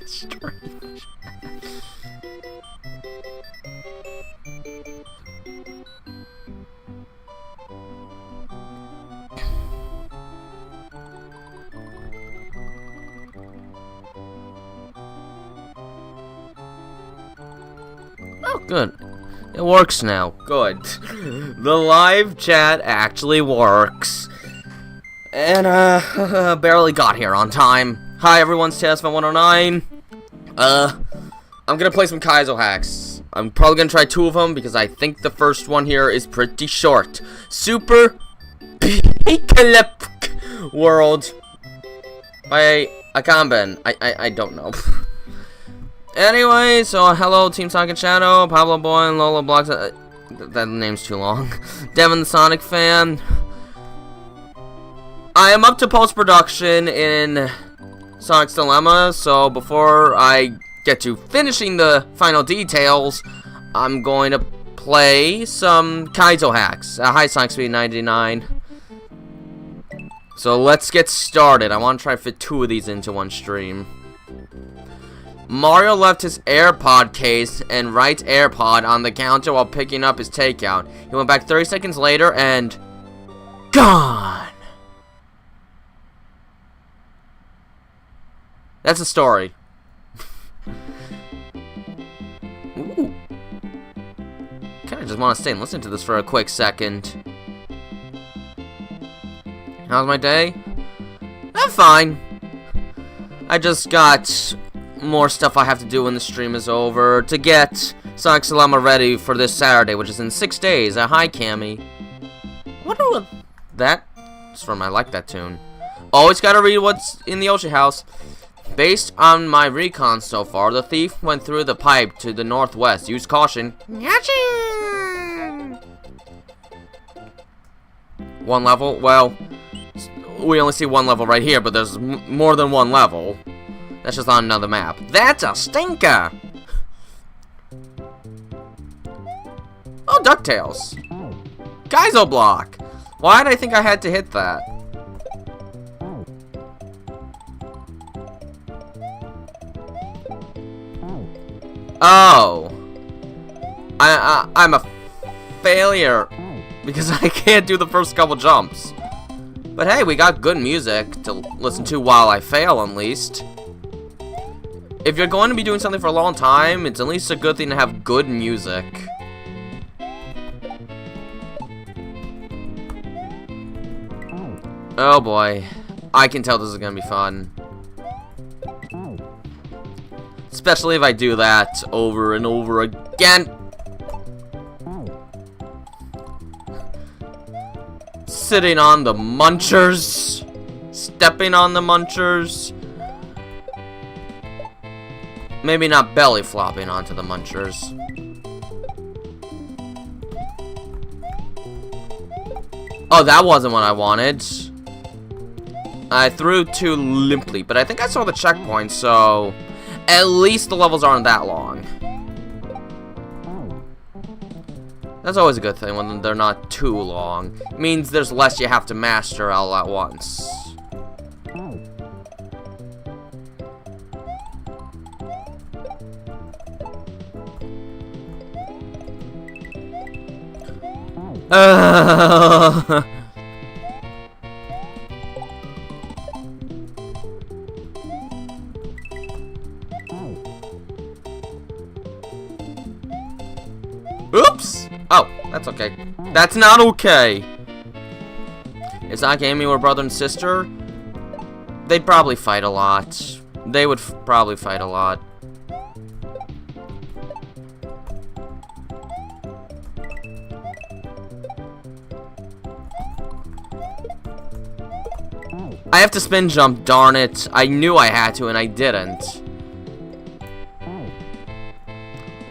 Strange. Oh, good. It works now. Good. The live chat actually works. And, barely got here on time. Hi, everyone, TS109. I'm gonna play some Kaizo hacks. I'm probably gonna try 2 of them because I think the first one here is pretty short. Super PKlepk World by Akamben. I don't know. Anyway, so hello, Team Sonic and Shadow, Pablo Boy, and Lola Blocks. That name's too long. Devin the Sonic fan. I am up to post-production in Sonic's Dilemma, so before I get to finishing the final details, I'm going to play some Kaizo hacks. Hi, Sonic Speed 99. So let's get started. I want to try to fit 2 of these into one stream. Mario left his AirPod case and right AirPod on the counter while picking up his takeout. He went back 30 seconds later and... gone! That's the story. Ooh. Kinda just want to stay and listen to this for a quick second. How's my day? I'm fine. I just got more stuff I have to do when the stream is over to get Sonic's Dilemma ready for this Saturday, which is in 6 days. Hi, Cammy. What do that's from? I like that tune. Always gotta read what's in the Ocean House. Based on my recon so far, the thief went through the pipe to the northwest. Use caution. One level? Well, we only see 1 level right here, but there's more than 1 level. That's just on another map. That's a stinker! Oh, DuckTales. Kaizo block! Why did I think I had to hit that? Oh. I'm a failure because I can't do the first couple jumps. But hey, we got good music to listen to while I fail, at least. If you're going to be doing something for a long time, it's at least a good thing to have good music. Oh boy. I can tell this is gonna be fun. Especially if I do that over and over again. Sitting on the munchers. Stepping on the munchers. Maybe not belly flopping onto the munchers. Oh, that wasn't what I wanted. I threw too limply, but I think I saw the checkpoint, so at least the levels aren't that long. That's always a good thing when they're not too long. It means there's less you have to master all at once. Oops! Oh, that's okay. That's not okay! Is Ike and Amy were brother and sister? They'd probably fight a lot. They would probably fight a lot. I have to spin jump, darn it. I knew I had to and I didn't.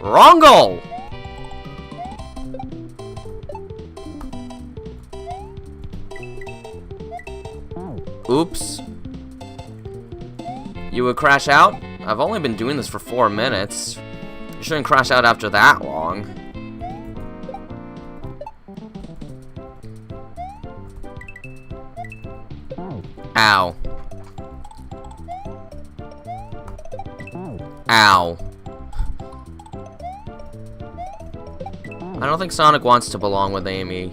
Wrong goal! Oops. You would crash out? I've only been doing this for 4 minutes. You shouldn't crash out after that long. Ow. Ow. I don't think Sonic wants to belong with Amy.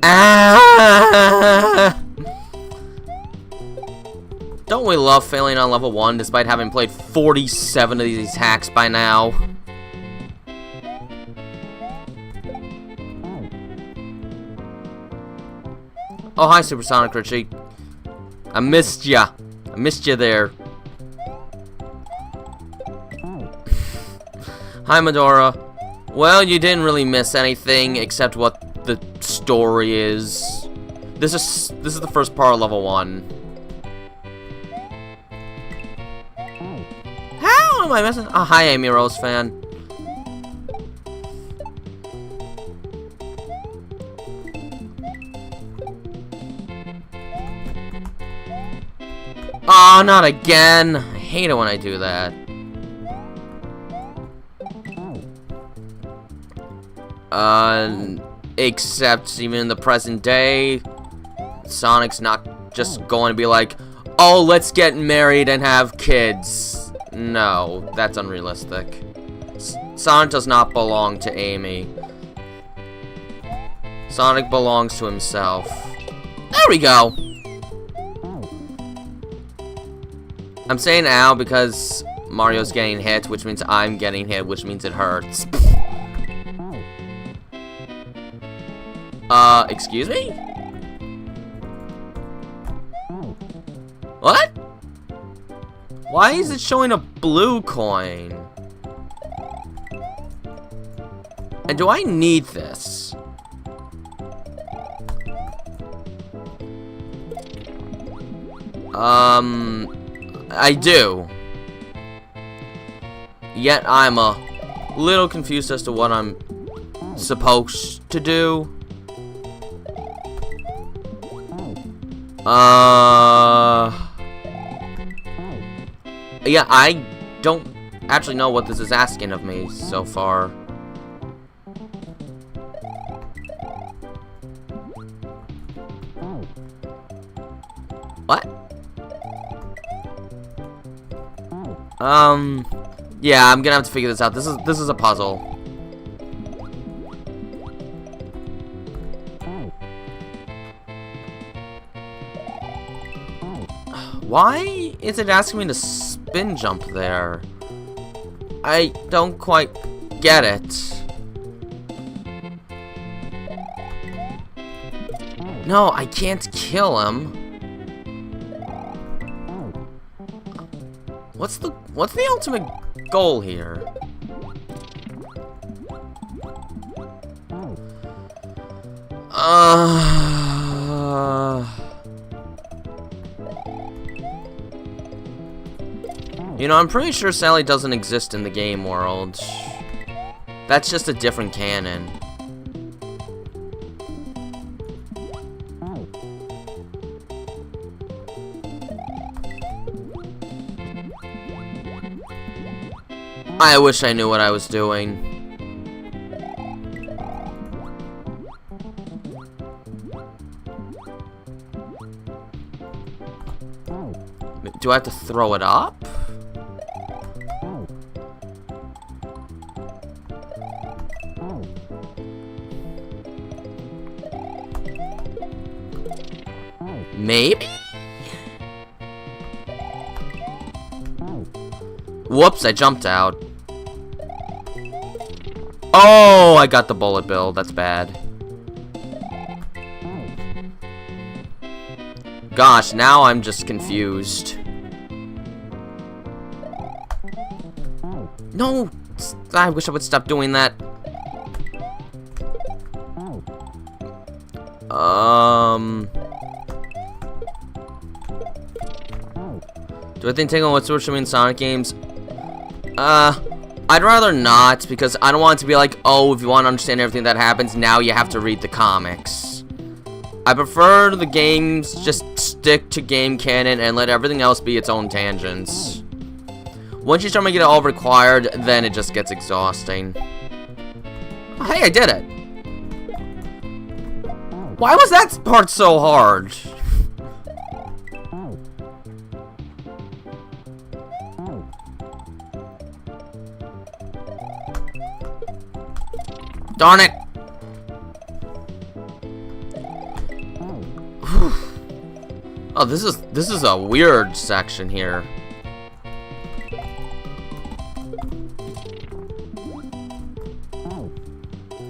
Ah! Don't we love failing on level 1 despite having played 47 of these hacks by now? Oh, hi, Supersonic Richie. I missed ya. I missed you there. Hi, Medora. Well, you didn't really miss anything except what the story is. This is the first part of level 1. How am I missing? Oh, hi, Amy Rose fan. Oh, not again. I hate it when I do that. Except even in the present day, Sonic's not just going to be like, oh, let's get married and have kids. No, that's unrealistic. Sonic does not belong to Amy. Sonic belongs to himself. There we go. I'm saying ow because Mario's getting hit, which means I'm getting hit, which means it hurts. Excuse me? What? Why is it showing a blue coin? And do I need this? I do. Yet I'm a little confused as to what I'm supposed to do. Yeah, I don't actually know what this is asking of me so far. What? Yeah, I'm gonna have to figure this out. This is a puzzle. Why is it asking me to spin jump there? I don't quite get it. No, I can't kill him. What's the ultimate goal here? You know, I'm pretty sure Sally doesn't exist in the game world. That's just a different canon. I wish I knew what I was doing. Do I have to throw it up? Maybe? Whoops, I jumped out. Oh, I got the bullet bill. That's bad. Gosh, now I'm just confused. No! I wish I would stop doing that. Do I think taking what switch in Sonic games? I'd rather not, because I don't want it to be like, oh, if you want to understand everything that happens, now you have to read the comics. I prefer the games just stick to game canon and let everything else be its own tangents. Once you start making it all required, then it just gets exhausting. Oh, hey, I did it! Why was that part so hard? Darn it! Oh, this is a weird section here.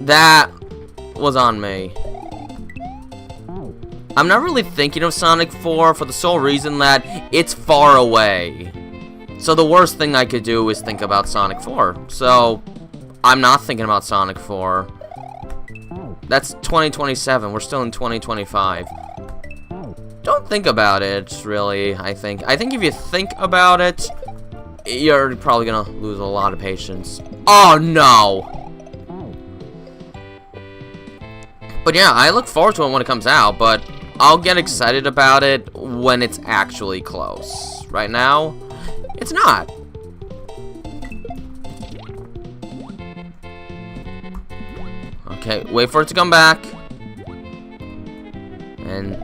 That was on me. I'm not really thinking of Sonic 4 for the sole reason that it's far away. So the worst thing I could do is think about Sonic 4. So I'm not thinking about Sonic 4. That's 2027. We're still in 2025. Don't think about it, really, I think. I think if you think about it, you're probably gonna lose a lot of patience. Oh, no! But yeah, I look forward to it when it comes out, but I'll get excited about it when it's actually close. Right now, it's not. Okay, wait for it to come back. And...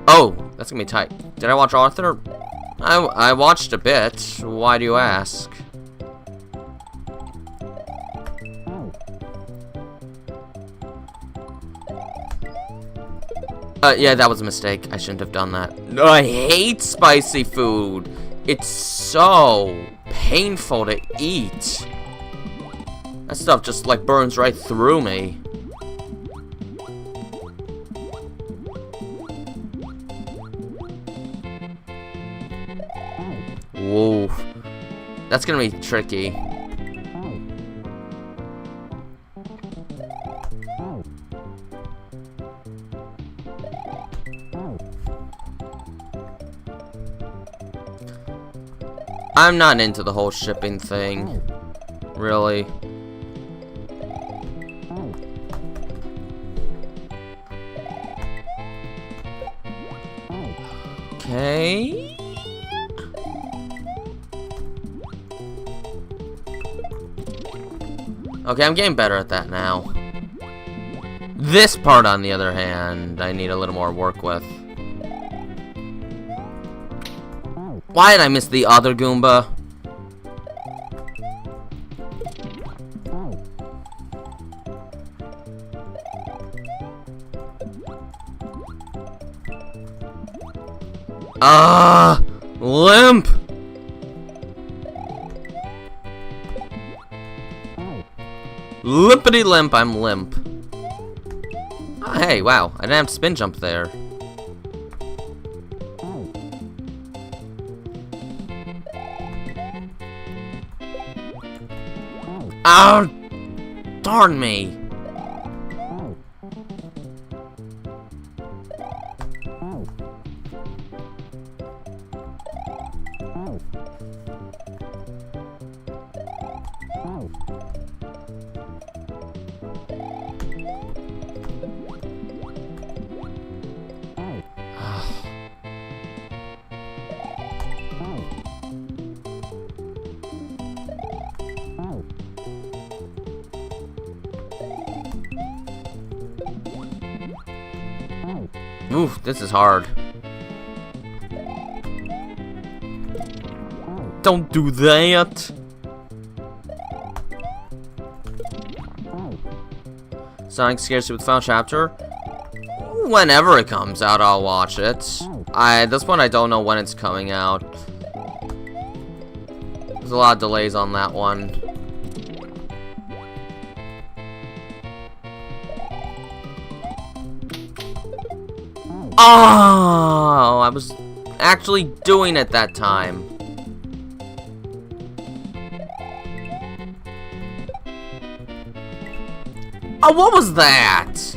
oh, that's gonna be tight. Did I watch Arthur? I watched a bit. Why do you ask? Yeah, that was a mistake. I shouldn't have done that. No, I hate spicy food. It's so painful to eat. That stuff just, like, burns right through me. Whoa. That's gonna be tricky. I'm not into the whole shipping thing, really. Okay. Okay, I'm getting better at that now. This part, on the other hand, I need a little more work with. Why did I miss the other Goomba? Limp! Limpity limp, I'm limp. Oh, hey, wow, I didn't have to spin jump there. Oh, darn me. Oof, this is hard. Don't do that. Sonic Scarcity with Final Chapter. Whenever it comes out, I'll watch it. At this point, I don't know when it's coming out. There's a lot of delays on that one. Oh, I was actually doing it that time. Oh, what was that?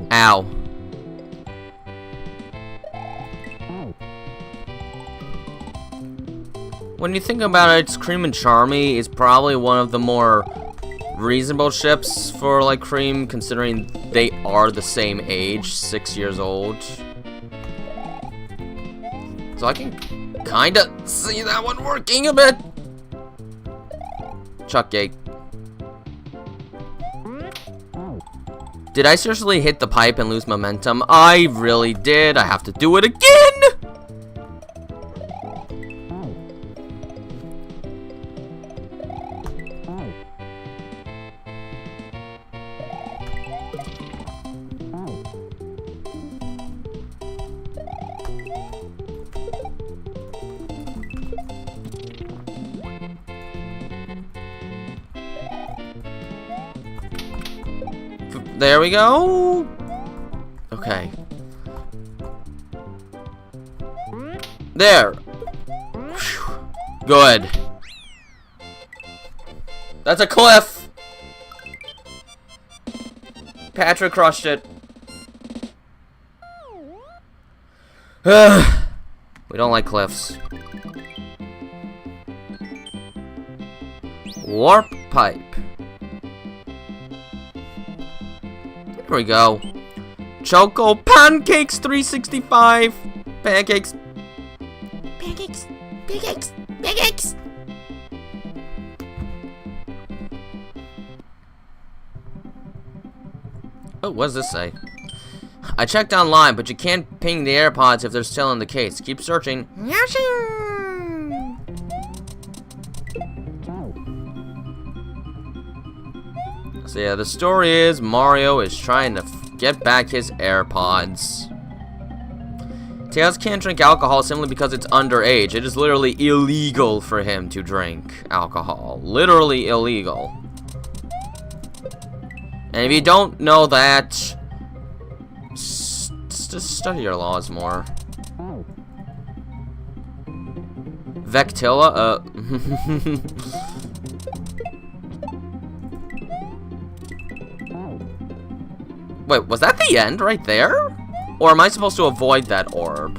Ow. When you think about it, Scream and Charmy is probably one of the more reasonable ships for, like, Cream, considering they are the same age, 6 years old. So I can kinda see that one working a bit. Chuck gate. Did I seriously hit the pipe and lose momentum? I really did. I have to do it again! There we go. Okay. There. Whew. Good. That's a cliff. Patrick crushed it. We don't like cliffs. Warp pipe. There we go. Choco pancakes 365. Pancakes. Pancakes. Pancakes. Pancakes. Oh, what does this say? I checked online, but you can't ping the AirPods if they're still in the case. Keep searching. So yeah, the story is Mario is trying to get back his AirPods. Tails can't drink alcohol simply because it's underage. It is literally illegal for him to drink alcohol. Literally illegal. And if you don't know that, just study your laws more. Vectilla? Wait, was that the end right there? Or am I supposed to avoid that orb?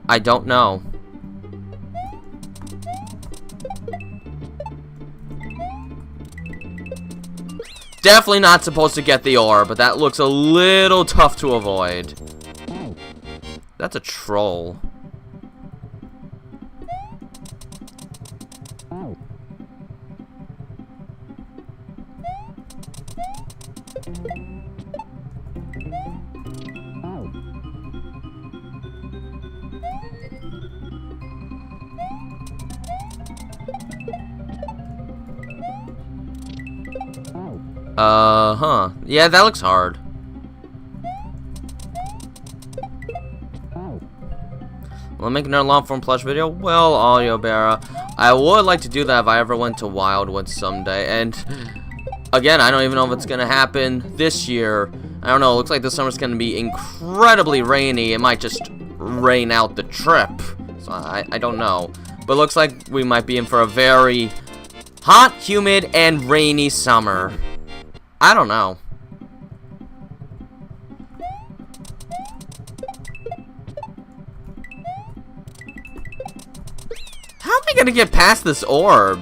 I don't know. Definitely not supposed to get the orb, but that looks a little tough to avoid. That's a troll. Yeah, that looks hard. Will I make another long-form plush video? Well, Audio Bearer, I would like to do that if I ever went to Wildwood someday. And, again, I don't even know if it's gonna happen this year. I don't know, it looks like this summer's gonna be incredibly rainy. It might just rain out the trip. So, I don't know. But it looks like we might be in for a very hot, humid, and rainy summer. I don't know. How am I gonna get past this orb?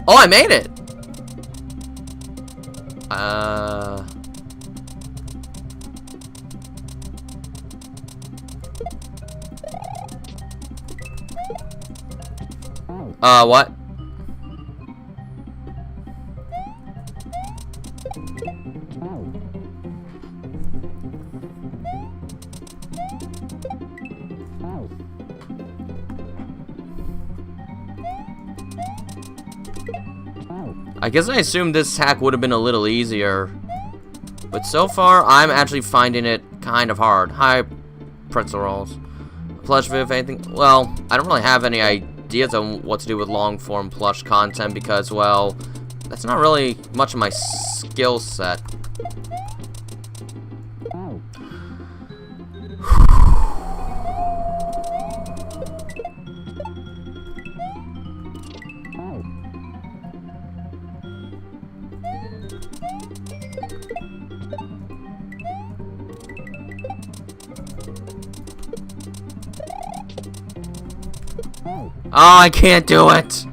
Oh, I made it! What? I guess I assumed this hack would have been a little easier. But so far, I'm actually finding it kind of hard. Hi, pretzel rolls. Plush video, if anything. Well, I don't really have any ideas on what to do with long-form plush content because, well, that's not really much of my skill set. Oh, I can't do it!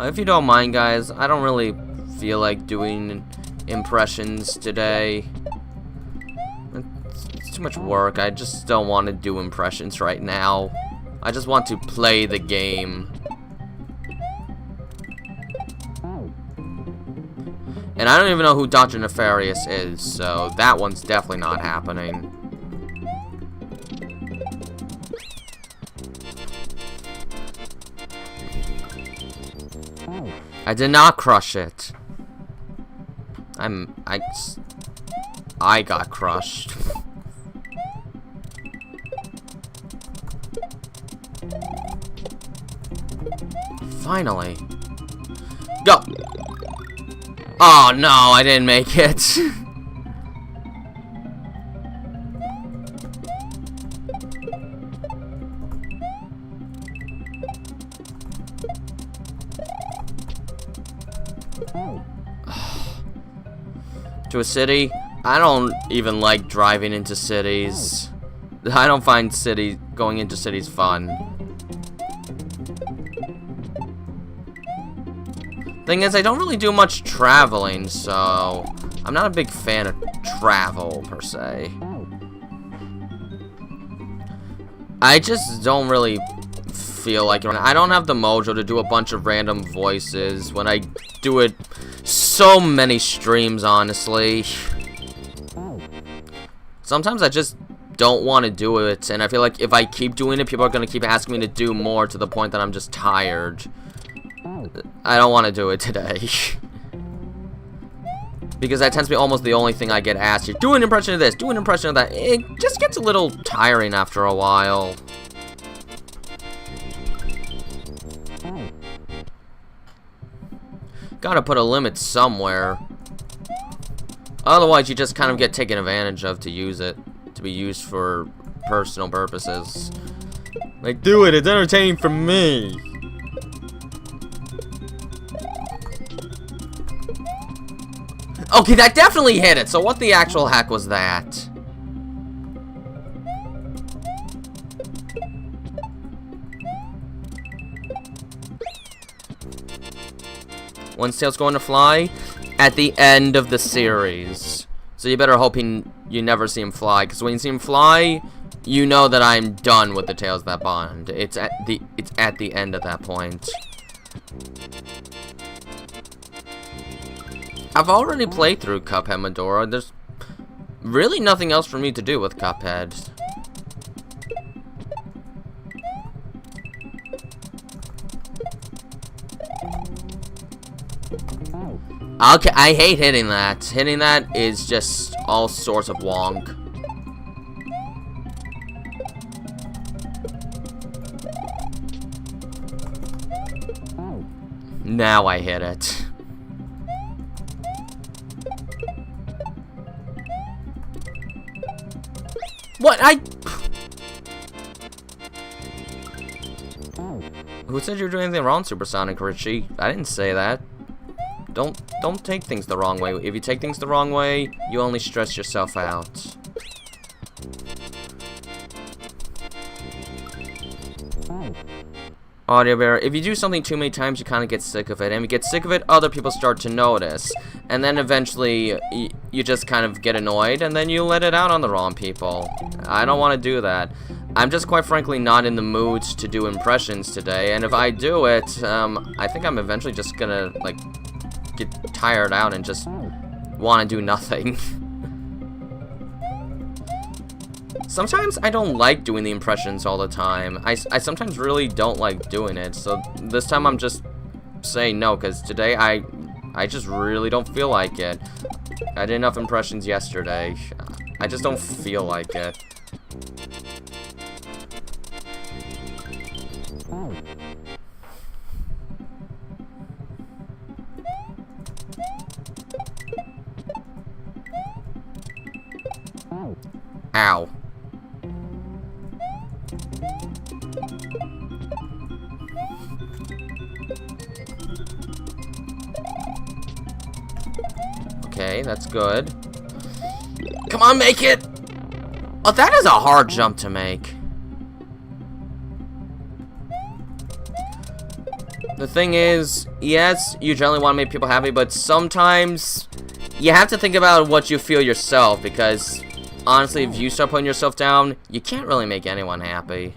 If you don't mind, guys, I don't really feel like doing impressions today. It's too much work. I just don't want to do impressions right now. I just want to play the game. And I don't even know who Dr. Nefarious is, so that one's definitely not happening. I did not crush it. I got crushed. Finally. Go! Oh no, I didn't make it. To a city? I don't even like driving into cities. I don't find going into cities fun. Thing is, I don't really do much traveling, so I'm not a big fan of travel per se. I just don't really feel like it. I don't have the mojo to do a bunch of random voices when I do it so many streams, honestly. Sometimes I just don't want to do it, and I feel like if I keep doing it, people are going to keep asking me to do more to the point that I'm just tired. I don't want to do it today. Because that tends to be almost the only thing I get asked here. Do an impression of this, do an impression of that. It just gets a little tiring after a while. Gotta put a limit somewhere. Otherwise, you just kind of get taken advantage of to use it. To be used for personal purposes. Like, do it, it's entertaining for me. Okay, that definitely hit it. So what the actual heck was that? When's Tails going to fly? At the end of the series. So you better hope you never see him fly, because when you see him fly, you know that I'm done with the Tails That Bond. It's at the end of that point. I've already played through Cuphead, Medora. There's really nothing else for me to do with Cuphead. Okay, I hate hitting that. Hitting that is just all sorts of wonk. Now I hit it. What? Who said you were doing anything wrong, Supersonic Richie? I didn't say that. Don't take things the wrong way. If you take things the wrong way, you only stress yourself out. Audio Bear, if you do something too many times, you kind of get sick of it. And if you get sick of it, other people start to notice. And then eventually, you just kind of get annoyed, and then you let it out on the wrong people. I don't want to do that. I'm just quite frankly not in the mood to do impressions today. And if I do it, I think I'm eventually just gonna, like, get tired out and just want to do nothing. Sometimes I don't like doing the impressions all the time. I sometimes really don't like doing it. So this time I'm just saying no, because today I just really don't feel like it. I did enough impressions yesterday. I just don't feel like it. Ow. Okay, that's good. Come on, make it! Oh, that is a hard jump to make. The thing is, yes, you generally want to make people happy, but sometimes you have to think about what you feel yourself, because honestly, if you start putting yourself down, you can't really make anyone happy.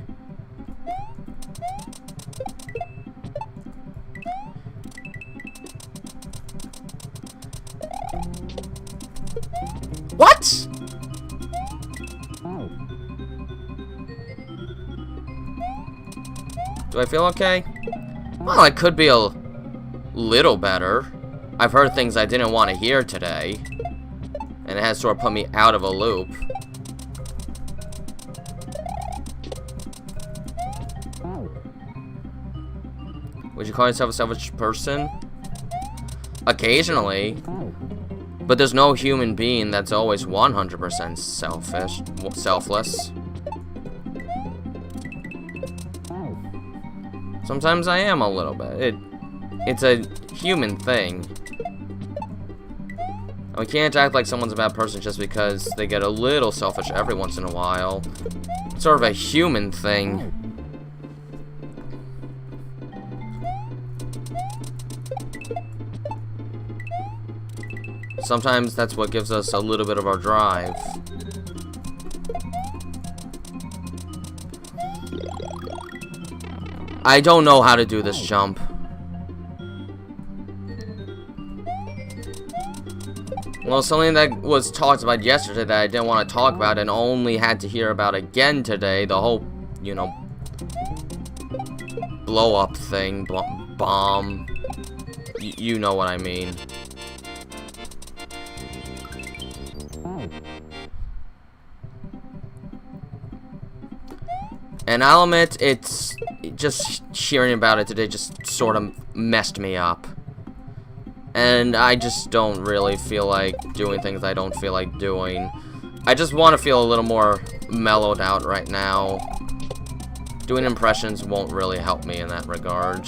What? Do I feel okay? Well, I could be a little better. I've heard things I didn't want to hear today, and it has sort of put me out of a loop. Would you call yourself a selfish person? Occasionally. But there's no human being that's always 100% selfless. Sometimes I am a little bit. It's a human thing. And we can't act like someone's a bad person just because they get a little selfish every once in a while. It's sort of a human thing. Sometimes that's what gives us a little bit of our drive. I don't know how to do this jump. Well, something that was talked about yesterday that I didn't want to talk about and only had to hear about again today, the whole, you know, blow up thing, bomb. You know what I mean. And I'll admit, it's just hearing about it today just sort of messed me up. And I just don't really feel like doing things I don't feel like doing. I just want to feel a little more mellowed out right now. Doing impressions won't really help me in that regard.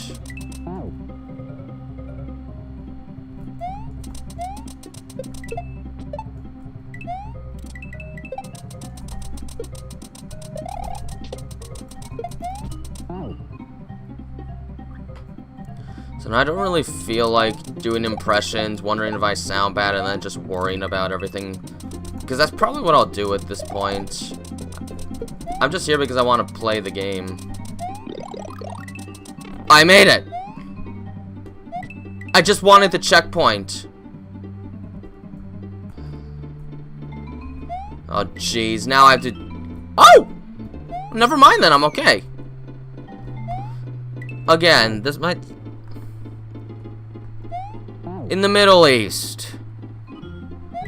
So I don't really feel like doing impressions, wondering if I sound bad, and then just worrying about everything. Because that's probably what I'll do at this point. I'm just here because I want to play the game. I made it! I just wanted the checkpoint. Oh, jeez. Now I have to... Oh! Never mind then, I'm okay. Again, this might... In the Middle East.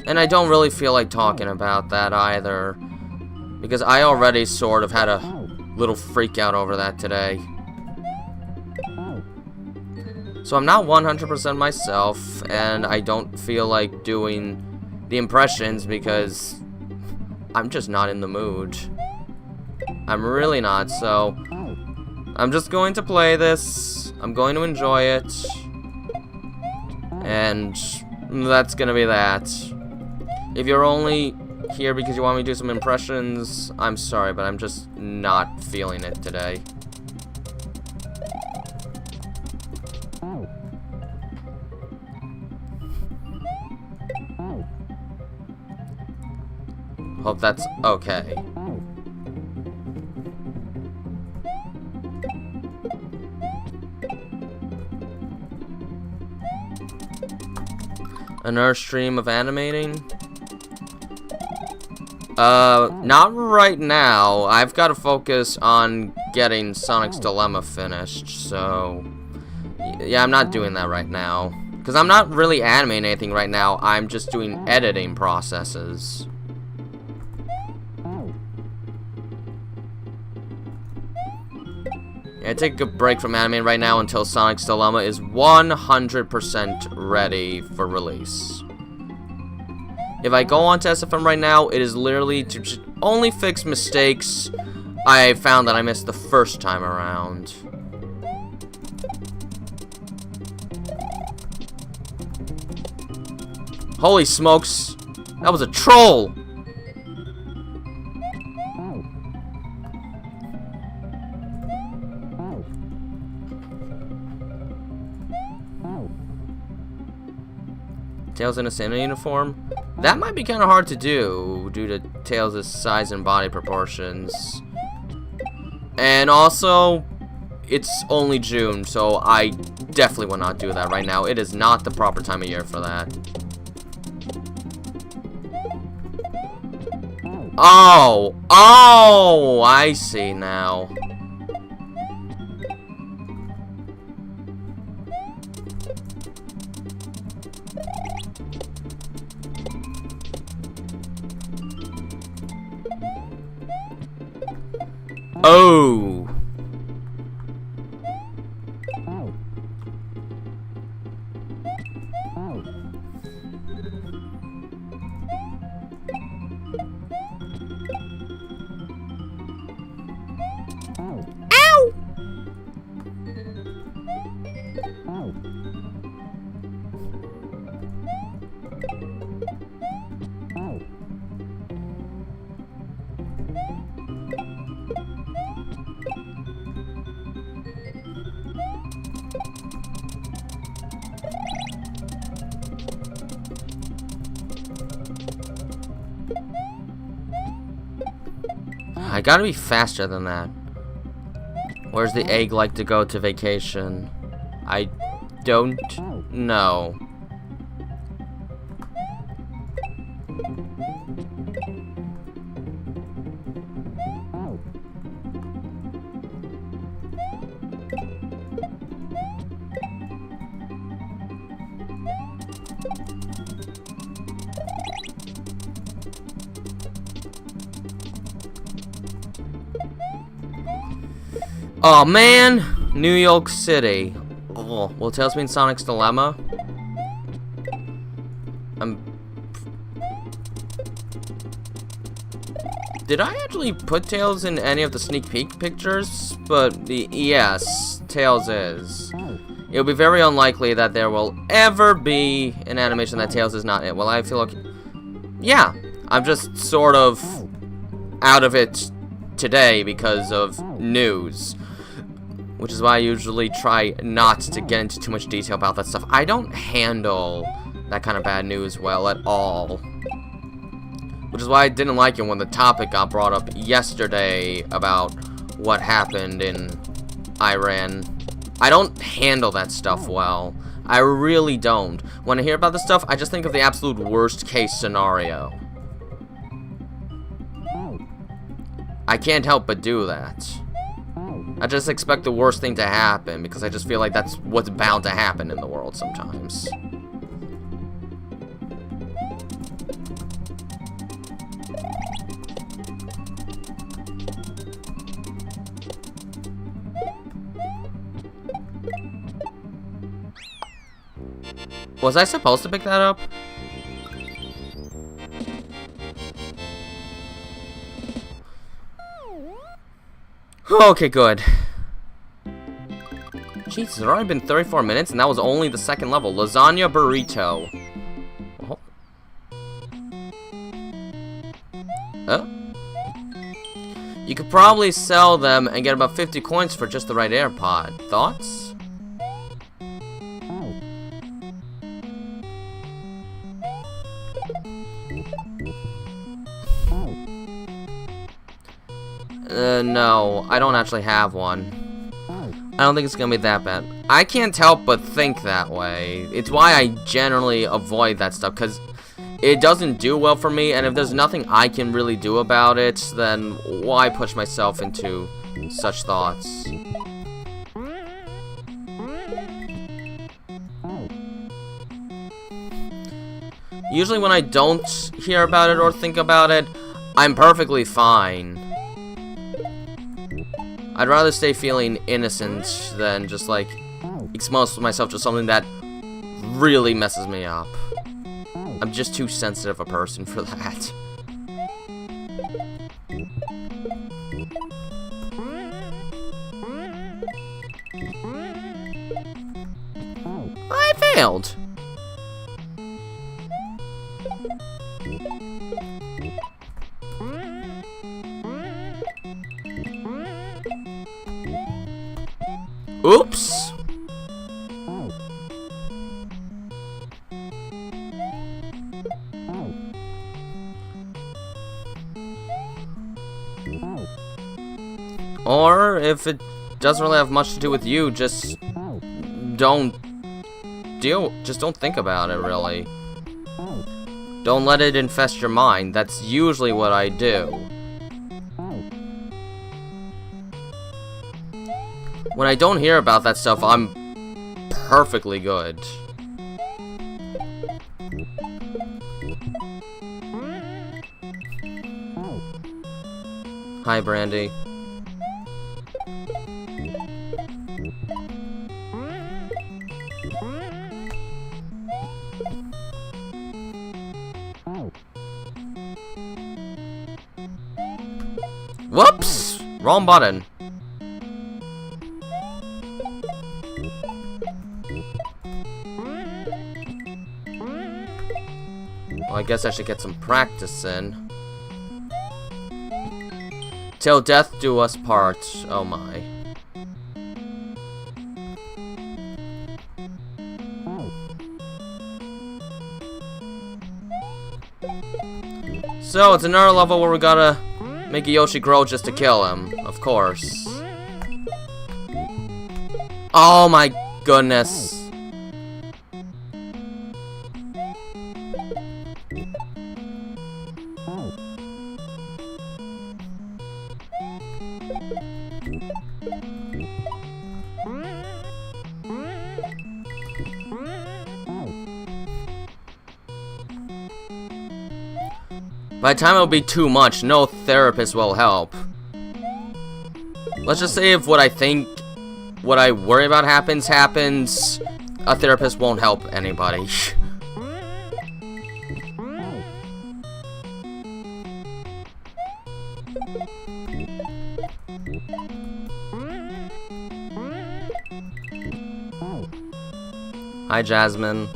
And I don't really feel like talking about that either. Because I already sort of had a little freak out over that today. So I'm not 100% myself, and I don't feel like doing the impressions because I'm just not in the mood. I'm really not, so I'm just going to play this. I'm going to enjoy it. And that's gonna be that. If you're only here because you want me to do some impressions, I'm sorry, but I'm just not feeling it today. Hope that's okay. Another stream of animating? Not right now. I've got to focus on getting Sonic's Dilemma finished, so... Yeah, I'm not doing that right now. Because I'm not really animating anything right now, I'm just doing editing processes. Yeah, take a break from animating right now until Sonic's Dilemma is 100% ready for release. If I go on to SFM right now, it is literally to just only fix mistakes I found that I missed the first time around. Holy smokes. That was a troll. Tails in a Santa uniform? That might be kind of hard to do due to Tails' size and body proportions. And also, it's only June, so I definitely will not do that right now. It is not the proper time of year for that. Oh! Oh! I see now. Oh! I gotta be faster than that. Where's the egg like to go to vacation? I don't know. Oh man, New York City. Oh, will Tails be in Sonic's Dilemma? Did I actually put Tails in any of the sneak peek pictures? But yes, Tails is. It would be very unlikely that there will ever be an animation that Tails is not in. Well, I feel like, yeah, I'm just sort of out of it today because of news. Which is why I usually try not to get into too much detail about that stuff. I don't handle that kind of bad news well at all. Which is why I didn't like it when the topic got brought up yesterday about what happened in Iran. I don't handle that stuff well. I really don't. When I hear about this stuff, I just think of the absolute worst case scenario. I can't help but do that. I just expect the worst thing to happen because I just feel like that's what's bound to happen in the world sometimes. Was I supposed to pick that up? Okay, good. Jeez, it's already been 34 minutes, and that was only the second level. Lasagna burrito. Oh. You could probably sell them and get about 50 coins for just the right AirPod. Thoughts? No, I don't actually have one. I don't think it's gonna be that bad. I can't help but think that way. It's why I generally avoid that stuff, because it doesn't do well for me, and if there's nothing I can really do about it, then why push myself into such thoughts? Usually when I don't hear about it or think about it, I'm perfectly fine. I'd rather stay feeling innocent than just, like, expose myself to something that really messes me up. I'm just too sensitive a person for that. I failed. Oops! Or, if it doesn't really have much to do with you, just don't think about it, really. Don't let it infest your mind. That's usually what I do. When I don't hear about that stuff, I'm perfectly good. Hi, Brandy. Whoops! Wrong button. Well, I guess I should get some practice in. Till death do us part. Oh my. So, it's another level where we gotta make a Yoshi grow just to kill him, of course. Oh my goodness. By the time it'll be too much, no therapist will help. Let's just say if what I worry about happens, a therapist won't help anybody. Hi, Jasmine.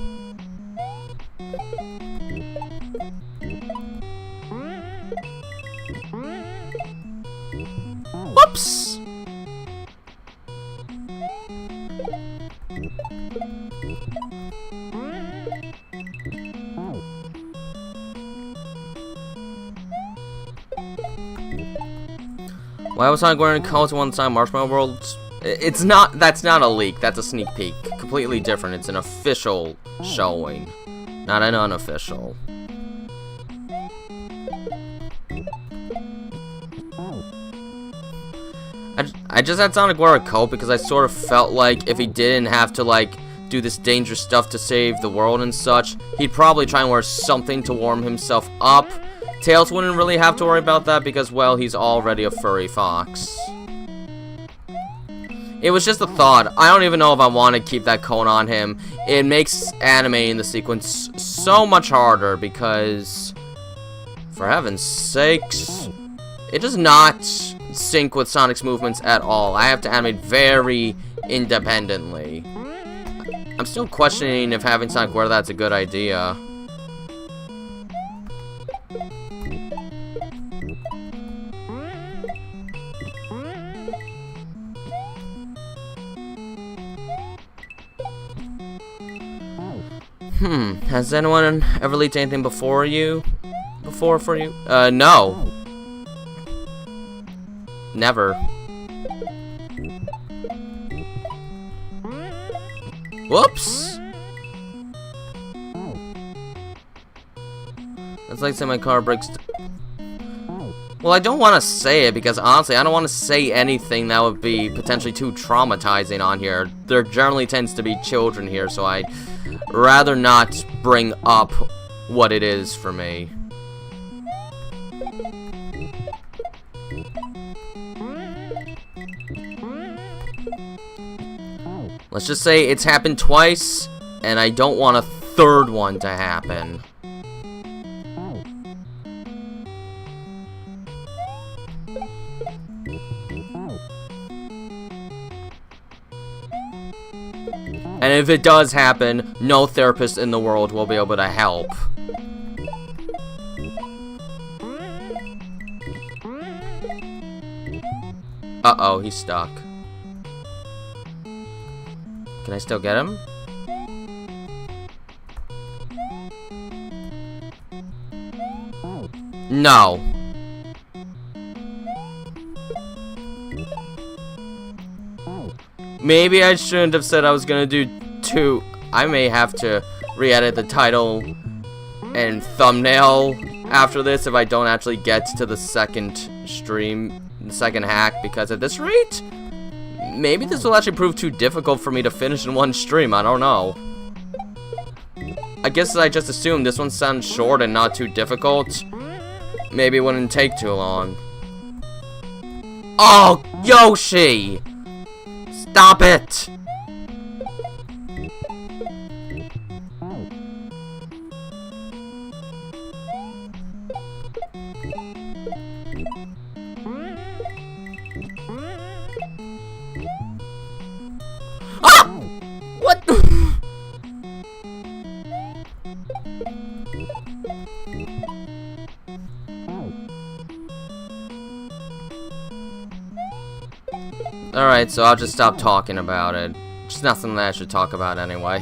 Whoops! Why was Sonic wearing coats one time Marshmallow World? It's not, that's not a leak, that's a sneak peek. Completely different, it's an official showing, not an unofficial. I just had Sonic wear a coat because I sort of felt like if he didn't have to, like, do this dangerous stuff to save the world and such, he'd probably try and wear something to warm himself up. Tails wouldn't really have to worry about that because, well, he's already a furry fox. It was just a thought. I don't even know if I want to keep that coat on him. It makes animating the sequence so much harder because, for heaven's sakes, it does not sync with Sonic's movements at all. I have to animate very independently. I'm still questioning if having Sonic wear that's a good idea. Has anyone ever leaked anything before you? For you? No. Never. Whoops! It's like saying my car breaks. Well, I don't want to say it because honestly, I don't want to say anything that would be potentially too traumatizing on here. There generally tends to be children here, so I'd rather not bring up what it is for me. Let's just say it's happened twice, and I don't want a third one to happen. And if it does happen, no therapist in the world will be able to help. Uh-oh, he's stuck. Can I still get him? No. Maybe I shouldn't have said I was gonna do 2. I may have to re-edit the title and thumbnail after this if I don't actually get to the second stream, the second hack, because at this rate, maybe this will actually prove too difficult for me to finish in one stream. I don't know. I guess I just assumed this one sounds short and not too difficult. Maybe it wouldn't take too long. Oh, Yoshi! Stop it! Ah! What the? Alright, so I'll just stop talking about it. It's nothing that I should talk about anyway.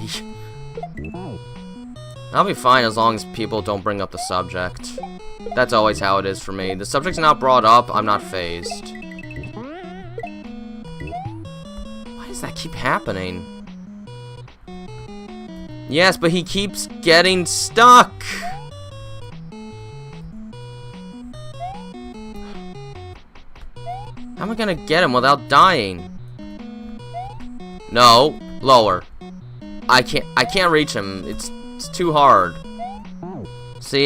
I'll be fine as long as people don't bring up the subject. That's always how it is for me. The subject's not brought up, I'm not phased. Why does that keep happening? Yes, but he keeps getting stuck! How am I gonna get him without dying? No, lower. I can't reach him. It's too hard. See,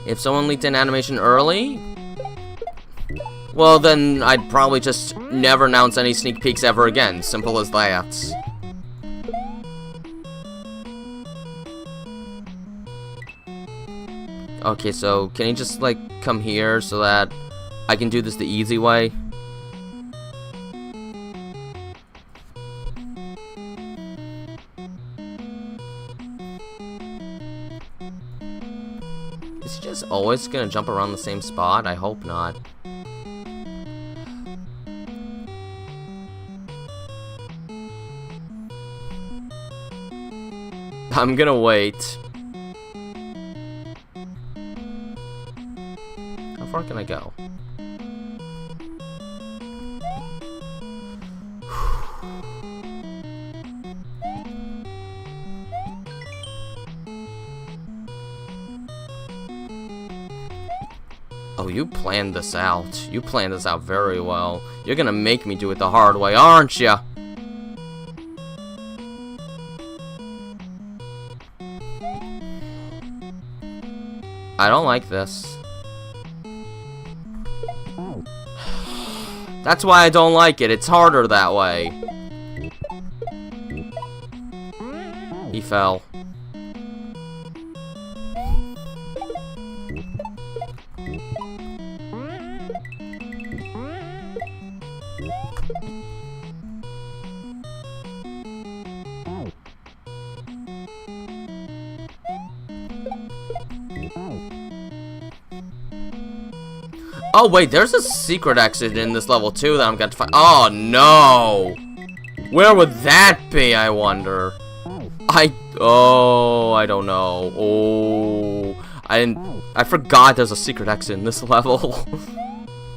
if someone leaked an animation early, well then I'd probably just never announce any sneak peeks ever again. Simple as that. Okay, so can he just, like, come here so that I can do this the easy way? Is he just always gonna jump around the same spot? I hope not. I'm gonna wait. How far can I go? Oh, you planned this out. You planned this out very well. You're gonna make me do it the hard way, aren't ya? I don't like this. That's why I don't like it. It's harder that way. He fell. Oh wait, there's a secret exit in this level too that I'm gonna find. Oh no! Where would that be, I wonder? I don't know. I forgot there's a secret exit in this level.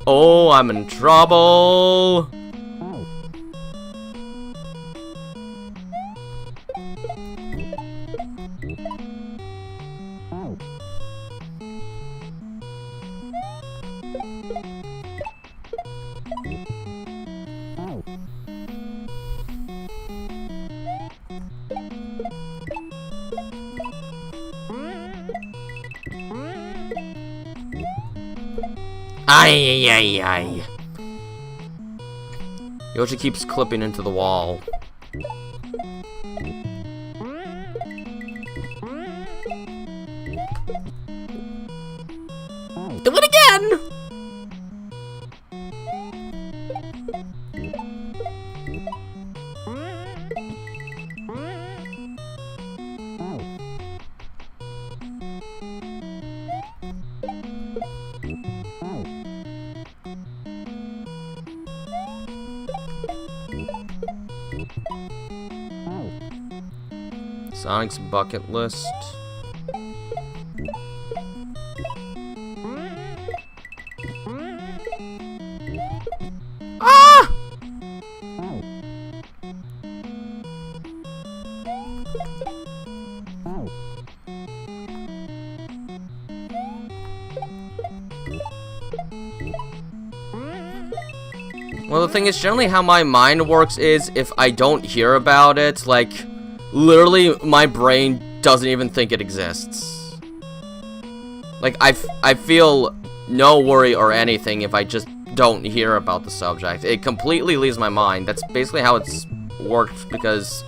Oh, I'm in trouble. Ay. Yoshi keeps clipping into the wall. Do it again! Sonic's bucket list. Ah! Well, the thing is, generally how my mind works is if I don't hear about it, like, literally my brain doesn't even think it exists. Like, I feel no worry or anything if I just don't hear about the subject. It completely leaves my mind. That's basically how it's worked, because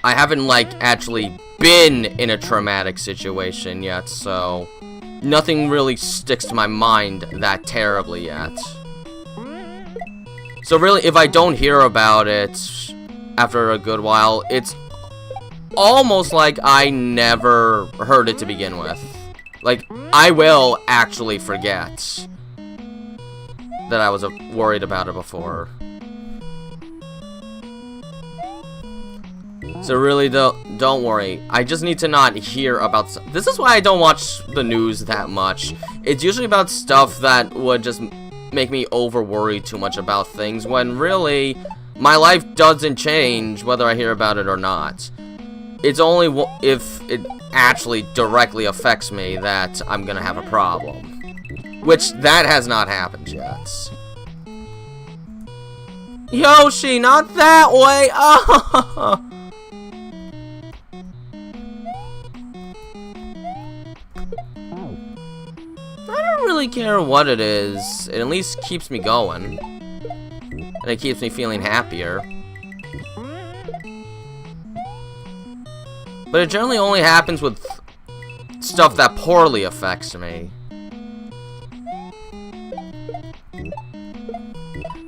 I haven't, like, actually been in a traumatic situation yet, so nothing really sticks to my mind that terribly yet. So really, if I don't hear about it after a good while, it's almost like I never heard it to begin with. Like, I will actually forget that I was worried about it before. So really, don't worry. I just need to not hear about... This is why I don't watch the news that much. It's usually about stuff that would just make me over-worry too much about things, when really, my life doesn't change whether I hear about it or not. It's only if it actually directly affects me that I'm gonna have a problem. Which, that has not happened yet. Yoshi, not that way! Oh! I don't really care what it is. It at least keeps me going. And it keeps me feeling happier. But it generally only happens with stuff that poorly affects me.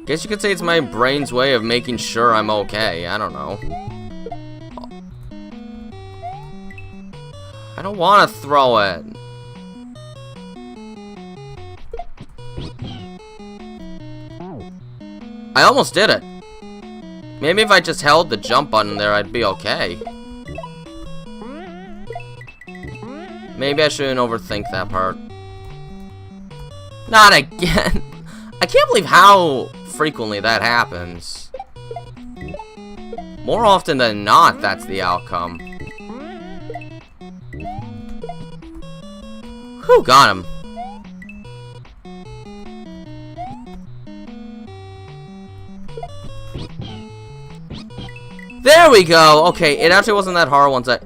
Guess you could say it's my brain's way of making sure I'm okay. I don't know. I don't want to throw it. I almost did it. Maybe if I just held the jump button there, I'd be okay. Maybe I shouldn't overthink that part. Not again. I can't believe how frequently that happens. More often than not, that's the outcome. Whew, got him. There we go! Okay, it actually wasn't that hard once I...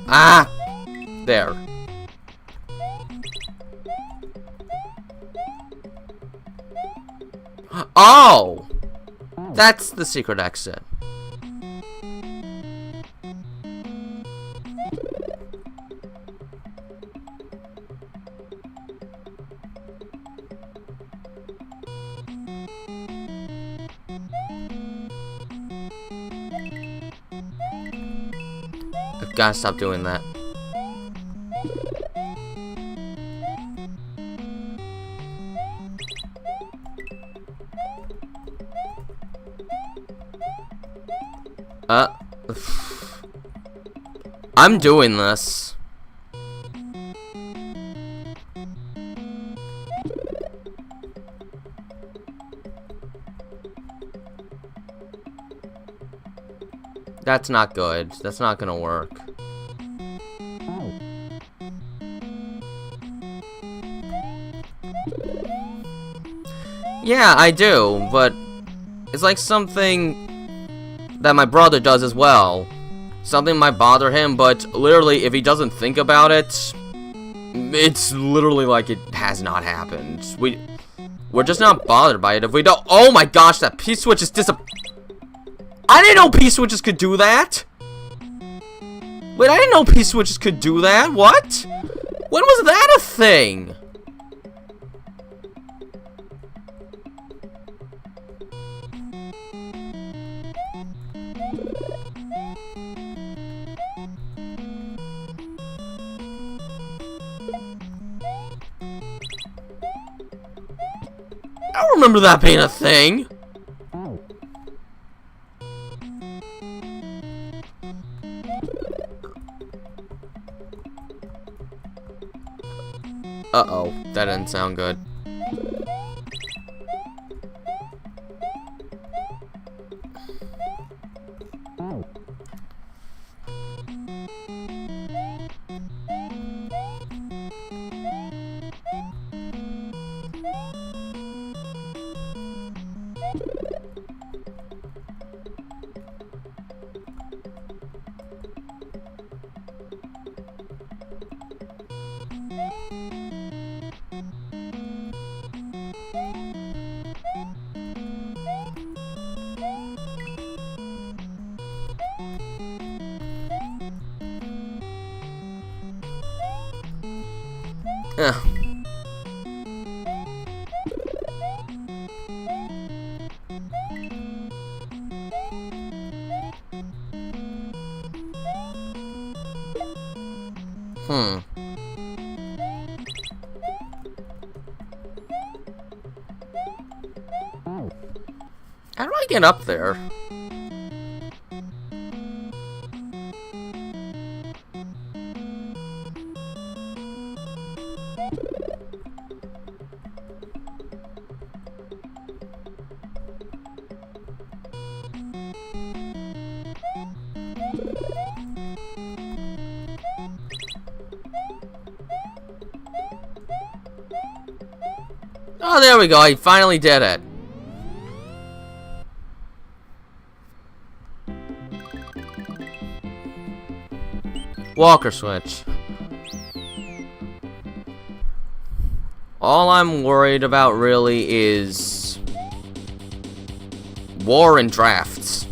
Ah! There. Oh! That's the secret exit. I've gotta stop doing that. I'm doing this. That's not good. That's not gonna work. Yeah, I do, but it's like something that my brother does as well. Something might bother him, but literally, if he doesn't think about it, it's literally like it has not happened. We're just not bothered by it if we don't. Oh my gosh, that P-switch is I didn't know P-switches could do that. Wait, I didn't know P-switches could do that. What? When was that a thing? I don't remember that being a thing. Uh-oh, that didn't sound good. Yeah. How do I get up there? Oh, there we go. I finally did it. Walker switch. All I'm worried about really is war and drafts.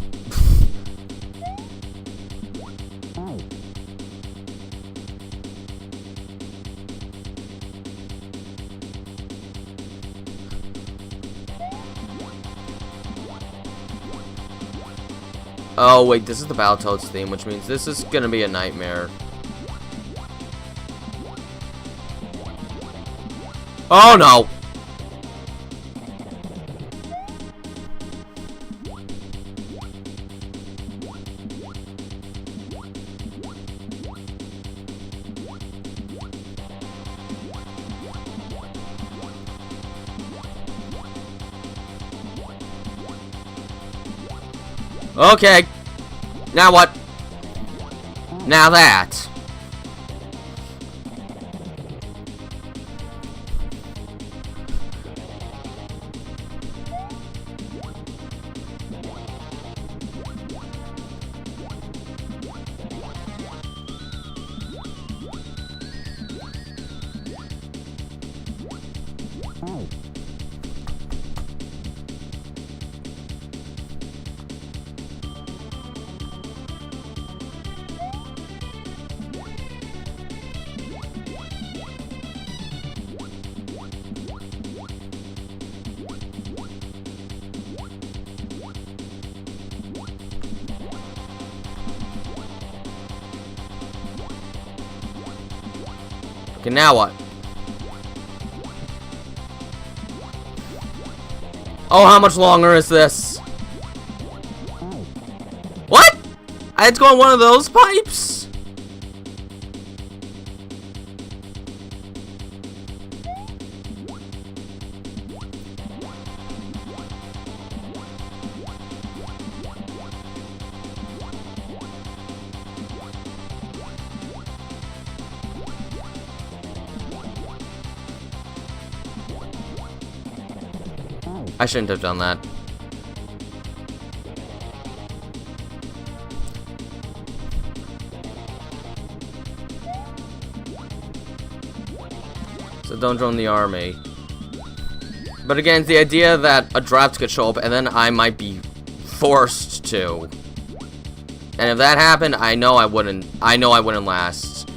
Oh wait, this is the Battletoads theme, which means this is gonna be a nightmare. Oh no! Okay. Now what? Now that. Okay, now what? Oh, how much longer is this? What? I had to go on one of those pipes? I shouldn't have done that. So don't join the army. But again, the idea that a draft could show up and then I might be forced to. And if that happened, I know I wouldn't last.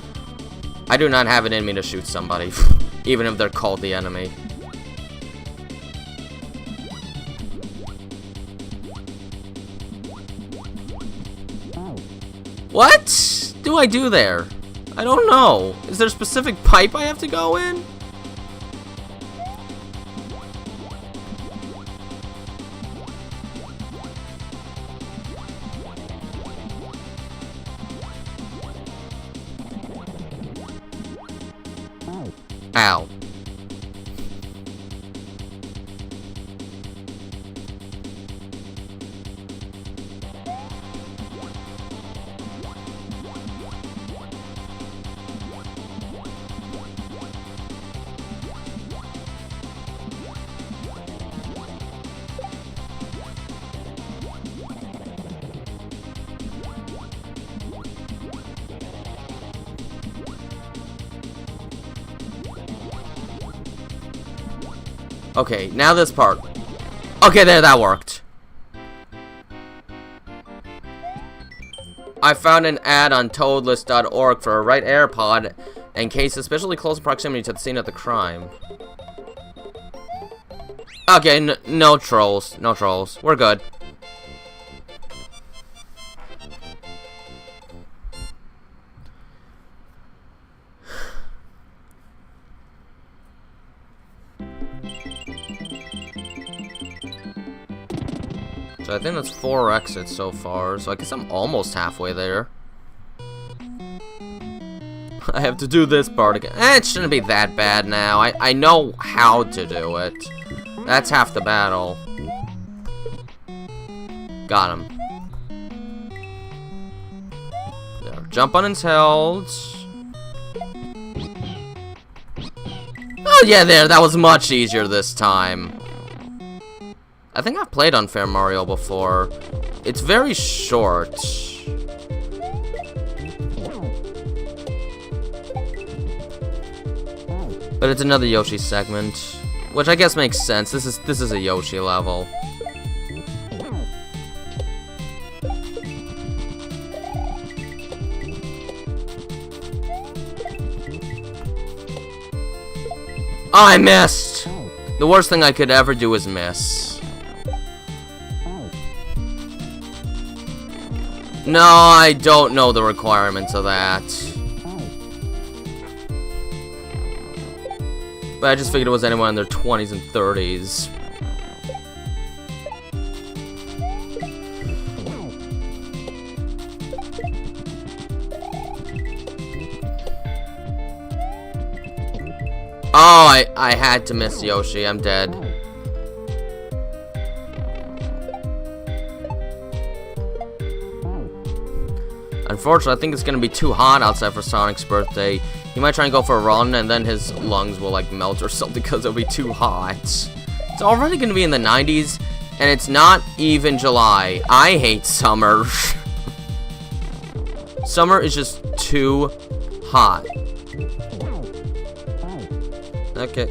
I do not have it in me to shoot somebody, even if they're called the enemy. What do I do there? I don't know. Is there a specific pipe I have to go in? Ow. Okay, now this part. Okay, there, that worked. I found an ad on toadlist.org for a right AirPod in case especially close proximity to the scene of the crime. Okay, no trolls. No trolls. We're good. So I think that's 4 exits so far, so I guess I'm almost halfway there. I have to do this part again. It shouldn't be that bad now. I know how to do it. That's half the battle. Got him. There. Jump on his held. Oh yeah, there. That was much easier this time. I think I've played Unfair Mario before. It's very short. But it's another Yoshi segment, which I guess makes sense. This is a Yoshi level. Oh, I missed! The worst thing I could ever do is miss. No, I don't know the requirements of that. But I just figured it was anyone in their 20s and 30s. Oh, I had to miss Yoshi. I'm dead. Unfortunately, I think it's gonna be too hot outside for Sonic's birthday. He might try and go for a run, and then his lungs will like melt or something because it'll be too hot. It's already gonna be in the 90s, and it's not even July. I hate summer. Summer is just too hot. Okay.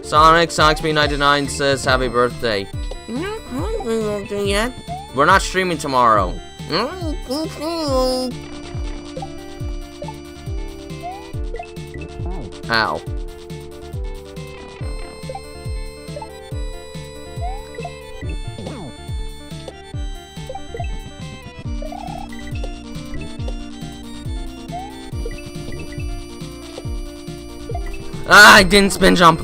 Sonic's B99 says happy birthday. Yet. We're not streaming tomorrow. Ow. Ah, I didn't spin jump.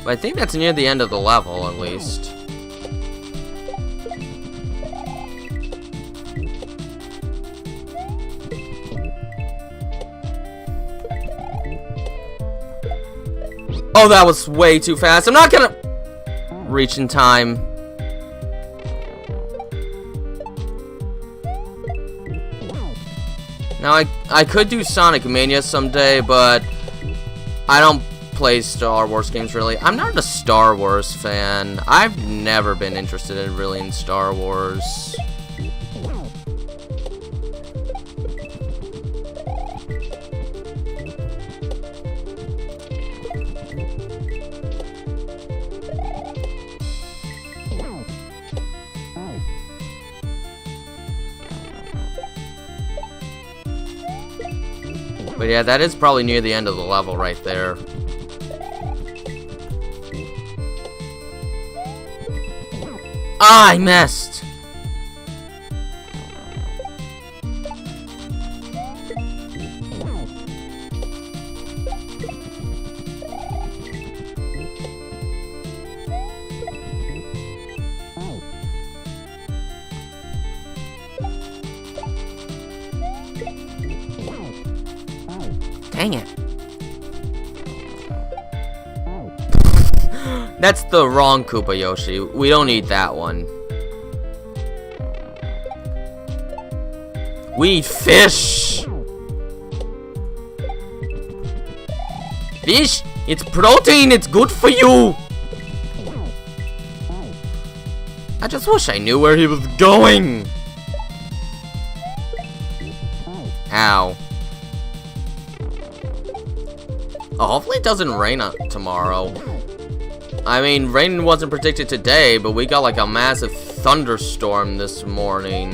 But I think that's near the end of the level, at least. Oh, that was way too fast. I'm not gonna reach in time. Now, I could do Sonic Mania someday, but I don't play Star Wars games, really. I'm not a Star Wars fan. I've never been interested in Star Wars. But yeah, that is probably near the end of the level right there. Ah, I missed! Dang it. That's the wrong Koopa Yoshi. We don't need that one. We need fish! Fish! It's protein! It's good for you! I just wish I knew where he was going! Ow. Oh, hopefully it doesn't rain tomorrow. I mean, rain wasn't predicted today, but we got like a massive thunderstorm this morning.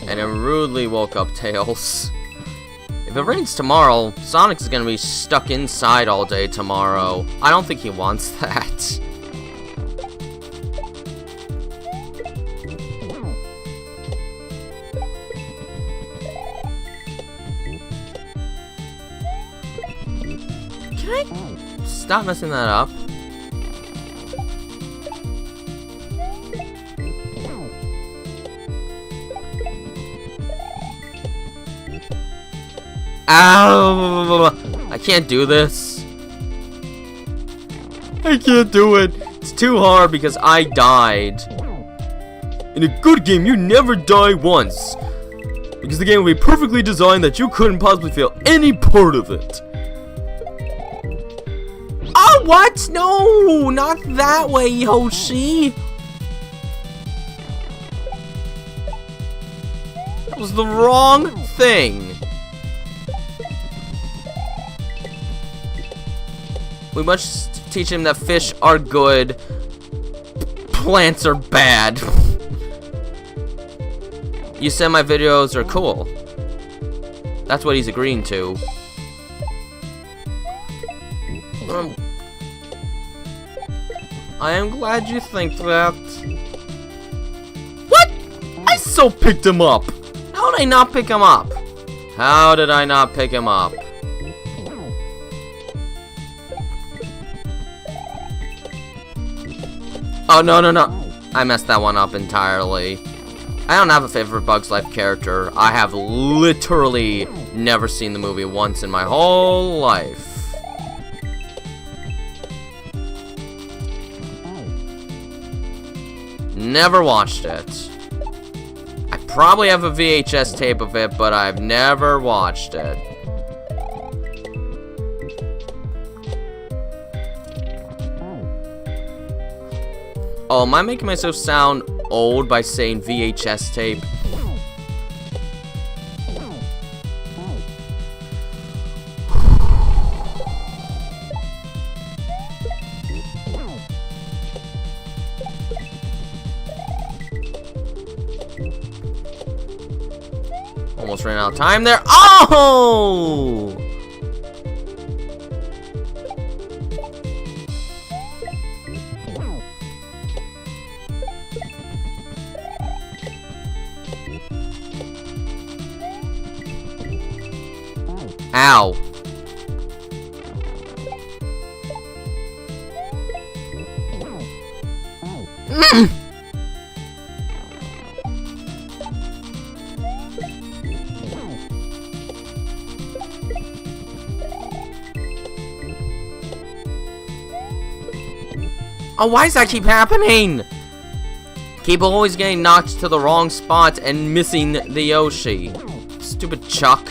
And it rudely woke up Tails. If it rains tomorrow, Sonic's gonna be stuck inside all day tomorrow. I don't think he wants that. Can I stop messing that up? Ow! I can't do this. I can't do it. It's too hard because I died. In a good game, you never die once. Because the game will be perfectly designed that you couldn't possibly fail any part of it. Oh, what? No! Not that way, Yoshi! That was the wrong thing. We must teach him that fish are good, plants are bad. You said my videos are cool. That's what he's agreeing to. I am glad you think that. What? I so picked him up. How did I not pick him up? How did I not pick him up? Oh, no. I messed that one up entirely. I don't have a favorite Bugs Life character. I have literally never seen the movie once in my whole life. Never watched it. I probably have a VHS tape of it, but I've never watched it. Oh, am I making myself sound old by saying VHS tape? Almost ran out of time there. Oh! Ow. Oh, why does that keep happening? Keep always getting knocked to the wrong spot and missing the Yoshi. Stupid Chuck.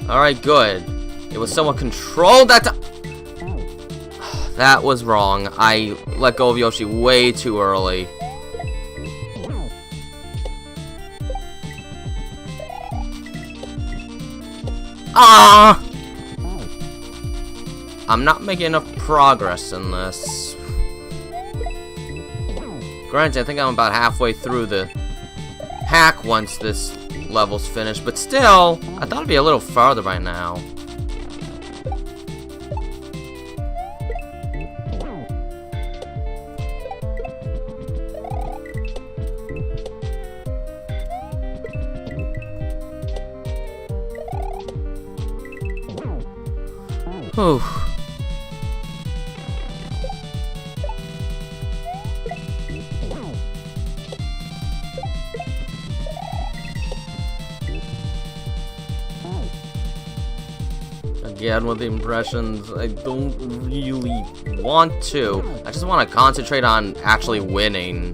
Alright, good. It was someone controlled that That was wrong. I let go of Yoshi way too early. Ah! I'm not making enough progress in this. Granted, I think I'm about halfway through the hack once this level's finished, but still, I thought it'd be a little farther by now. Whew. Again with the impressions, I don't really want to. I just want to concentrate on actually winning.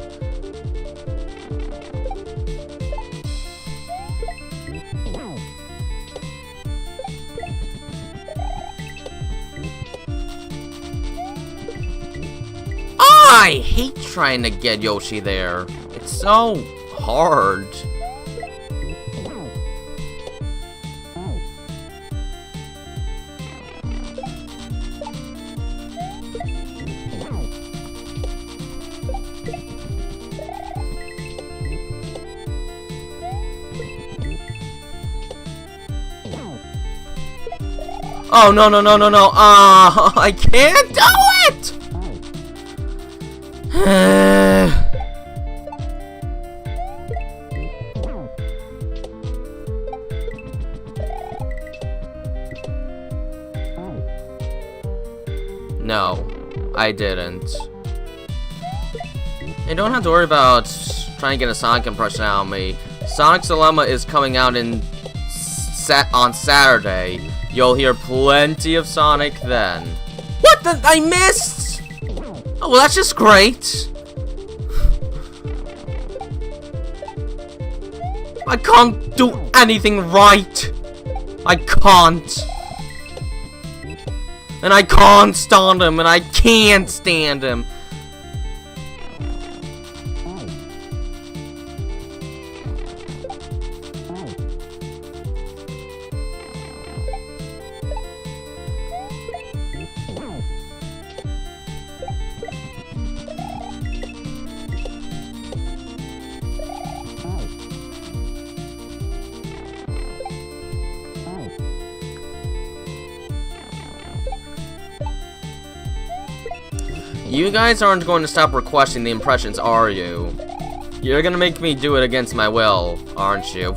I hate trying to get Yoshi there. It's so hard. Oh, no, no, no, no, no. I can't do it! No, I didn't. You don't have to worry about trying to get a Sonic impression out of me. Sonic's Dilemma is coming out on Saturday. You'll hear plenty of Sonic then. What the? I missed! Oh, well, that's just great. I can't do anything right. I can't. And I can't stand him, and I can't stand him. You guys aren't going to stop requesting the impressions, are you? You're gonna make me do it against my will, aren't you?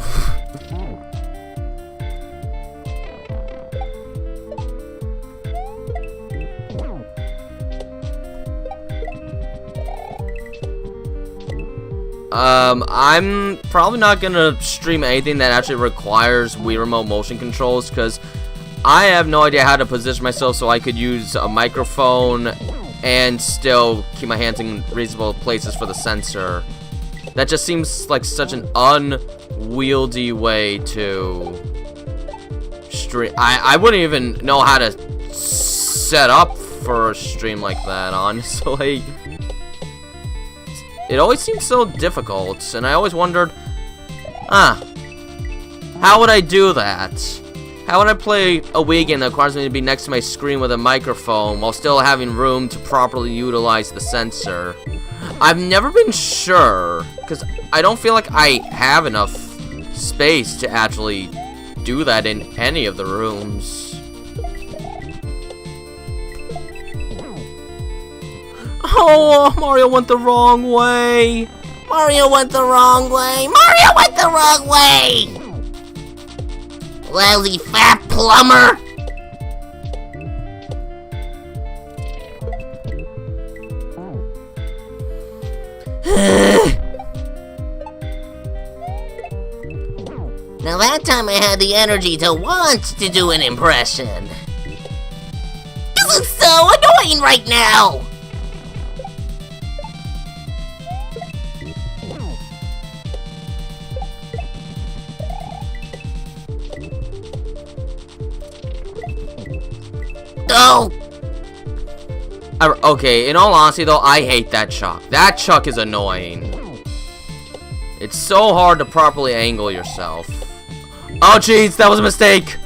I'm probably not gonna stream anything that actually requires Wii Remote motion controls, because I have no idea how to position myself so I could use a microphone and still keep my hands in reasonable places for the sensor. That just seems like such an unwieldy way to stream. I wouldn't even know how to set up for a stream like that, honestly. It always seems so difficult, and I always wondered, how would I do that? How would I play a Wii game that requires me to be next to my screen with a microphone while still having room to properly utilize the sensor? I've never been sure, because I don't feel like I have enough space to actually do that in any of the rooms. Oh, Mario went the wrong way! Mario went the wrong way! Mario went the wrong way! Lousy fat plumber! Now that time I had the energy to want to do an impression. This is so annoying right now! Oh! Okay, in all honesty though, I hate that chuck. That chuck is annoying. It's so hard to properly angle yourself. Oh jeez, that was a mistake!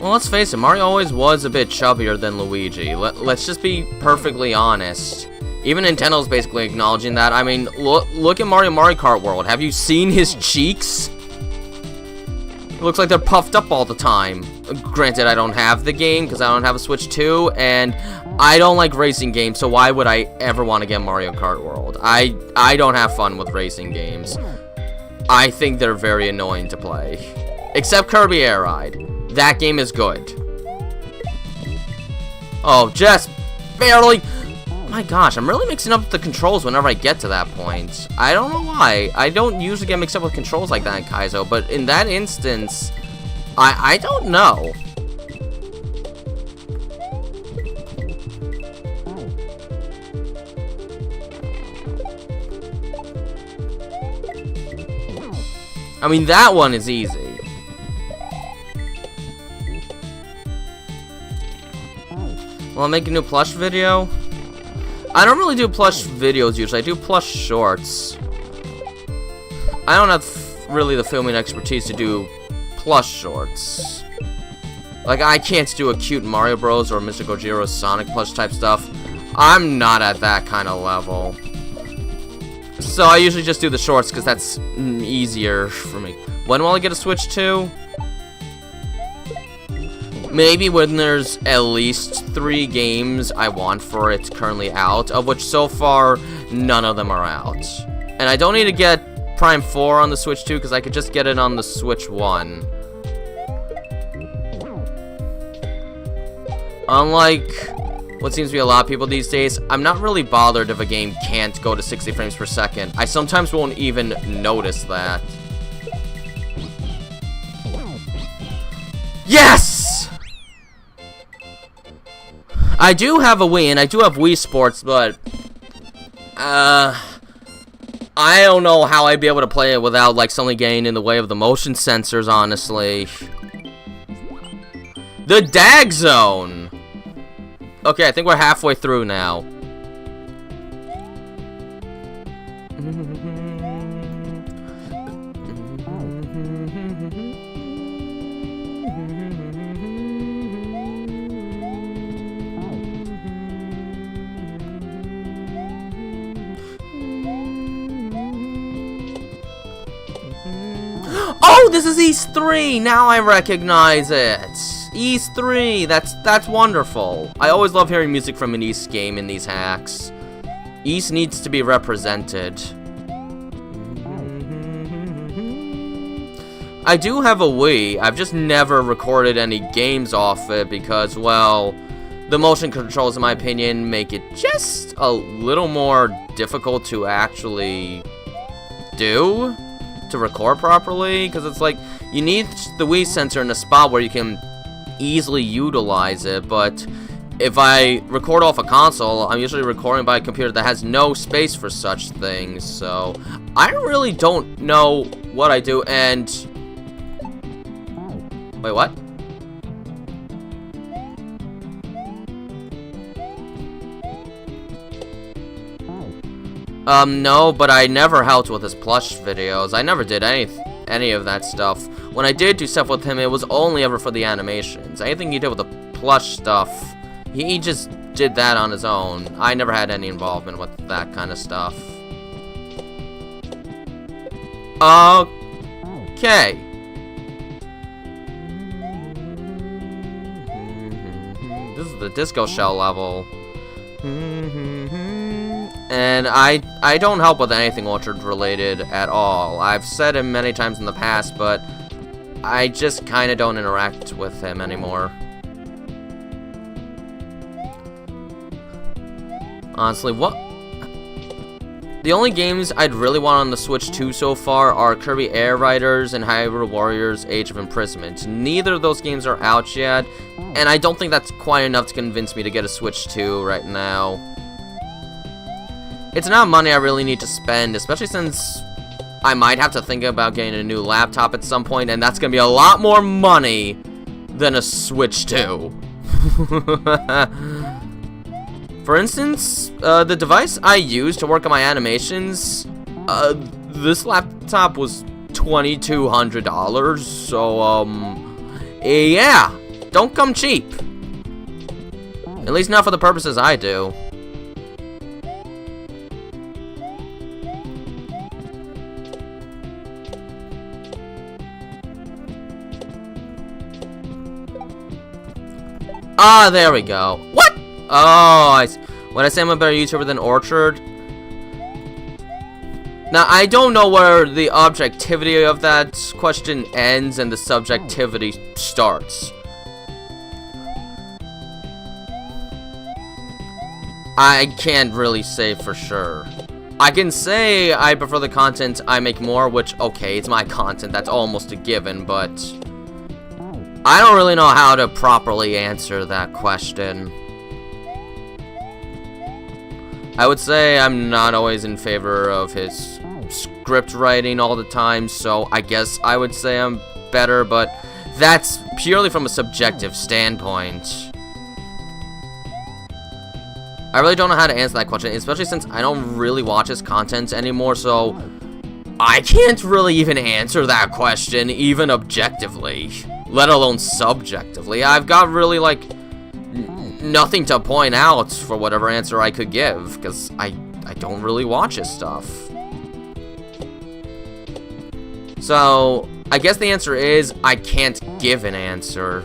Well, let's face it, Mario always was a bit chubbier than Luigi. Let's just be perfectly honest. Even Nintendo's basically acknowledging that. I mean, look at Mario Kart World. Have you seen his cheeks? It looks like they're puffed up all the time. Granted, I don't have the game because I don't have a Switch 2, and I don't like racing games, so why would I ever want to get Mario Kart World? I don't have fun with racing games. I think they're very annoying to play. Except Kirby Air Ride. That game is good. Oh, just barely. Oh my gosh, I'm really mixing up the controls whenever I get to that point. I don't know why. I don't usually get mixed up with controls like that in Kaizo, but in that instance, I don't know. I mean, that one is easy. Well, I'll make a new plush video. I don't really do plush videos usually. I do plush shorts. I don't have really the filming expertise to do plush shorts. Like, I can't do a cute Mario Bros. Or Mr. Gojiro's Sonic plush type stuff. I'm not at that kind of level. So I usually just do the shorts because that's easier for me. When will I get a Switch 2? Maybe when there's at least 3 games I want for it currently out, of which so far, none of them are out. And I don't need to get Prime 4 on the Switch 2, because I could just get it on the Switch 1. Unlike what seems to be a lot of people these days, I'm not really bothered if a game can't go to 60 frames per second. I sometimes won't even notice that. Yes! I do have a Wii, and I do have Wii Sports, but I don't know how I'd be able to play it without, like, something getting in the way of the motion sensors, honestly. The Dag Zone! Okay, I think we're halfway through now. Oh, this is East 3! Now I recognize it! East 3! That's wonderful. I always love hearing music from an East game in these hacks. East needs to be represented. I do have a Wii. I've just never recorded any games off it because, well, the motion controls, in my opinion, make it just a little more difficult to actually do. To record properly, because it's like you need the Wii sensor in a spot where you can easily utilize it, but if I record off a console, I'm usually recording by a computer that has no space for such things, so I really don't know what I do. And wait, what? No, but I never helped with his plush videos. I never did any of that stuff. When I did do stuff with him, it was only ever for the animations. Anything he did with the plush stuff, he just did that on his own. I never had any involvement with that kind of stuff. Okay. This is the disco shell level. And I don't help with anything Orchard related at all. I've said it many times in the past, but I just kind of don't interact with him anymore. Honestly, what? The only games I'd really want on the Switch 2 so far are Kirby Air Riders and Hyrule Warriors Age of Imprisonment. Neither of those games are out yet, and I don't think that's quite enough to convince me to get a Switch 2 right now. It's not money I really need to spend, especially since I might have to think about getting a new laptop at some point, and that's going to be a lot more money than a Switch 2. For instance, the device I use to work on my animations, this laptop was $2,200, so, yeah. don't come cheap. At least not for the purposes I do. Ah, there we go. What? Oh, when I say I'm a better YouTuber than Orchard. Now, I don't know where the objectivity of that question ends and the subjectivity starts. I can't really say for sure. I can say I prefer the content I make more, which, okay, it's my content, that's almost a given, but I don't really know how to properly answer that question. I would say I'm not always in favor of his script writing all the time, so I guess I would say I'm better, but that's purely from a subjective standpoint. I really don't know how to answer that question, especially since I don't really watch his content anymore, so I can't really even answer that question, even objectively, let alone subjectively. I've got really, like, nothing to point out for whatever answer I could give, because I don't really watch his stuff. So, I guess the answer is, I can't give an answer.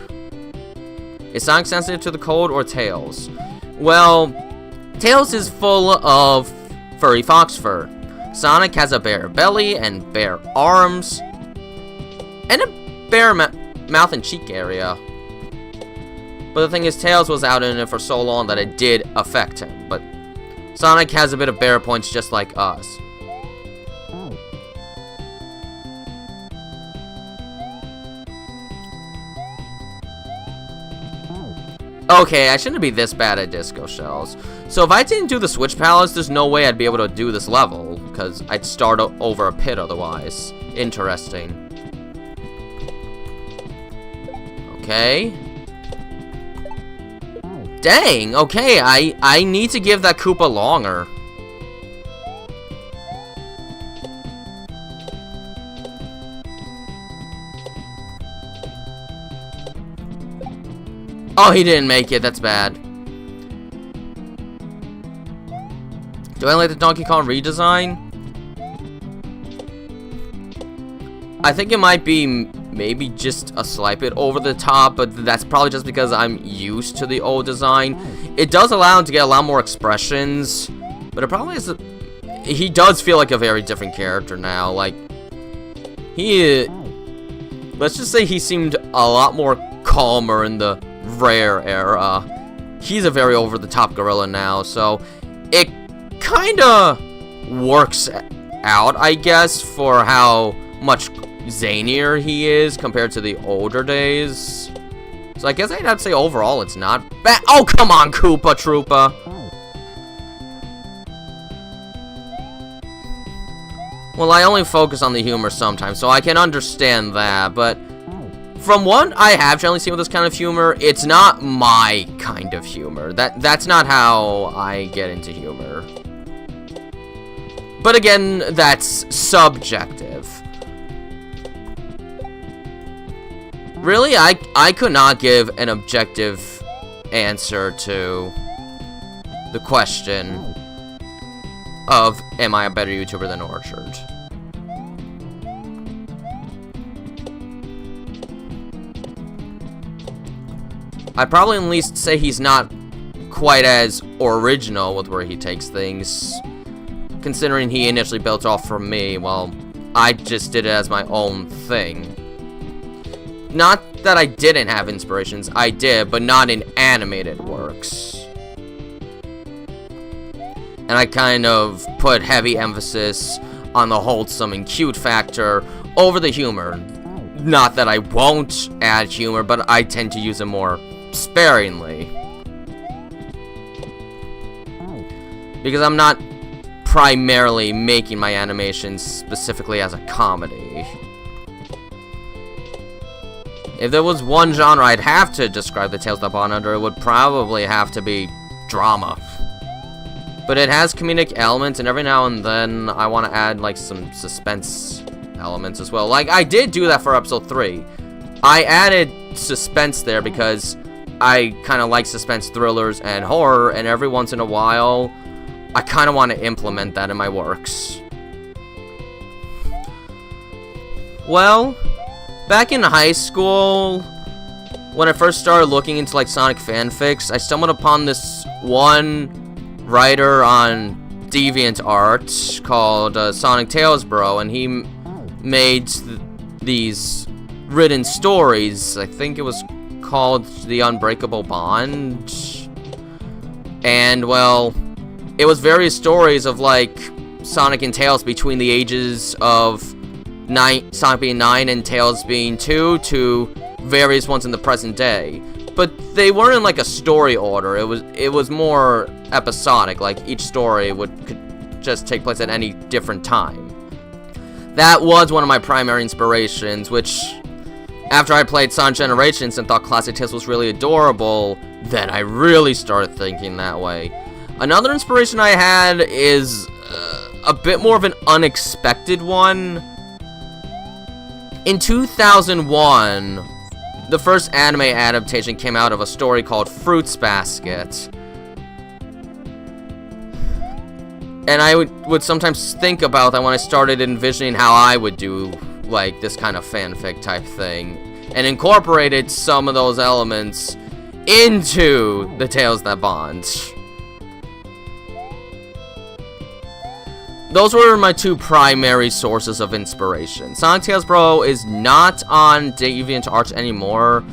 Is Sonic sensitive to the cold or Tails? Well, Tails is full of furry fox fur. Sonic has a bare belly and bare arms, and a bare mouth and cheek area. But the thing is, Tails was out in it for so long that it did affect him. But Sonic has a bit of bare points just like us. Okay, I shouldn't be this bad at disco shells. So if I didn't do the Switch Palace, there's no way I'd be able to do this level, because I'd start over a pit otherwise. Interesting. Okay. Dang, okay, I need to give that Koopa longer. Oh, he didn't make it, that's bad. Do I like the Donkey Kong redesign? I think it might be maybe just a slight bit over the top, but that's probably just because I'm used to the old design. It does allow him to get a lot more expressions, but it probably is he does feel like a very different character now. Like, let's just say he seemed a lot more calmer in the Rare era. He's a very over-the-top gorilla now, so it kinda works out, I guess, for how much zanier he is compared to the older days. So I guess I'd have to say overall it's not bad. Oh, come on, Koopa Troopa! Well, I only focus on the humor sometimes, so I can understand that, but from what I have generally seen with this kind of humor, it's not my kind of humor. That's not how I get into humor. But again, that's subjective. Really, I could not give an objective answer to the question of, am I a better YouTuber than Orchard? I'd probably at least say he's not quite as original with where he takes things, considering he initially built off from me, while I just did it as my own thing. Not that I didn't have inspirations, I did, but not in animated works. And I kind of put heavy emphasis on the wholesome and cute factor over the humor. Not that I won't add humor, but I tend to use it more sparingly. Because I'm not primarily making my animations specifically as a comedy. If there was one genre I'd have to describe the Tales of Bond under, it would probably have to be drama. But it has comedic elements, and every now and then I want to add like some suspense elements as well. Like, I did do that for episode 3. I added suspense there because I kind of like suspense thrillers and horror, and every once in a while, I kind of want to implement that in my works. Well, back in high school, when I first started looking into like Sonic fanfics, I stumbled upon this one writer on DeviantArt called Sonic Tales Bro, and he made these written stories. I think it was called The Unbreakable Bond, and well, it was various stories of like Sonic and Tails between the ages of Sonic being 9 and Tails being 2 to various ones in the present day. But they weren't in like a story order. It was more episodic. Like each story could just take place at any different time. That was one of my primary inspirations, which after I played Sonic Generations and thought Classic Tails was really adorable, then I really started thinking that way. Another inspiration I had is a bit more of an unexpected one. In 2001, the first anime adaptation came out of a story called Fruits Basket. And I would sometimes think about that when I started envisioning how I would do like this kind of fanfic type thing, and incorporated some of those elements into the Tales That Bond. Those were my two primary sources of inspiration. Sonic Tales Bro is not on DeviantArt anymore,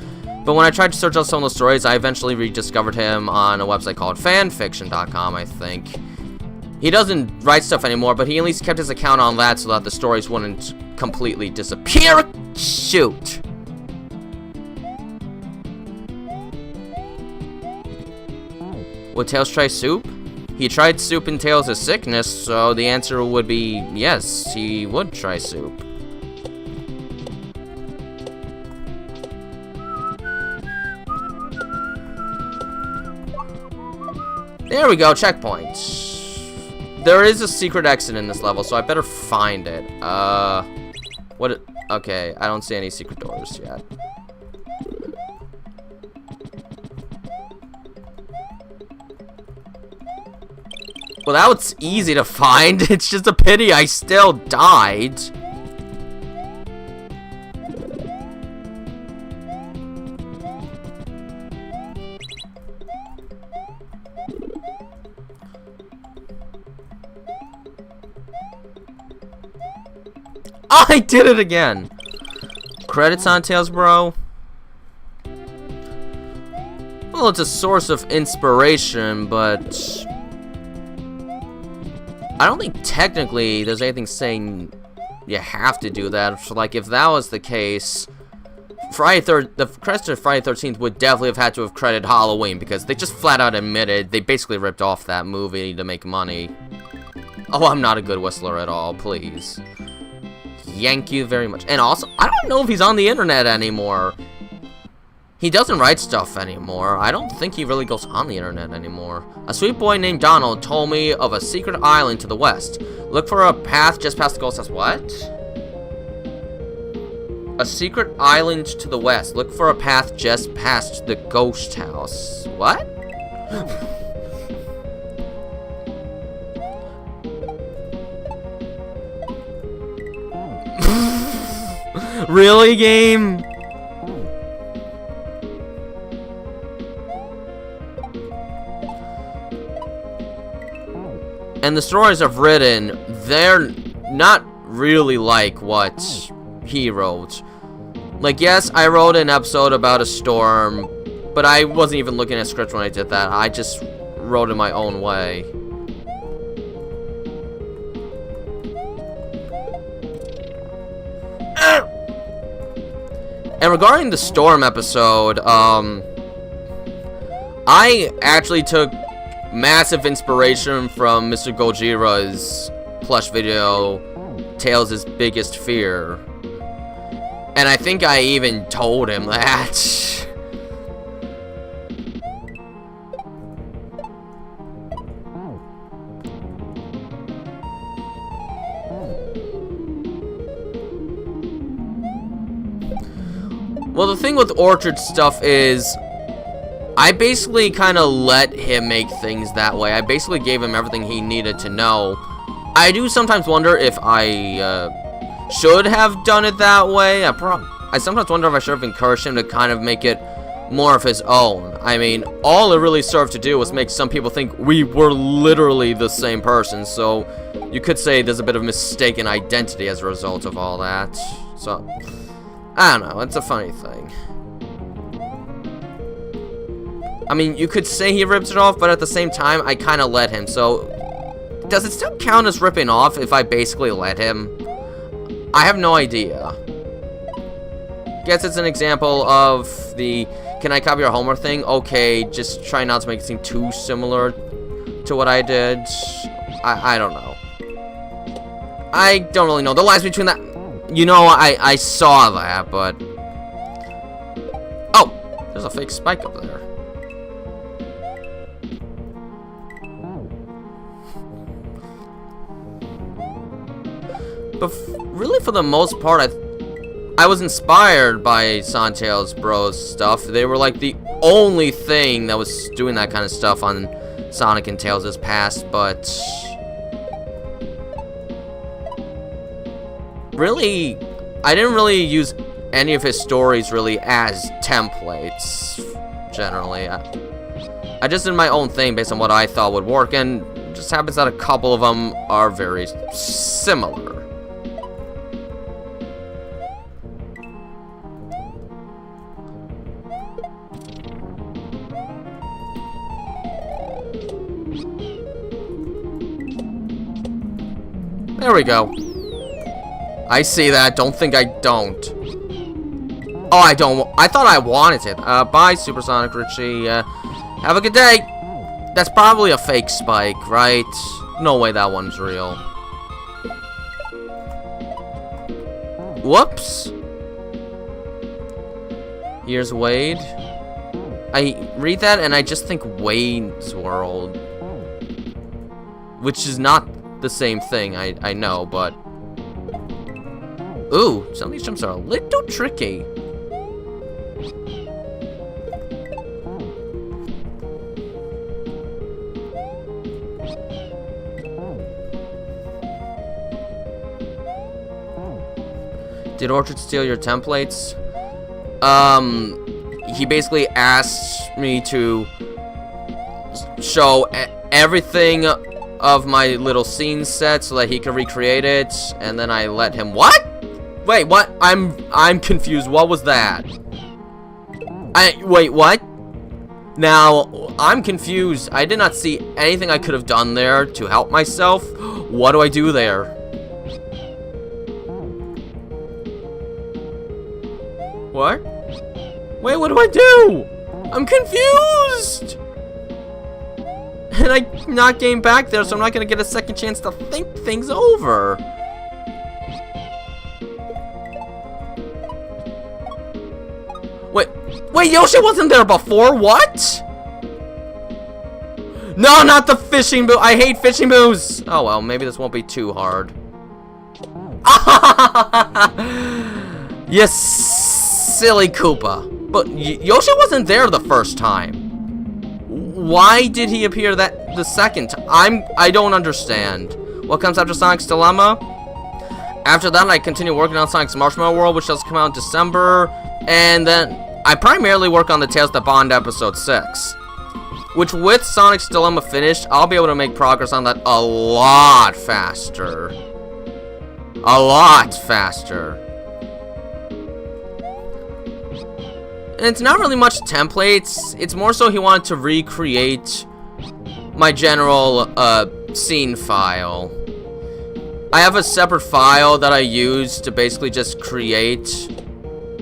but when I tried to search out some of those stories, I eventually rediscovered him on a website called fanfiction.com, I think. He doesn't write stuff anymore, but he at least kept his account on that so that the stories wouldn't completely disappear. Shoot! Would Tails try soup? He tried soup in Tails' sickness, so the answer would be yes, he would try soup. There we go, checkpoint. There is a secret exit in this level, so I better find it. Okay, I don't see any secret doors yet. Well, that was easy to find. It's just a pity I still died. I did it again. Credits on Tails Bro. Well, it's a source of inspiration, but I don't think technically there's anything saying you have to do that. So, like, if that was the case, the credits to Friday 13th would definitely have had to have credited Halloween, because they just flat out admitted they basically ripped off that movie to make money. Oh, I'm not a good whistler at all, please. Thank you very much. And also, I don't know if he's on the internet anymore. He doesn't write stuff anymore. I don't think he really goes on the internet anymore. A sweet boy named Donald told me of a secret island to the west. Look for a path just past the ghost house. What? A secret island to the west. Look for a path just past the ghost house. What? Really, game? And the stories I've written, they're not really like what he wrote. Like, yes, I wrote an episode about a storm, but I wasn't even looking at script when I did that. I just wrote in my own way. And regarding the storm episode, I actually took massive inspiration from Mr. Gojira's plush video, Tails' Biggest Fear. And I think I even told him that. Well, the thing with Orchard stuff is I basically kind of let him make things that way. I basically gave him everything he needed to know. I do sometimes wonder if I should have done it that way. I sometimes wonder if I should have encouraged him to kind of make it more of his own. I mean, all it really served to do was make some people think we were literally the same person, so you could say there's a bit of mistaken identity as a result of all that. So, I don't know, it's a funny thing. I mean, you could say he ripped it off, but at the same time, I kind of let him, so does it still count as ripping off if I basically let him? I have no idea. Guess it's an example of the can I copy your homework thing? Okay, just try not to make it seem too similar to what I did. I don't know. I don't really know. The lines between that... You know, I saw that, but... Oh! There's a fake spike up there. But really, for the most part, I was inspired by Sonic Tails Bros stuff. They were like the only thing that was doing that kind of stuff on Sonic and Tails' past, but really, I didn't really use any of his stories really as templates, generally. I just did my own thing based on what I thought would work, and it just happens that a couple of them are very similar. There we go. I see that. Don't think I don't. Oh, I don't. I thought I wanted it. Bye, Supersonic Richie. Have a good day. That's probably a fake spike, right? No way that one's real. Whoops. Here's Wade. I read that and I just think Wayne's World. Which is not the same thing, I know, but... Ooh, some of these jumps are a little tricky. Did Orchard steal your templates? He basically asked me to show everything of my little scene set so that he could recreate it, and then I let him... What? Wait, what? I'm confused. What was that? Wait, what? Now, I'm confused. I did not see anything I could have done there to help myself. What do I do there? What? Wait, what do I do? I'm confused! And I'm not getting back there, so I'm not gonna get a second chance to think things over. Wait, Yoshi wasn't there before? What? No, not the fishing boo. I hate fishing boos. Oh well, maybe this won't be too hard. Yes, silly Koopa. But Yoshi wasn't there the first time. Why did he appear the second time? I don't understand. What comes after Sonic's Dilemma? After that, I continue working on Sonic's Marshmallow World, which does come out in December. And then I primarily work on the Tales That Bond episode 6. Which, with Sonic's Dilemma finished, I'll be able to make progress on that a lot faster. A lot faster. And it's not really much templates. It's more so he wanted to recreate my general scene file. I have a separate file that I use to basically just create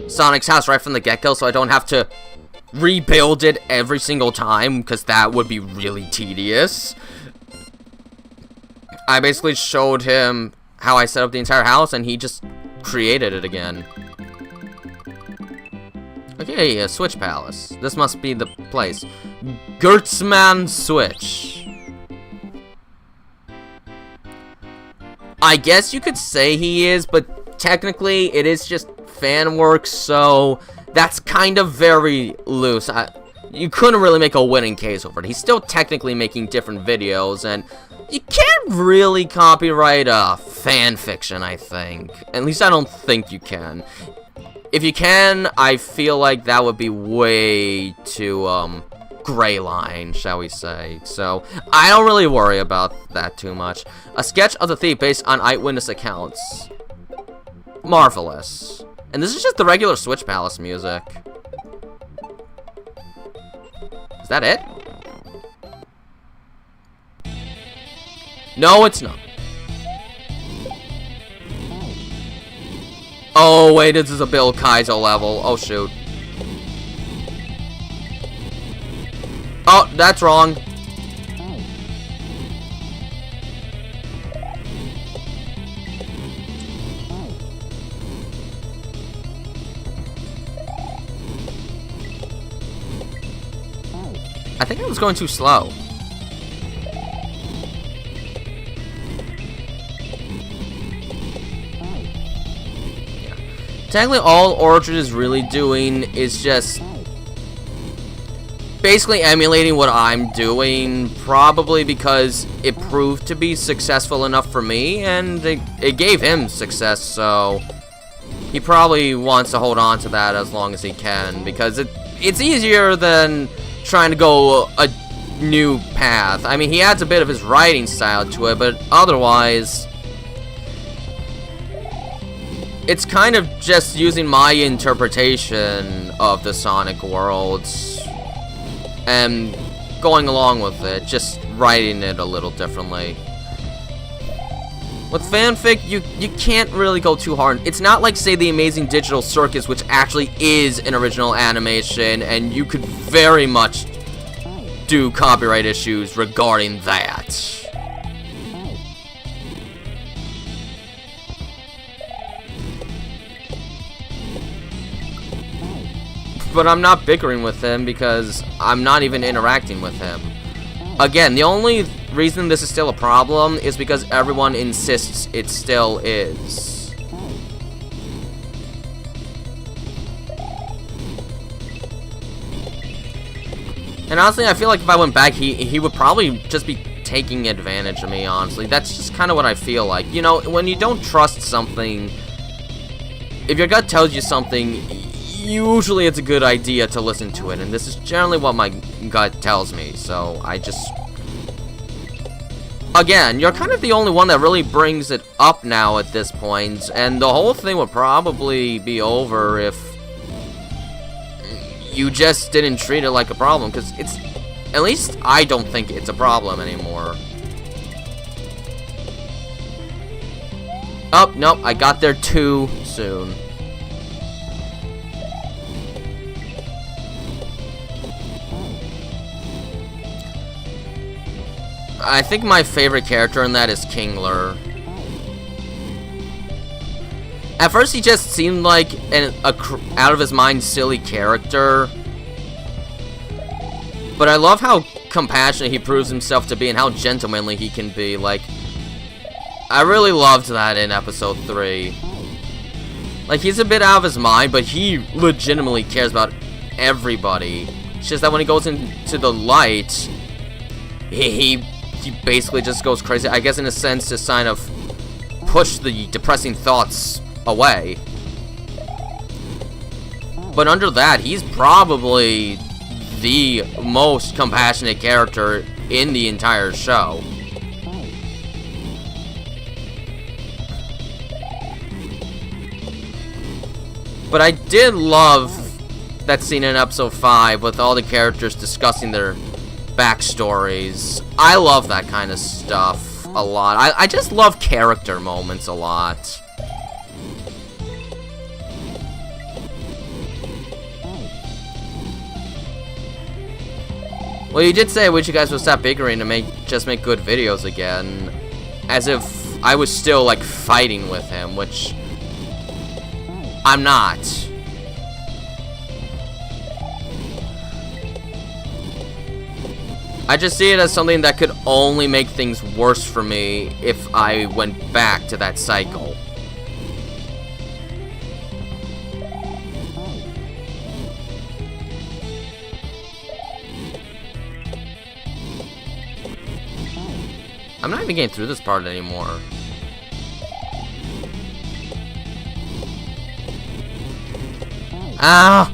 Sonic's house right from the get-go, so I don't have to rebuild it every single time, because that would be really tedious. I basically showed him how I set up the entire house, and he just created it again. Okay, a Switch Palace. This must be the place. Gertzman Switch. I guess you could say he is, but technically it is just fan work, so that's kind of very loose. You couldn't really make a winning case over it. He's still technically making different videos, and you can't really copyright a fan fiction, I think. At least I don't think you can. If you can, I feel like that would be way too, gray line, shall we say. So, I don't really worry about that too much. A sketch of the thief based on eyewitness accounts. Marvelous. And this is just the regular Switch Palace music. Is that it? No, it's not. Oh, wait, this is a Bill Kaizo level. Oh, shoot. Oh, that's wrong. I think I was going too slow. Yeah. Technically, all Orchard is really doing is just basically emulating what I'm doing, probably because it proved to be successful enough for me, and it gave him success, so he probably wants to hold on to that as long as he can, because it's easier than trying to go a new path. I mean, he adds a bit of his writing style to it, but otherwise, it's kind of just using my interpretation of the Sonic worlds and going along with it, just writing it a little differently. With fanfic, you can't really go too hard. It's not like, say, The Amazing Digital Circus, which actually is an original animation, and you could very much do copyright issues regarding that. But I'm not bickering with him because I'm not even interacting with him. Again, the only reason this is still a problem is because everyone insists it still is. And honestly, I feel like if I went back, he would probably just be taking advantage of me, honestly. That's just kind of what I feel like. You know, when you don't trust something, if your gut tells you something, usually it's a good idea to listen to it, and this is generally what my gut tells me, so I just... Again, you're kind of the only one that really brings it up now at this point, and the whole thing would probably be over if you just didn't treat it like a problem, because it's... At least I don't think it's a problem anymore. Oh, nope, I got there too soon. I think my favorite character in that is Kingler. At first, he just seemed like a out-of-his-mind silly character. But I love how compassionate he proves himself to be and how gentlemanly he can be. Like, I really loved that in episode 3. Like, he's a bit out of his mind, but he legitimately cares about everybody. It's just that when he goes into the light, he basically just goes crazy. I guess in a sense to kind of push the depressing thoughts away. But under that, he's probably the most compassionate character in the entire show. But I did love that scene in episode 5 with all the characters discussing their backstories. I love that kind of stuff a lot. I just love character moments a lot. Well, you did say I wish you guys would stop bickering to just make good videos again. As if I was still, like, fighting with him, which I'm not. I just see it as something that could only make things worse for me if I went back to that cycle. I'm not even getting through this part anymore. Ah!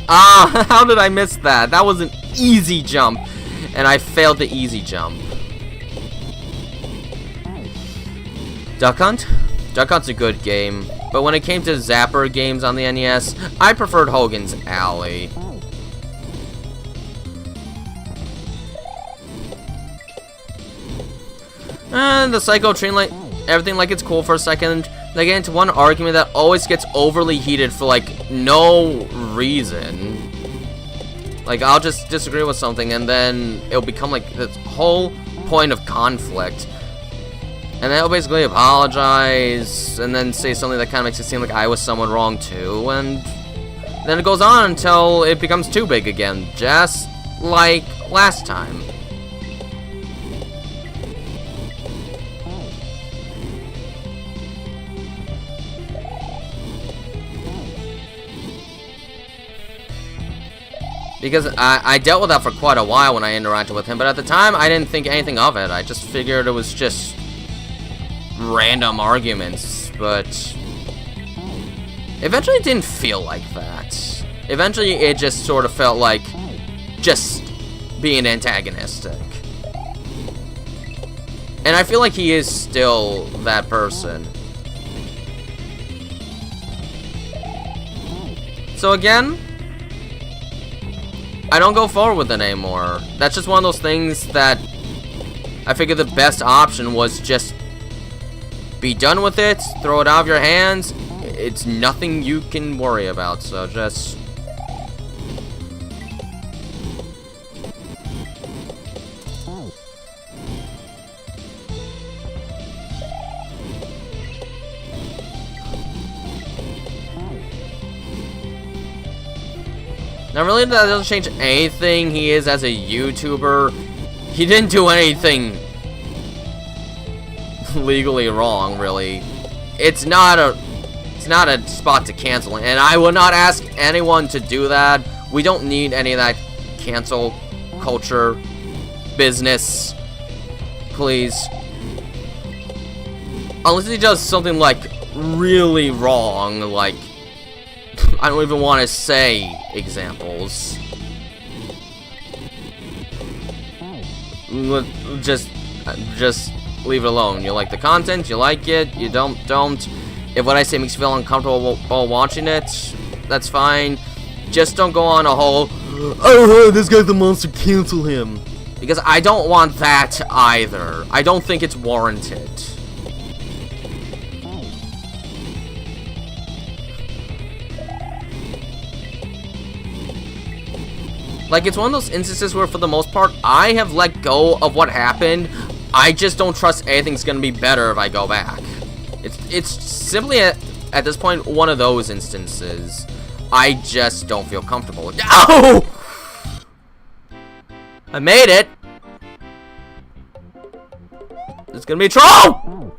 Ah, how did I miss that? That was an easy jump, and I failed the easy jump. Duck Hunt? Duck Hunt's a good game, but when it came to Zapper games on the NES, I preferred Hogan's Alley. And the Psycho treating like everything like it's cool for a second. They get into one argument that always gets overly heated for like no reason. Like I'll just disagree with something and then it'll become like this whole point of conflict. And then he'll basically apologize and then say something that kind of makes it seem like I was someone wrong too. And then it goes on until it becomes too big again, just like last time. Because I dealt with that for quite a while when I interacted with him, but at the time I didn't think anything of it. I just figured it was just random arguments, but eventually it didn't feel like that. Eventually it just sort of felt like just being antagonistic. And I feel like he is still that person. So again, I don't go forward with it anymore. That's just one of those things that I figured the best option was just be done with it, throw it out of your hands. It's nothing you can worry about, so just... Now, really, that doesn't change anything he is as a YouTuber. He didn't do anything legally wrong, really. It's not a spot to cancel, and I will not ask anyone to do that. We don't need any of that cancel culture business, please. Unless he does something like really wrong, like I don't even want to say examples. Just leave it alone. You like the content, you like it, you don't. If what I say makes you feel uncomfortable while watching it, that's fine. Just don't go on a whole, oh, this guy's the monster, cancel him. Because I don't want that either. I don't think it's warranted. Like, it's one of those instances where, for the most part, I have let go of what happened. I just don't trust anything's gonna be better if I go back. It's simply, at this point, one of those instances. I just don't feel comfortable with it. Ow! I made it! It's gonna be a troll!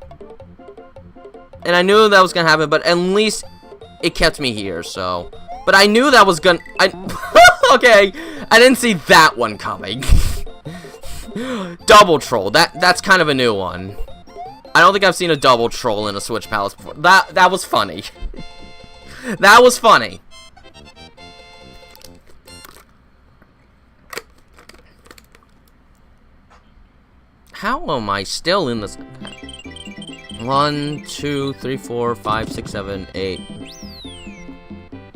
And I knew that was gonna happen, but at least it kept me here, so... But I knew that was gonna... Okay, I didn't see that one coming. Double troll. That's kind of a new one. I don't think I've seen a double troll in a Switch Palace before. That was funny. That was funny. How am I still in this? 1, 2, 3, 4, 5, 6, 7, 8.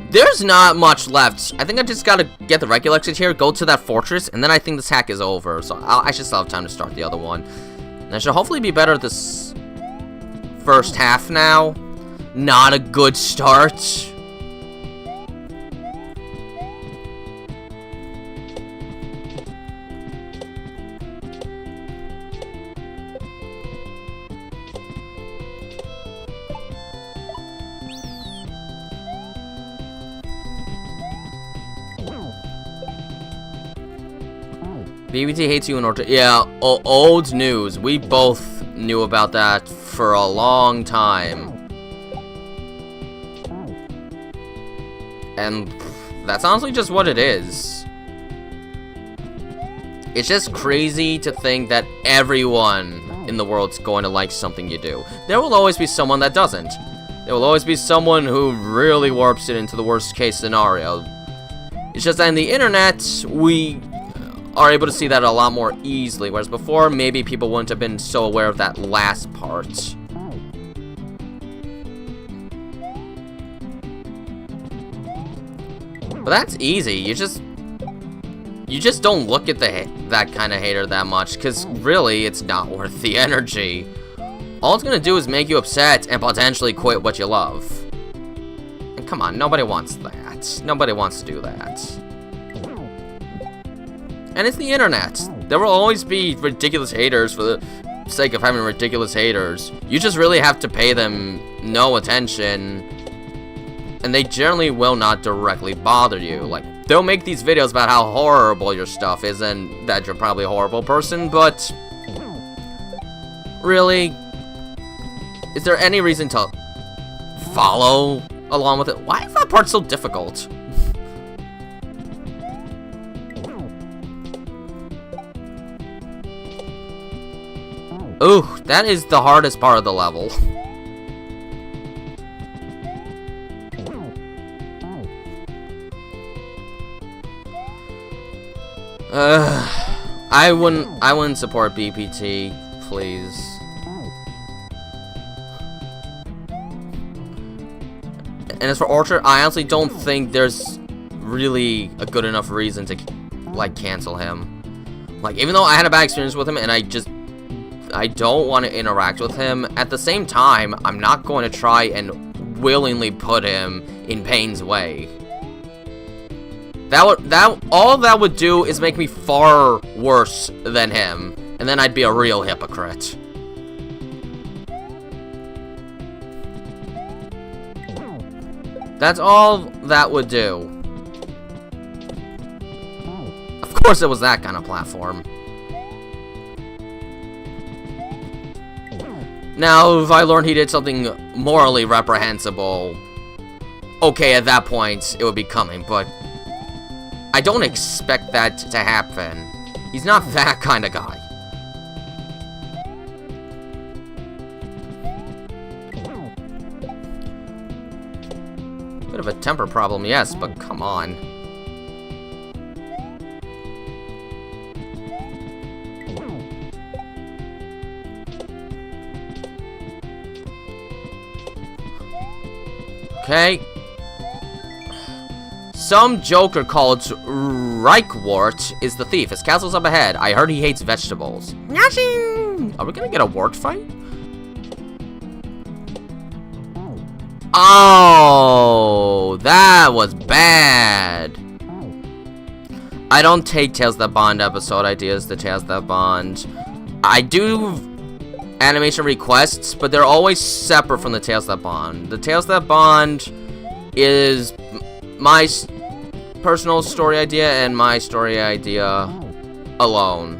There's not much left. I think I just gotta get the regular exit here, go to that fortress, and then I think this hack is over. So I should still have time to start the other one. And I should hopefully be better at this first half now. Not a good start. BBT hates you in order. Yeah, old news. We both knew about that for a long time. And that's honestly just what it is. It's just crazy to think that everyone in the world's going to like something you do. There will always be someone that doesn't. There will always be someone who really warps it into the worst case scenario. It's just that in the internet, we are able to see that a lot more easily, whereas before, maybe people wouldn't have been so aware of that last part. But that's easy. You just don't look at that kind of hater that much, because really, it's not worth the energy. All it's gonna do is make you upset and potentially quit what you love. And come on, nobody wants that. Nobody wants to do that. And it's the internet. There will always be ridiculous haters for the sake of having ridiculous haters. You just really have to pay them no attention, and they generally will not directly bother you. Like, they'll make these videos about how horrible your stuff is and that you're probably a horrible person, but really, is there any reason to follow along with it? Why is that part so difficult? Ooh, that is the hardest part of the level. I wouldn't support BPT, please. And as for Orchard, I honestly don't think there's really a good enough reason to, like, cancel him. Like, even though I had a bad experience with him and I don't want to interact with him, at the same time, I'm not going to try and willingly put him in pain's way. All that would do is make me far worse than him, and then I'd be a real hypocrite. That's all that would do. Of course it was that kind of platform. Now, if I learned he did something morally reprehensible, okay, at that point, it would be coming, but I don't expect that to happen. He's not that kind of guy. Bit of a temper problem, yes, but come on. Okay. Some joker called Reichwart is the thief. His castle's up ahead. I heard he hates vegetables. Are we gonna get a wart fight? Oh, that was bad. I don't take Tales That Bond episode ideas to Tales That Bond. I do animation requests, but they're always separate from the Tales That Bond. The Tales That Bond is my personal story idea and my story idea alone.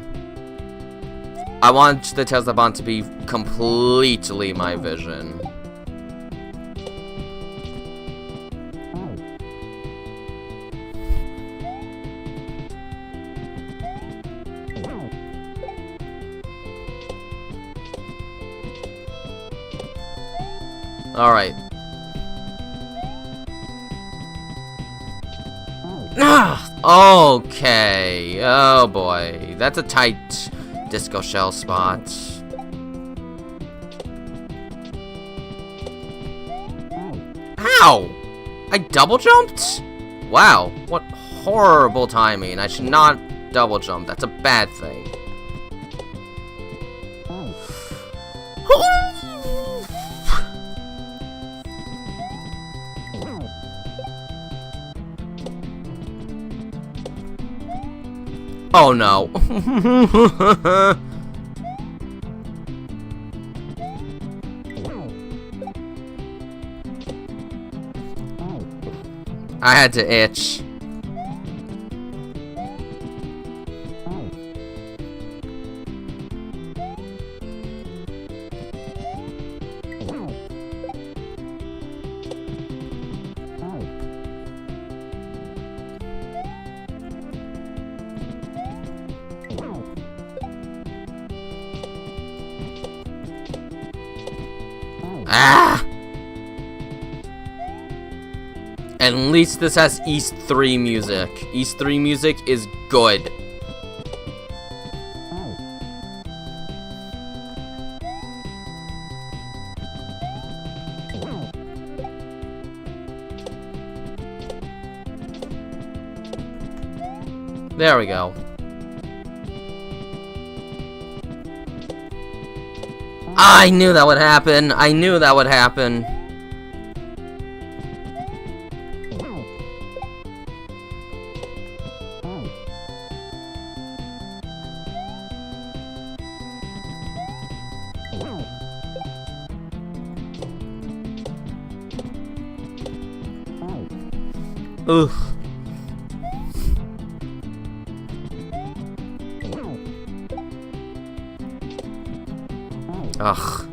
I want the Tales That Bond to be completely my vision. Alright. Okay. Oh boy. That's a tight disco shell spot. Ow! I double jumped? Wow. What horrible timing. I should not double jump. That's a bad thing. Oh no. I had to itch. Ah! At least this has East 3 music. East 3 music is good. There we go. I knew that would happen. I knew that would happen. Ugh. Ugh.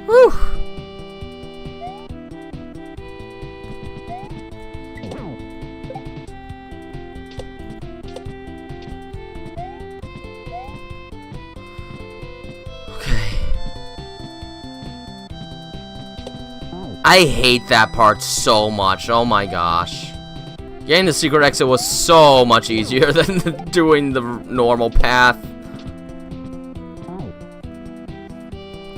Whew. I hate that part so much. Oh my gosh. Getting the secret exit was so much easier than doing the normal path.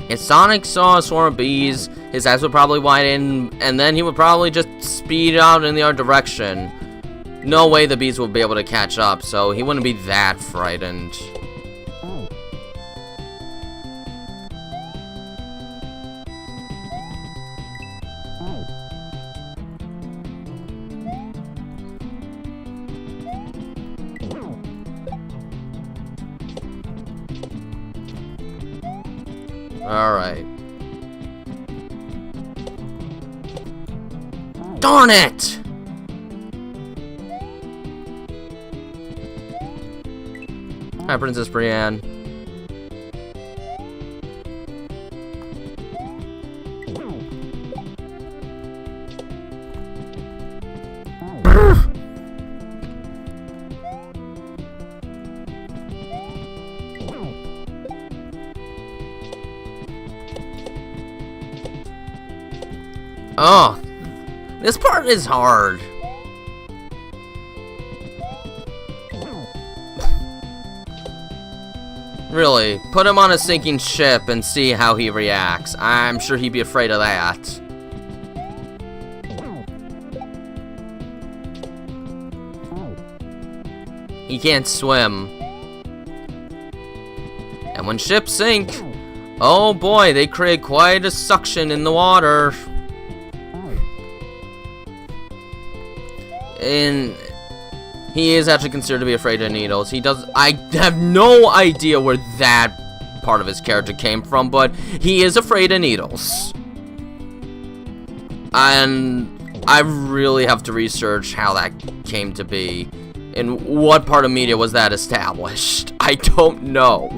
If Sonic saw a swarm of bees, his eyes would probably widen, and then he would probably just speed out in the other direction. No way the bees would be able to catch up, so he wouldn't be that frightened. Alright. Darn it! Hi, Princess Brienne. Oh, this part is hard. Really, put him on a sinking ship and see how he reacts. I'm sure he'd be afraid of that. He can't swim. And when ships sink, oh boy, they create quite a suction in the water. And he is actually considered to be afraid of needles. I have no idea where that part of his character came from, but he is afraid of needles. And I really have to research how that came to be. In what part of media was that established? I don't know.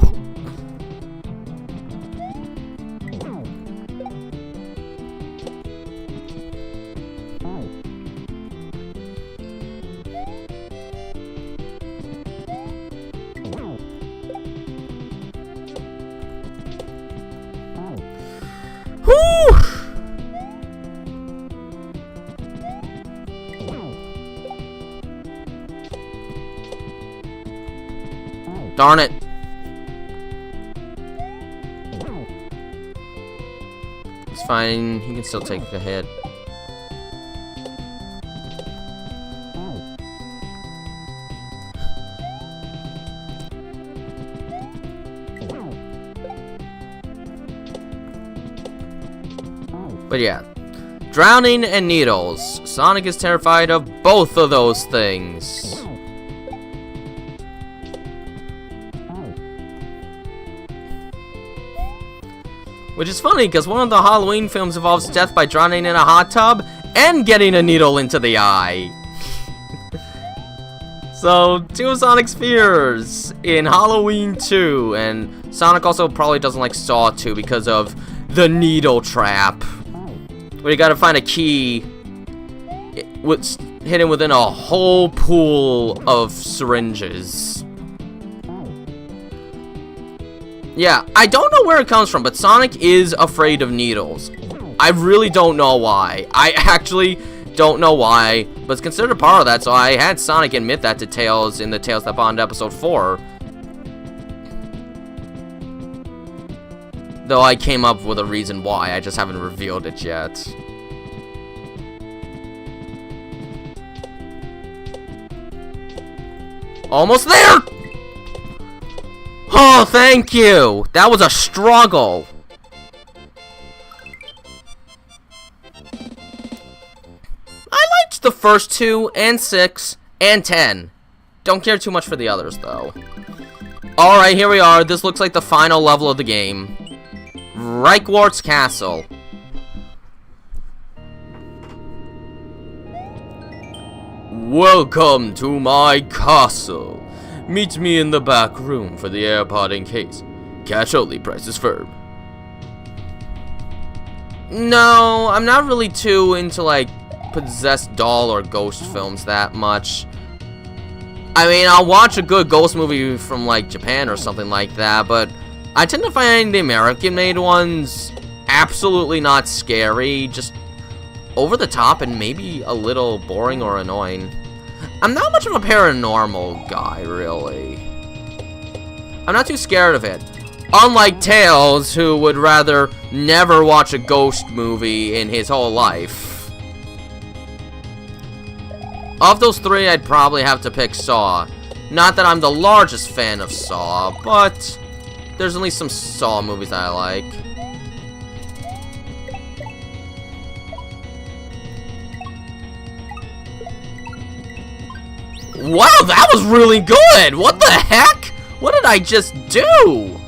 Whew! Darn it. It's fine. He can still take a hit. But yeah, drowning and needles. Sonic is terrified of both of those things. Which is funny, because one of the Halloween films involves death by drowning in a hot tub and getting a needle into the eye. So, 2 Sonic Spheres in Halloween 2, and Sonic also probably doesn't like Saw 2 because of the needle trap, where you gotta find a key hidden within a whole pool of syringes. Yeah, I don't know where it comes from, but Sonic is afraid of needles. I really don't know why. I actually don't know why, but it's considered a part of that, so I had Sonic admit that to Tails in the Tails That Bond episode 4. Though I came up with a reason why, I just haven't revealed it yet. Almost there! Oh, thank you! That was a struggle! I liked the first 2, and 6, and 10. Don't care too much for the others, though. Alright, here we are. This looks like the final level of the game. Reichwart's Castle. Welcome to my castle. Meet me in the back room for the AirPod in case. Cash only, price is firm. No, I'm not really too into, like, possessed doll or ghost films that much. I mean, I'll watch a good ghost movie from, like, Japan or something like that, but I tend to find the American-made ones absolutely not scary, just over the top and maybe a little boring or annoying. I'm not much of a paranormal guy, really. I'm not too scared of it. Unlike Tails, who would rather never watch a ghost movie in his whole life. Of those 3, I'd probably have to pick Saw. Not that I'm the largest fan of Saw, but there's at least some Saw movies that I like. Wow, that was really good! What the heck? What did I just do?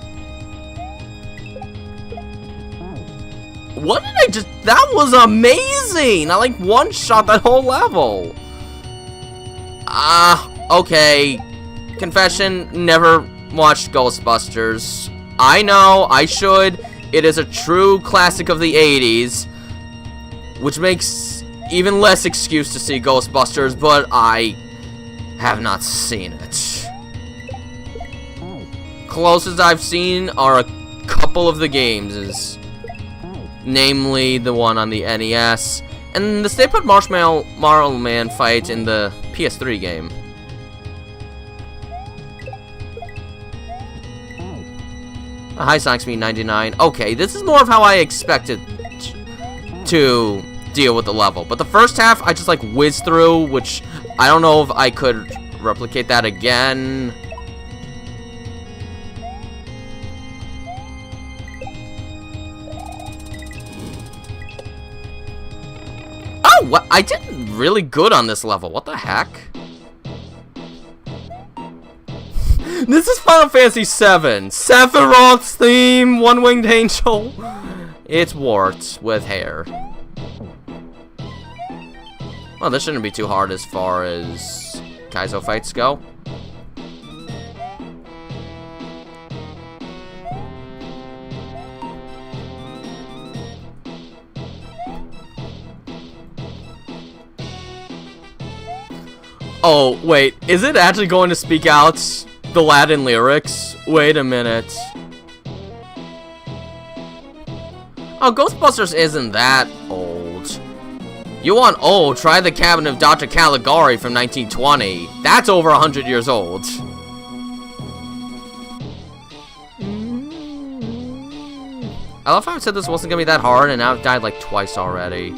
What did I just... That was amazing! I, like, one-shot that whole level. Okay. Confession, never watched Ghostbusters. I know, I should. It is a true classic of the 80s. Which makes even less excuse to see Ghostbusters, but I have not seen it. Closest I've seen are a couple of the games, namely the one on the NES and the Stay Put Marshmallow Man fight in the PS3 game. Hi, Sonic Speed 99. Okay, this is more of how I expected to deal with the level, but the first half I just like whizzed through, which I don't know if I could replicate that again. Oh, what? I did really good on this level. What the heck? This is Final Fantasy VII. Sephiroth's theme, one-winged angel. It's warts with hair. Well, this shouldn't be too hard as far as Kaizo fights go. Oh, wait, is it actually going to speak out the Latin lyrics? Wait a minute. Oh, Ghostbusters isn't that old. You want old? Try the Cabinet of Dr. Caligari from 1920. That's over 100 years old. I love how I said this wasn't gonna be that hard, and now I've died like twice already.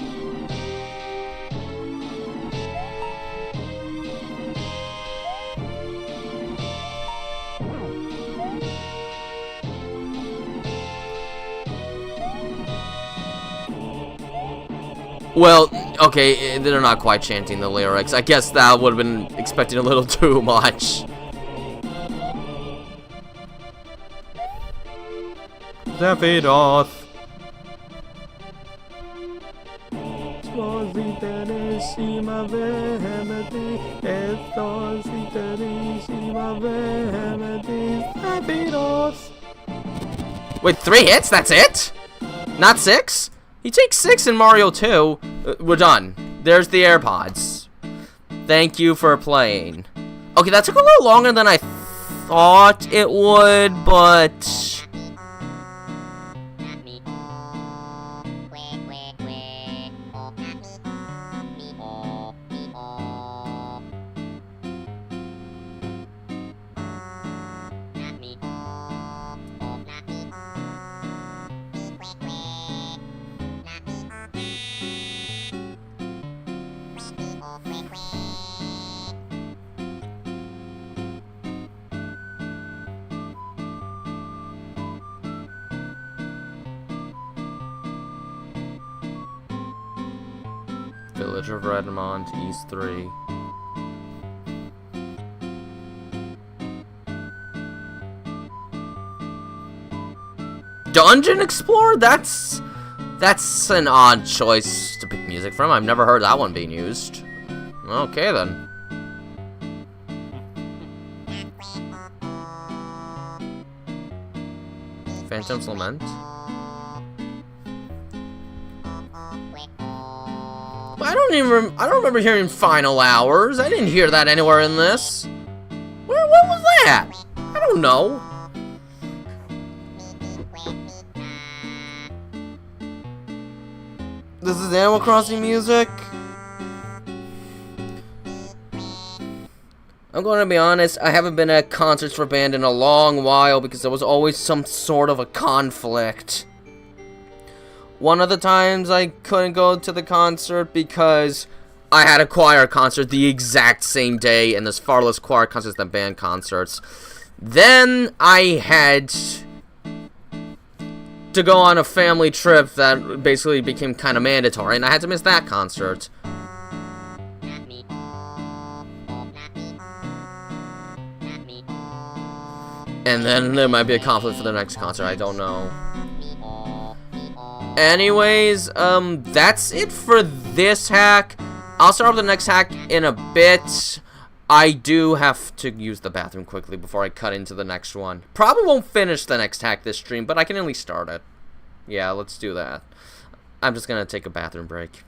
Well, okay, they're not quite chanting the lyrics. I guess that would have been expecting a little too much. Sephiroth. Wait, 3 hits? That's it? Not 6? He takes 6 in Mario 2. We're done. There's the AirPods. Thank you for playing. Okay, that took a little longer than I thought it would, but... Village of Redmond, East 3. Dungeon Explorer? That's an odd choice to pick music from. I've never heard that one being used. Okay then. Phantom's Lament. I don't remember hearing Final Hours. I didn't hear that anywhere in this. What was that? I don't know. This is Animal Crossing music. I'm going to be honest, I haven't been at concerts for band in a long while because there was always some sort of a conflict. One of the times I couldn't go to the concert because I had a choir concert the exact same day, and there's far less choir concerts than band concerts. Then I had to go on a family trip that basically became kind of mandatory, and I had to miss that concert. And then there might be a conflict for the next concert, I don't know. Anyways, that's it for this hack. I'll start with the next hack in a bit. I do have to use the bathroom quickly before I cut into the next one. Probably won't finish the next hack this stream, but I can at least start it. Yeah, let's do that. I'm just gonna take a bathroom break.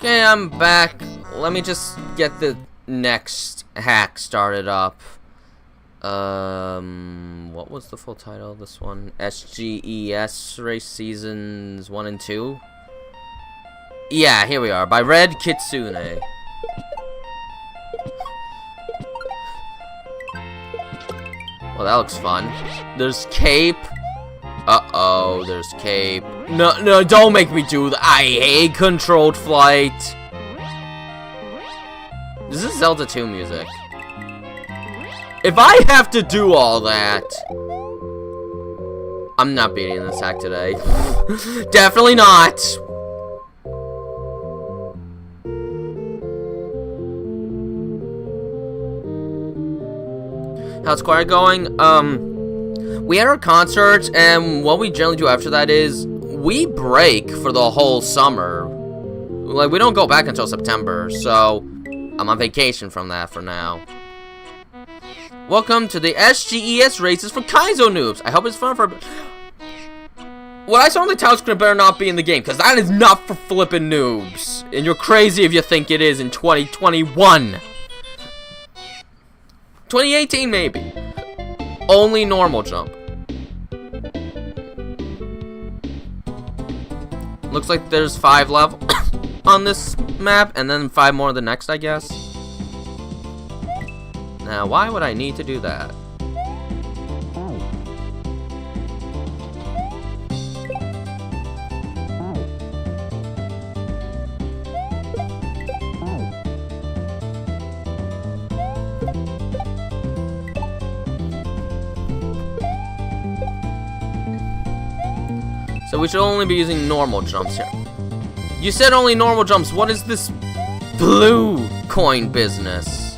Okay, I'm back. Let me just get the next hack started up. What was the full title of this one? SGES Race Seasons 1 and 2? Yeah, here we are, by Red Kitsune. Well, that looks fun. There's Cape. Uh-oh, there's Cape. No, don't make me do that. I hate controlled flight. This is Zelda 2 music. If I have to do all that, I'm not beating this hack today. Definitely not. How's choir going? We had our concerts, and what we generally do after that is we break for the whole summer. Like, we don't go back until September, so I'm on vacation from that for now. Welcome to the SGES races for Kaizo noobs. I hope it's fun for... What I saw on the title screen better not be in the game, because that is not for flippin' noobs. And you're crazy if you think it is in 2021. 2018, maybe. Only normal jump. Looks like there's 5 levels on this map, and then 5 more the next, I guess. Now, why would I need to do that? So we should only be using normal jumps here. You said only normal jumps. What is this blue coin business?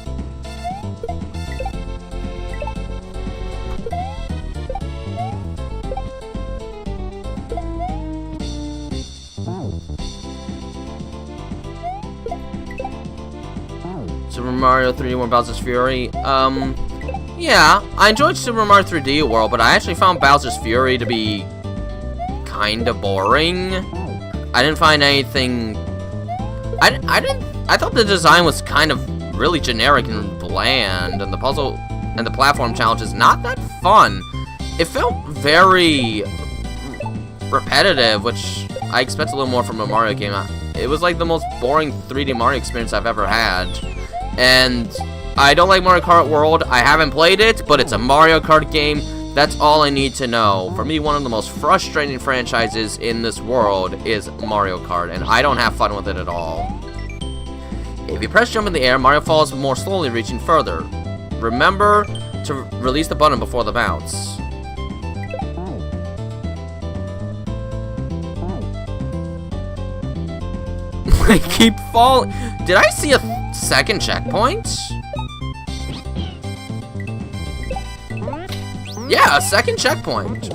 Super Mario 3D World Bowser's Fury. Yeah, I enjoyed Super Mario 3D World, but I actually found Bowser's Fury to be kinda boring. I didn't find anything. I thought the design was kind of really generic and bland, and the puzzle and the platform challenge is not that fun. It felt very repetitive, which I expect a little more from a Mario game. It was like the most boring 3D Mario experience I've ever had. And I don't like Mario Kart World. I haven't played it, but it's a Mario Kart game. That's all I need to know. For me, one of the most frustrating franchises in this world is Mario Kart, and I don't have fun with it at all. If you press jump in the air, Mario falls more slowly, reaching further. Remember to release the button before the bounce. I keep falling. Did I see a second checkpoint? Yeah, a second checkpoint.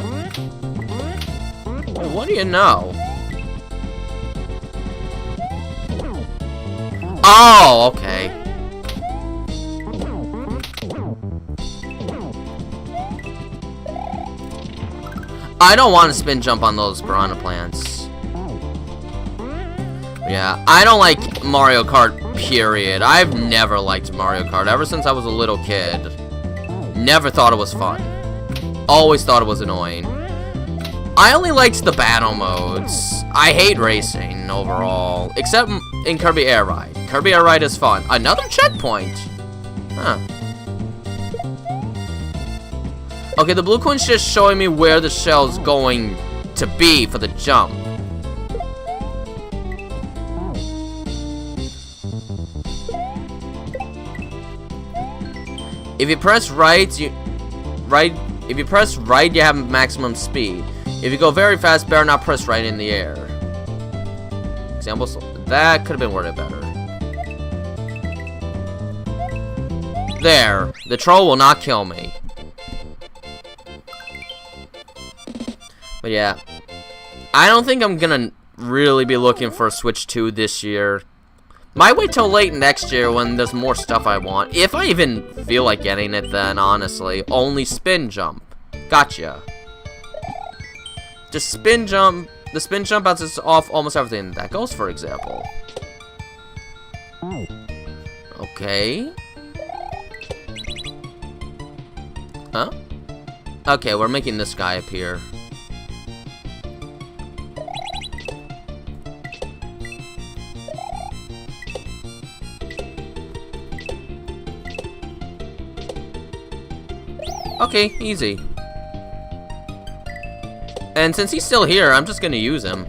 What do you know? Oh, okay. I don't want to spin jump on those piranha plants. Yeah, I don't like Mario Kart, period. I've never liked Mario Kart ever since I was a little kid. Never thought it was fun. Always thought it was annoying. I only liked the battle modes. I hate racing overall, except in Kirby Air Ride. Kirby Air Ride is fun. Another checkpoint. Huh. Okay, the blue coin's just showing me where the shell's going to be for the jump. If you press right, If you press right, you have maximum speed. If you go very fast, better not press right in the air. Examples, that could have been worded better. There, the troll will not kill me. But yeah, I don't think I'm gonna really be looking for a Switch 2 this year. Might wait till late next year when there's more stuff I want. If I even feel like getting it then, honestly. Only spin jump. Gotcha. Just spin jump. The spin jump bounces off almost everything. That goes, for example. Okay. Huh? Okay, we're making this guy appear. Okay, easy. And since he's still here, I'm just gonna use him.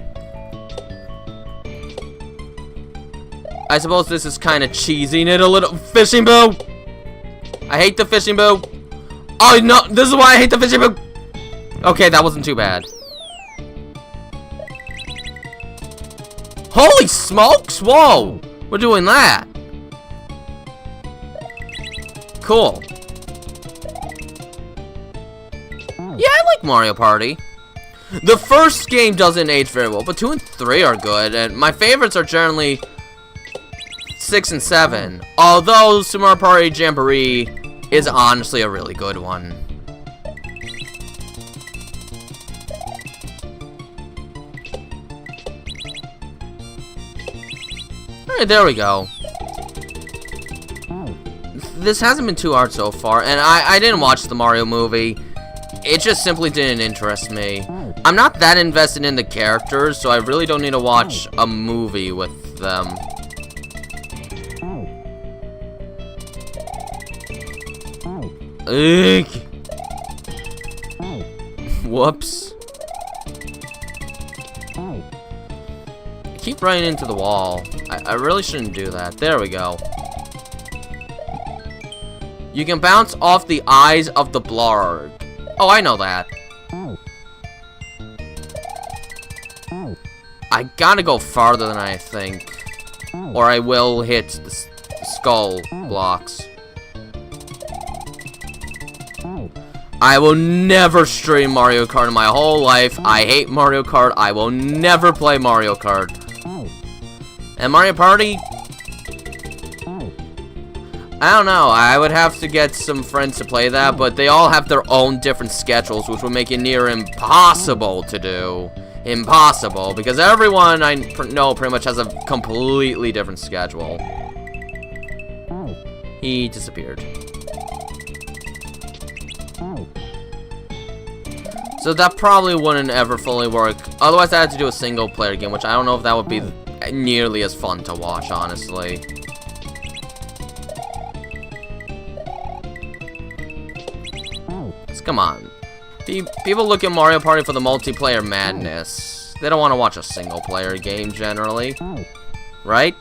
I suppose this is kind of cheesing it a little. Fishing bow! I hate the fishing bow. Oh, no, this is why I hate the fishing bow. Okay, that wasn't too bad. Holy smokes! Whoa! We're doing that. Cool. Yeah, I like Mario Party. The first game doesn't age very well, but 2 and 3 are good, and my favorites are generally 6 and 7. Although Super Mario Party Jamboree is honestly a really good one. Alright, there we go. This hasn't been too hard so far, and I didn't watch the Mario movie. It just simply didn't interest me. I'm not that invested in the characters, so I really don't need to watch a movie with them. Ugh. Whoops. I keep running into the wall. I really shouldn't do that. There we go. You can bounce off the eyes of the blarg. Oh, I know that. I gotta go farther than I think, or I will hit the skull blocks. I will never stream Mario Kart in my whole life. I hate Mario Kart. I will never play Mario Kart. And Mario Party? I don't know. I would have to get some friends to play that, but they all have their own different schedules, which would make it near impossible to do. Impossible, because everyone I know pretty much has a completely different schedule. He disappeared. So that probably wouldn't ever fully work. Otherwise, I had to do a single player game, which I don't know if that would be nearly as fun to watch, honestly. Come on. People look at Mario Party for the multiplayer madness. They don't want to watch a single player game generally. Right?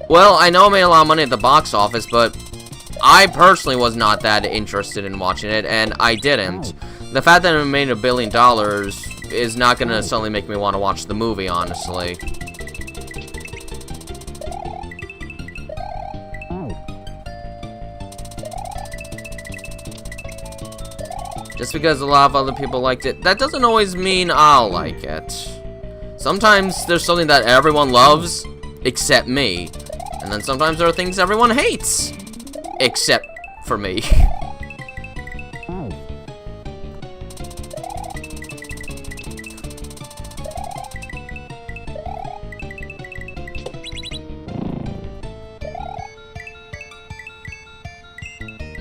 Well, I know it made a lot of money at the box office, but I personally was not that interested in watching it, and I didn't. The fact that it made $1 billion is not going to suddenly make me want to watch the movie, honestly. Just because a lot of other people liked it, that doesn't always mean I'll like it. Sometimes there's something that everyone loves, except me. And then sometimes there are things everyone hates, except for me.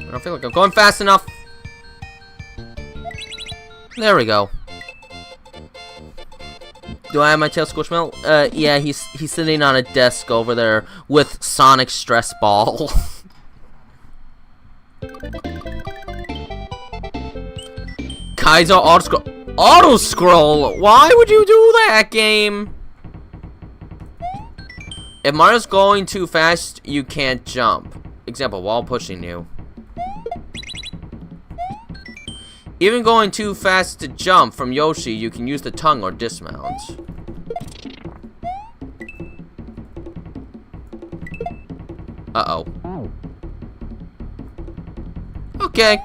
I don't feel like I'm going fast enough. There we go. Do I have my tail Squishmallow? Yeah, he's sitting on a desk over there with Sonic Stress Ball. Kaizo auto scroll. Why would you do that, game? If Mario's going too fast, you can't jump. Example, while pushing you. Even going too fast to jump from Yoshi, you can use the tongue or dismount. Uh-oh. Okay.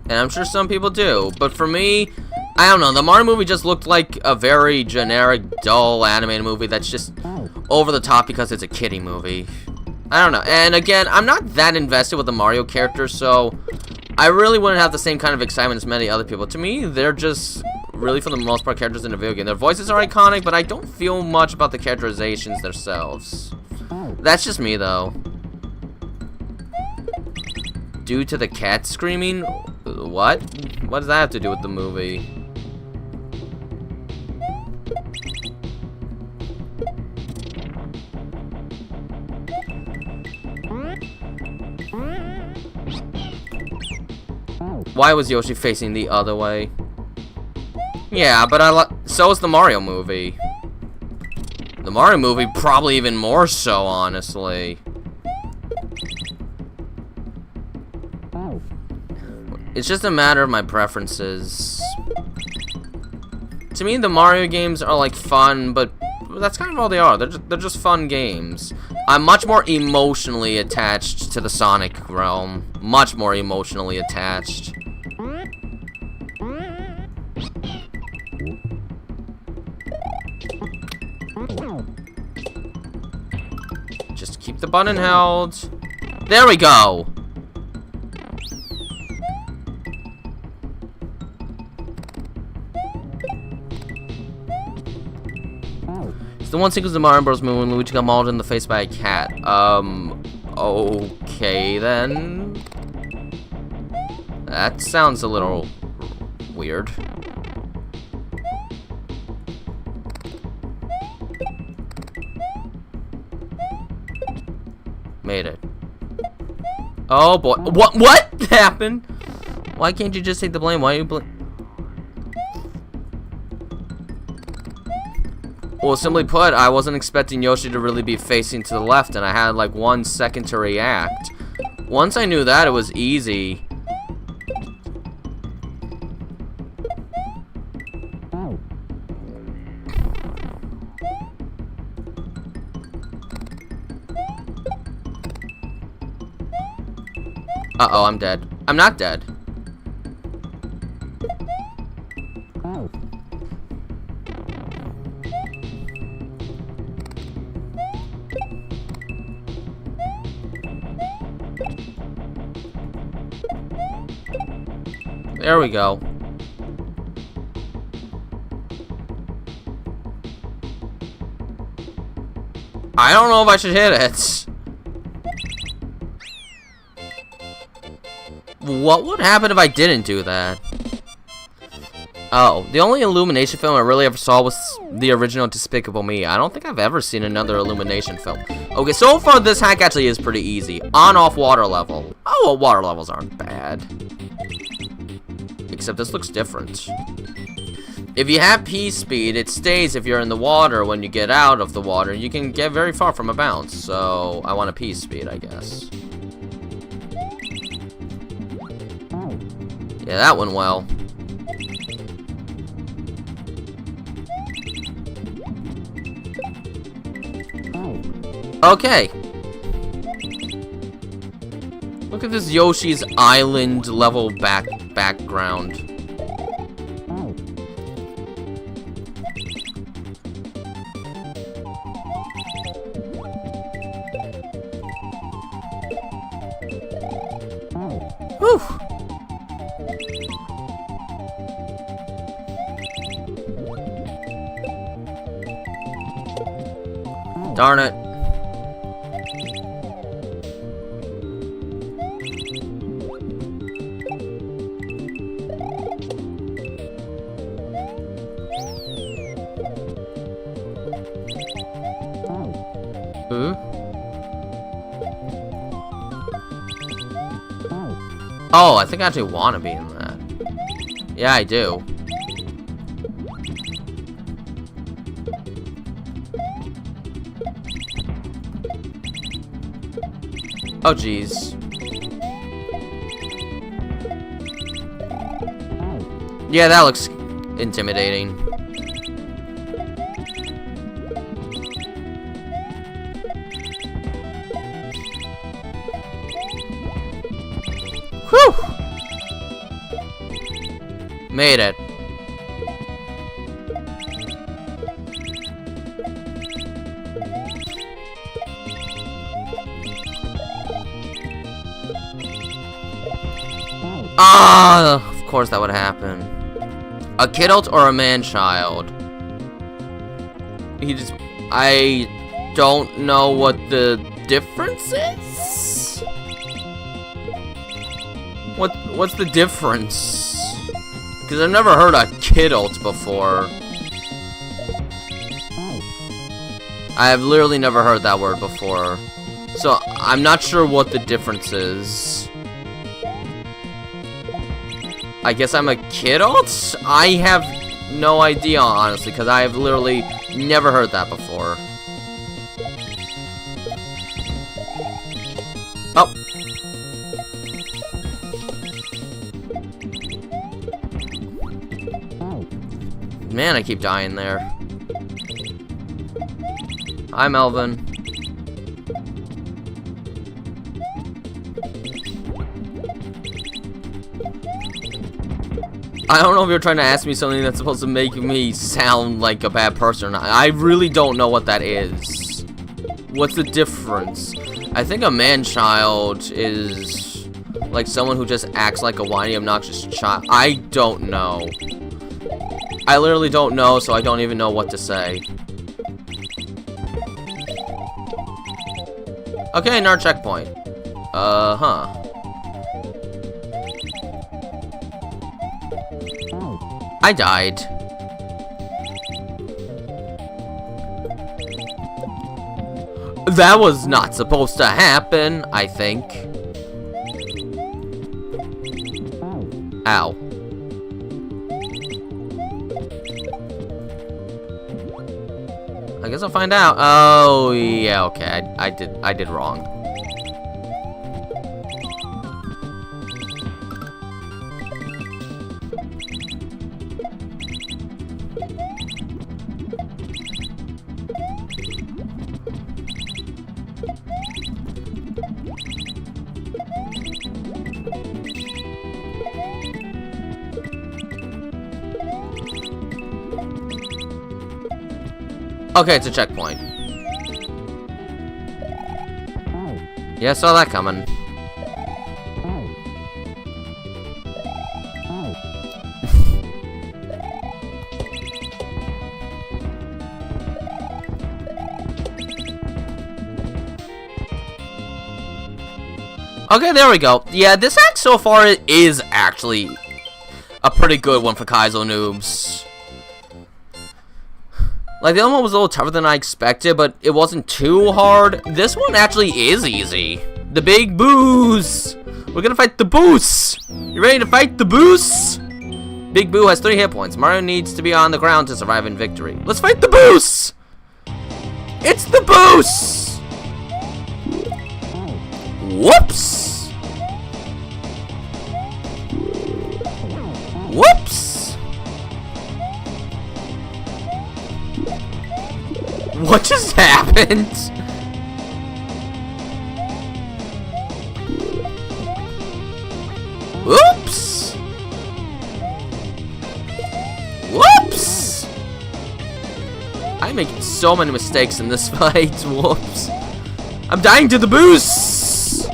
And I'm sure some people do, but for me, I don't know, the Mario movie just looked like a very generic, dull animated movie that's just over the top because it's a kiddie movie. I don't know, and again, I'm not that invested with the Mario characters, so I really wouldn't have the same kind of excitement as many other people. To me, they're just really, for the most part, characters in a video game. Their voices are iconic, but I don't feel much about the characterizations themselves. That's just me, though. Due to the cat screaming? What? What does that have to do with the movie? Why was Yoshi facing the other way? Yeah, but so is the Mario movie. The Mario movie probably even more so, honestly. It's just a matter of my preferences. To me, the Mario games are like fun, but that's kind of all they are. They're just fun games. I'm much more emotionally attached to the Sonic realm. Much more emotionally attached. Just keep the button held. There we go. It's the one sequence of the Mario Bros. Movie when Luigi got mauled in the face by a cat. Okay then. That sounds a little weird. Made it. Oh boy. What happened? Why can't you just take the blame? Why are you blame? Well, simply put, I wasn't expecting Yoshi to really be facing to the left, and I had like 1 second to react. Once I knew that, it was easy. Uh-oh, I'm dead. I'm not dead. There we go. I don't know if I should hit it. What would happen if I didn't do that? Oh, the only Illumination film I really ever saw was the original Despicable Me. I don't think I've ever seen another Illumination film. Okay, so far this hack actually is pretty easy. On-off water level. Oh, well, water levels aren't bad. Except this looks different. If you have P speed, it stays if you're in the water. When you get out of the water, you can get very far from a bounce. So, I want a P speed, I guess. Yeah, that went well. Okay. Look at this Yoshi's Island level background. Whew. Darn it. Oh, I think I actually want to be in that. Yeah, I do. Oh, jeez. Yeah, that looks intimidating. Whew! Made it. Ah, of course that would happen. A kidult or a man-child? I don't know what the difference is? What's the difference? Because I've never heard a kidult before. I have literally never heard that word before. So, I'm not sure what the difference is. I guess I'm a kid alt? I have no idea, honestly, because I have literally never heard that before. Oh. Man, I keep dying there. Hi, Melvin. I don't know if you're trying to ask me something that's supposed to make me sound like a bad person or not. I really don't know what that is. What's the difference? I think a man-child is like someone who just acts like a whiny, obnoxious child. I don't know. I literally don't know, so I don't even know what to say. Okay, another checkpoint. Huh. I died. That was not supposed to happen, I think. Ow. I guess I'll find out. Oh, yeah, okay. I did wrong. Okay, it's a checkpoint. Yeah, I saw that coming. Okay, there we go. Yeah, this act so far is actually a pretty good one for Kaizo noobs. Like, the other one was a little tougher than I expected, but it wasn't too hard. This one actually is easy. The big boos! We're gonna fight the boos! You ready to fight the boos? Big Boo has 3 hit points. Mario needs to be on the ground to survive in victory. Let's fight the boos! It's the boos! Whoops! Whoops! What just happened? Oops! Whoops! I'm making so many mistakes in this fight. Whoops. I'm dying to the boost!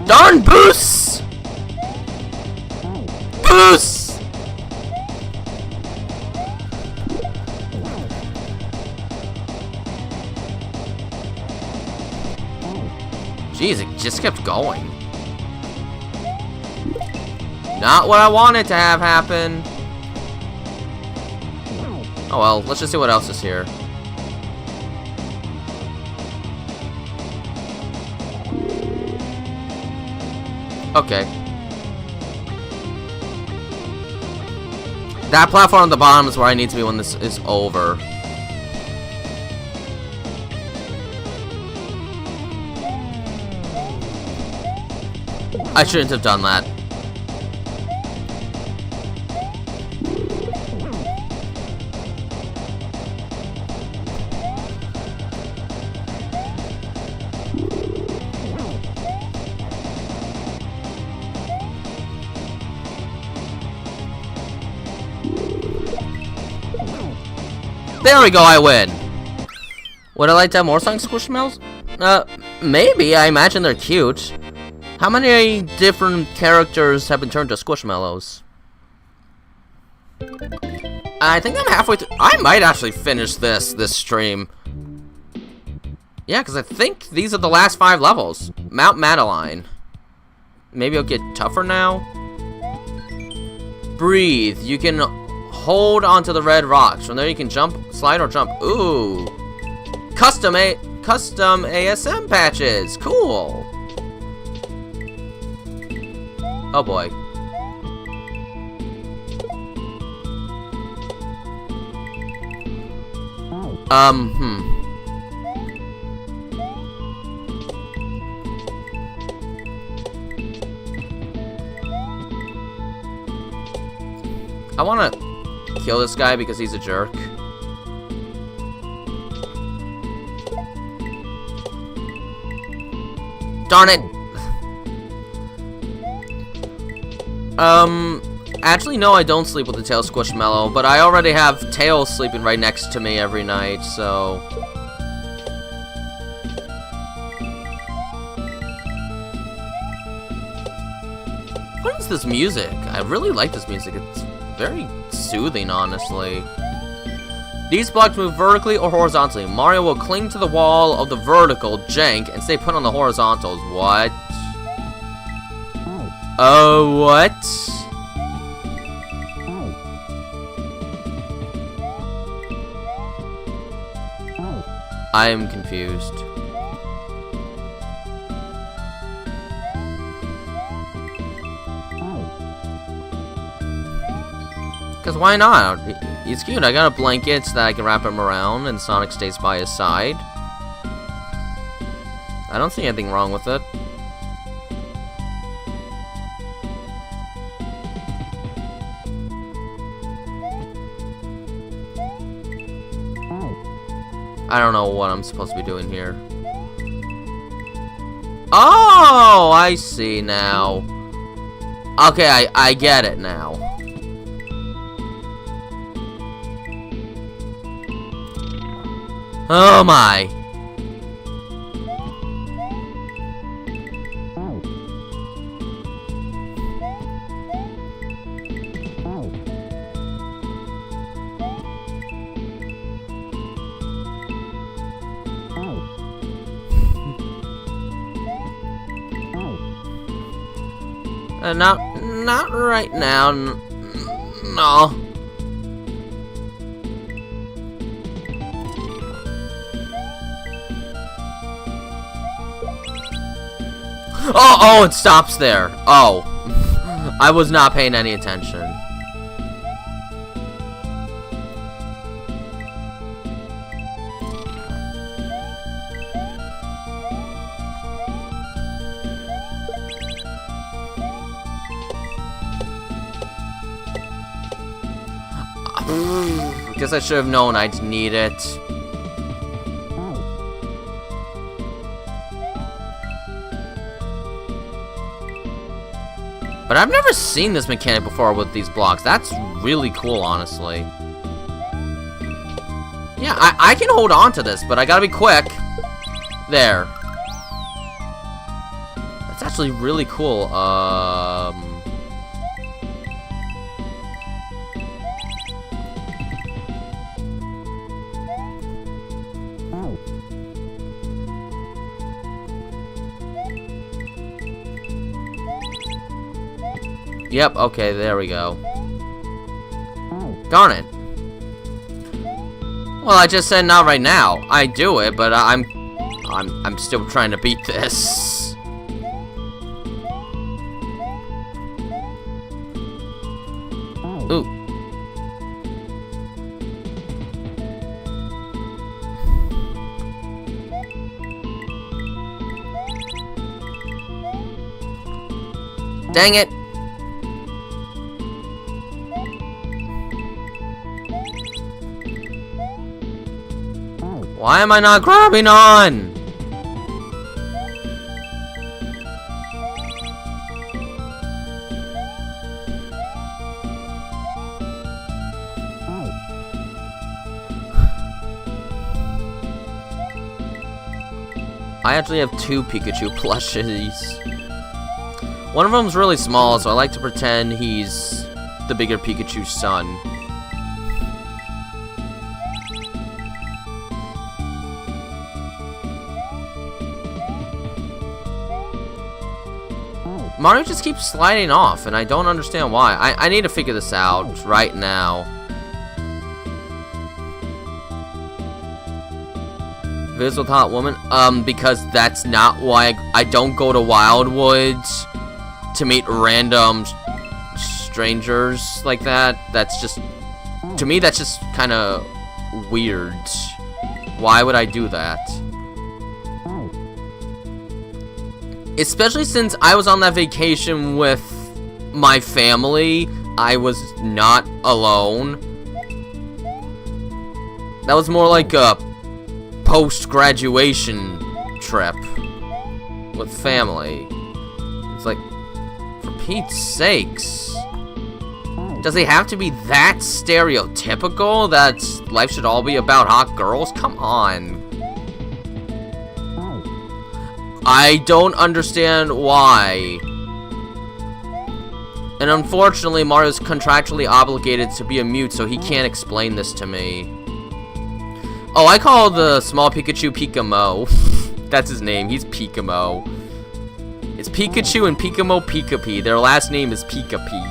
Darn boost! Boost! Jeez, it just kept going. Not what I wanted to have happen. Oh well, let's just see what else is here. Okay. That platform on the bottom is where I need to be when this is over. I shouldn't have done that. There we go, I win. Would I like to have more Sonic Squishmallows? Maybe. I imagine they're cute. How many different characters have been turned to Squishmallows? I think I'm halfway through. I might actually finish this stream. Yeah, because I think these are the last 5 levels. Mount Madeline. Maybe it'll get tougher now. Breathe. You can hold onto the red rocks. From there you can jump, slide, or jump. Ooh. Custom ASM patches. Cool. Oh boy. I wanna kill this guy because he's a jerk. Darn it! Actually, no, I don't sleep with the tail squishmallow, but I already have Tail sleeping right next to me every night, so... What is this music? I really like this music. It's very soothing, honestly. These blocks move vertically or horizontally. Mario will cling to the wall of the vertical jank and stay put on the horizontals. What? Oh, what? I am confused. Because why not? He's cute. I got a blanket so that I can wrap him around and Sonic stays by his side. I don't see anything wrong with it. I don't know what I'm supposed to be doing here. Oh, I see now. Okay, I get it now. Oh my. Not right now. No. Oh, it stops there. Oh. I was not paying any attention. Guess I should have known I'd need it. But I've never seen this mechanic before with these blocks. That's really cool, honestly. Yeah, I can hold on to this, but I gotta be quick. There. That's actually really cool. Yep, okay, there we go. Darn it. Well, I just said not right now. I do it, but I'm still trying to beat this. Ooh. Dang it. Why am I not grabbing on? I actually have 2 Pikachu plushies. One of them's really small, so I like to pretend he's the bigger Pikachu's son. Mario just keeps sliding off, and I don't understand why. I need to figure this out right now. Viz with Hot Woman? Because that's not why I don't go to Wildwoods to meet random strangers like that. That's just, to me, that's just kind of weird. Why would I do that? Especially since I was on that vacation with my family. I was not alone. That was more like a post-graduation trip with family. It's like, for Pete's sakes. Does it have to be that stereotypical that life should all be about hot girls? Come on. I don't understand why. And unfortunately, Mario's contractually obligated to be a mute, so he can't explain this to me. Oh, I call the small Pikachu Pikamo. That's his name. He's Pikamo. It's Pikachu and Pikamo Pikapi. Their last name is Pikapi.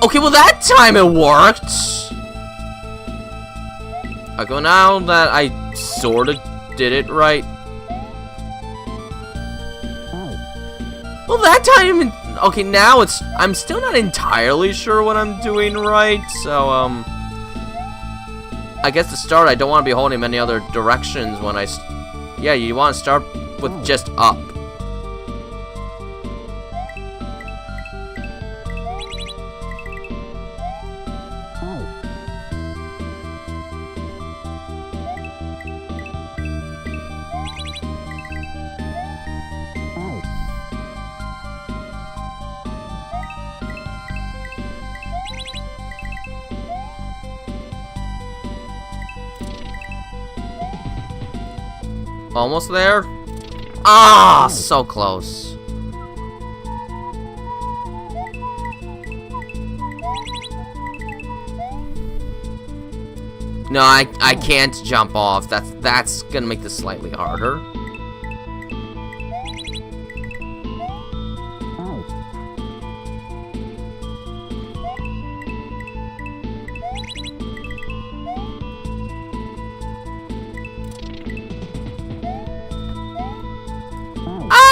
Okay, well that time it worked. Okay, now that I sorta did it right. Well, that time, okay, now it's, I'm still not entirely sure what I'm doing right, so, I guess to start, I don't want to be holding many other directions when yeah, you want to start with just up. Almost there. Ah, so close. No, I can't jump off. That's gonna make this slightly harder.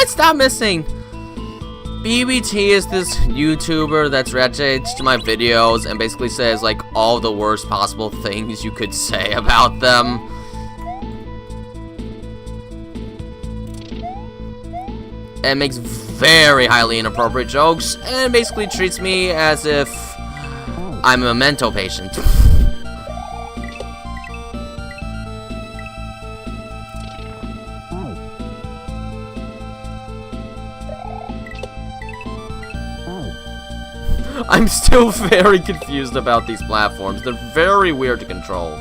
Stop missing. BBT is this YouTuber that's reacts to my videos and basically says like all the worst possible things you could say about them. And makes very highly inappropriate jokes and basically treats me as if I'm a mental patient. I'm still very confused about these platforms. They're very weird to control.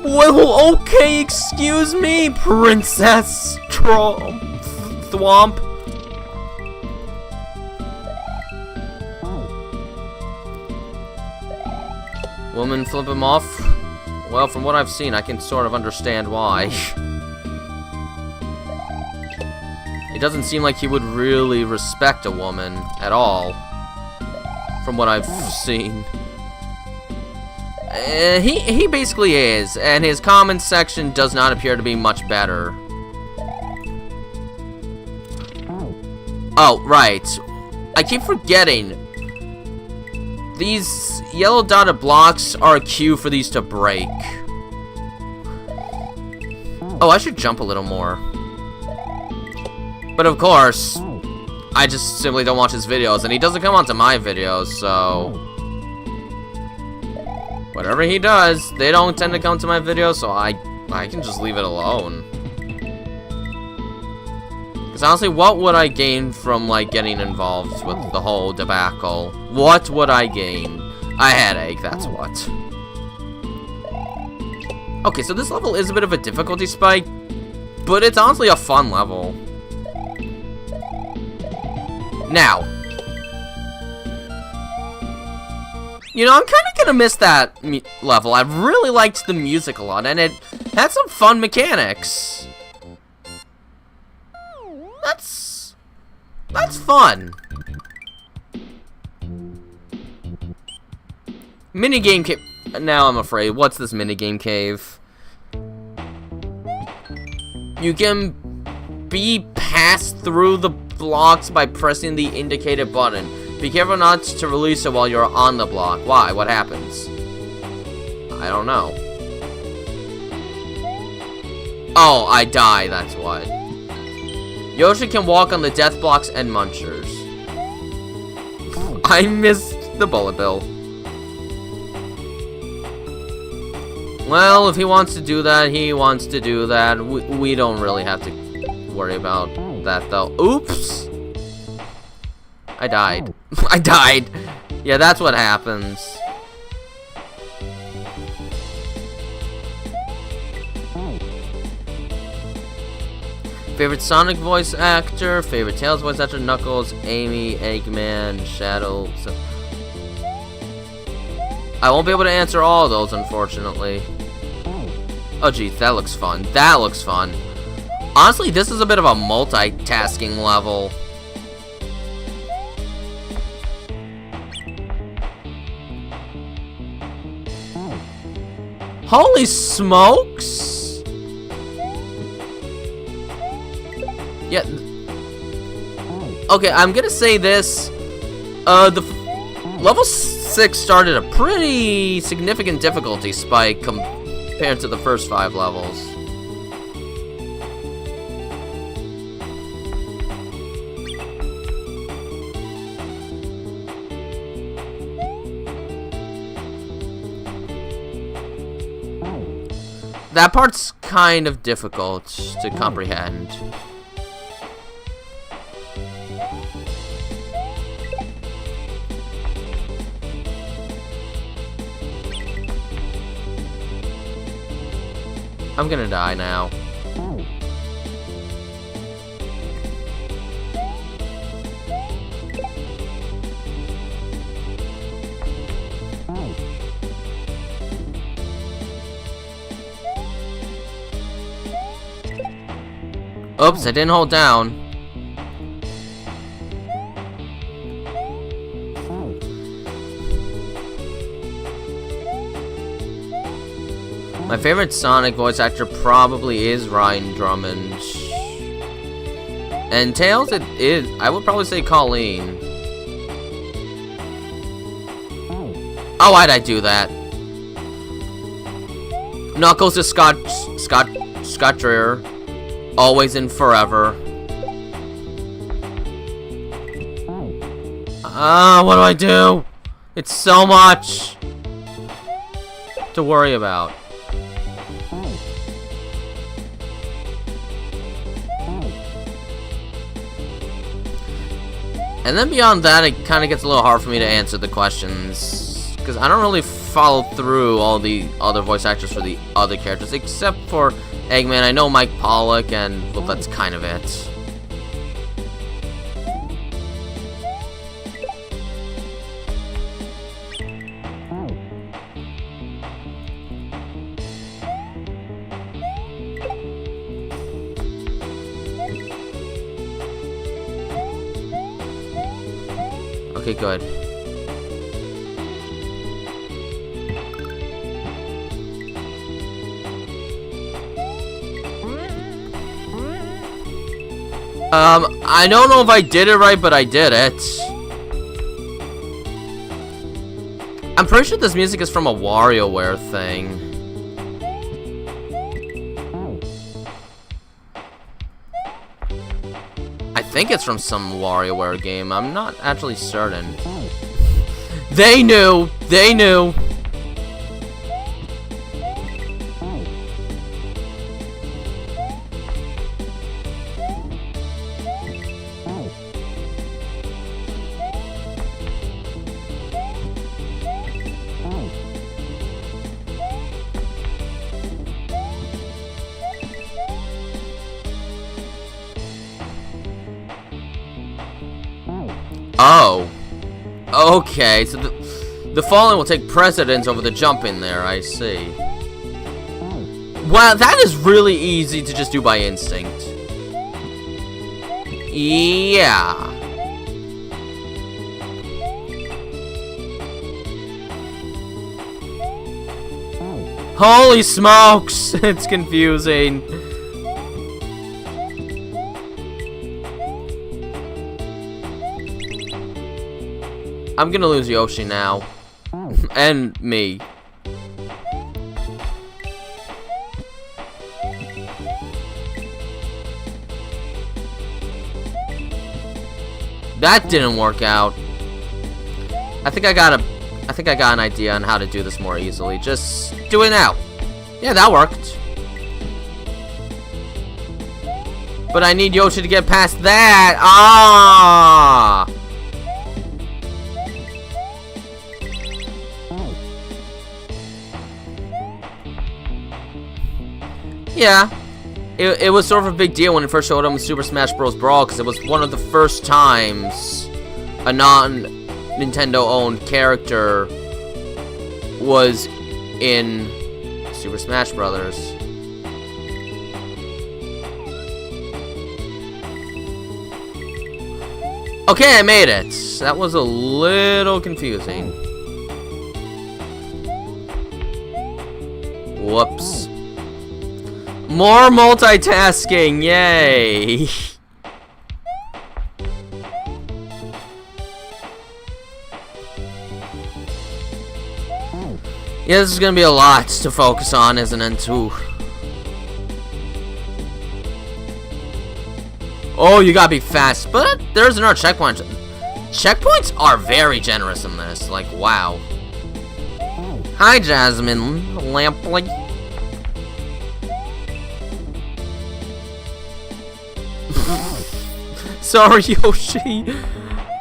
Well, okay, excuse me, Princess Thwomp. Woman flip him off? Well, from what I've seen, I can sort of understand why. It doesn't seem like he would really respect a woman at all, from what I've seen. He basically is, and his comment section does not appear to be much better. Oh, right. I keep forgetting. These yellow dotted blocks are a cue for these to break. Oh, I should jump a little more. But of course, I just simply don't watch his videos, and he doesn't come onto my videos, so whatever he does, they don't tend to come to my videos, so I can just leave it alone. Because honestly, what would I gain from, like, getting involved with the whole debacle? What would I gain? A headache, that's what. Okay, so this level is a bit of a difficulty spike, but it's honestly a fun level. Now, you know, I'm kind of gonna miss that level. I really liked the music a lot, and it had some fun mechanics. That's fun. Minigame cave. Now I'm afraid. What's this minigame cave? You can be passed through the blocks by pressing the indicated button. Be careful not to release it while you're on the block. Why? What happens? I don't know. Oh, I die, that's what. Yoshi can walk on the death blocks and munchers. I missed the bullet bill. Well, if he wants to do that, he wants to do that. We don't really have to worry about that, though. Oops! I died. I died. Yeah, that's what happens. Favorite Sonic voice actor, favorite Tails voice actor, Knuckles, Amy, Eggman, Shadow. I won't be able to answer all of those, unfortunately. Oh, geez, that looks fun. That looks fun. Honestly, this is a bit of a multitasking level. Holy smokes! Yeah. Okay, I'm gonna say this. Level 6 started a pretty significant difficulty spike compared to the first 5 levels. That part's kind of difficult to comprehend. I'm gonna die now. Oops, I didn't hold down. My favorite Sonic voice actor probably is Ryan Drummond. And Tails, I would probably say Colleen. Oh, why'd I do that? Knuckles is Scott Dreyer. Always and forever. What do I do? It's so much to worry about. And then beyond that, it kind of gets a little hard for me to answer the questions, because I don't really follow through all the other voice actors for the other characters, except for Eggman. I know Mike Pollock, and well, that's kind of it. Okay, good. I don't know if I did it right, but I did it. I'm pretty sure this music is from a WarioWare thing. I think it's from some WarioWare game. I'm not actually certain. They knew! They knew! Oh. Okay, so the falling will take precedence over the jump in there, I see. Wow, that is really easy to just do by instinct. Yeah. Holy smokes! It's confusing. I'm gonna lose Yoshi now. And me. That didn't work out. I think I got an idea on how to do this more easily. Just do it now. Yeah, that worked. But I need Yoshi to get past that. Ah! Yeah. It was sort of a big deal when it first showed up in Super Smash Bros. Brawl, because it was one of the first times a non-Nintendo-owned character was in Super Smash Brothers. Okay, I made it. That was a little confusing. Whoops. More multitasking, yay! Yeah, this is gonna be a lot to focus on, isn't it, too? Oh, you gotta be fast, but there's another checkpoint. Checkpoints are very generous in this, like, wow. Hi, Jasmine Lampley. Sorry, Yoshi.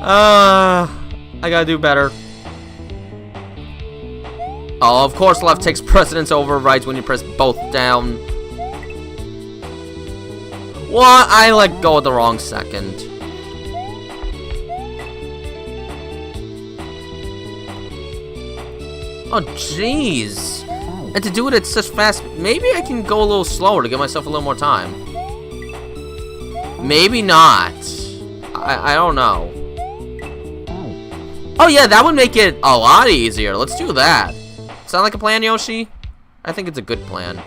I gotta do better. Oh, of course, left takes precedence over right when you press both down. What? I let go at the wrong second. Oh, jeez. And to do it at such fast... Maybe I can go a little slower to give myself a little more time. Maybe not. I don't know. Oh, yeah, that would make it a lot easier. Let's do that. Sound like a plan, Yoshi? I think it's a good plan.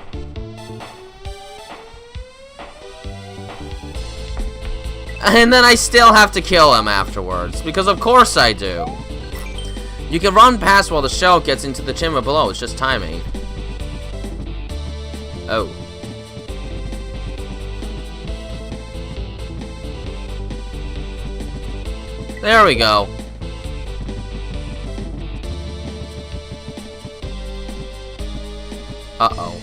And then I still have to kill him afterwards, because of course I do. You can run past while the shell gets into the chamber below. It's just timing. Oh. There we go. Uh-oh.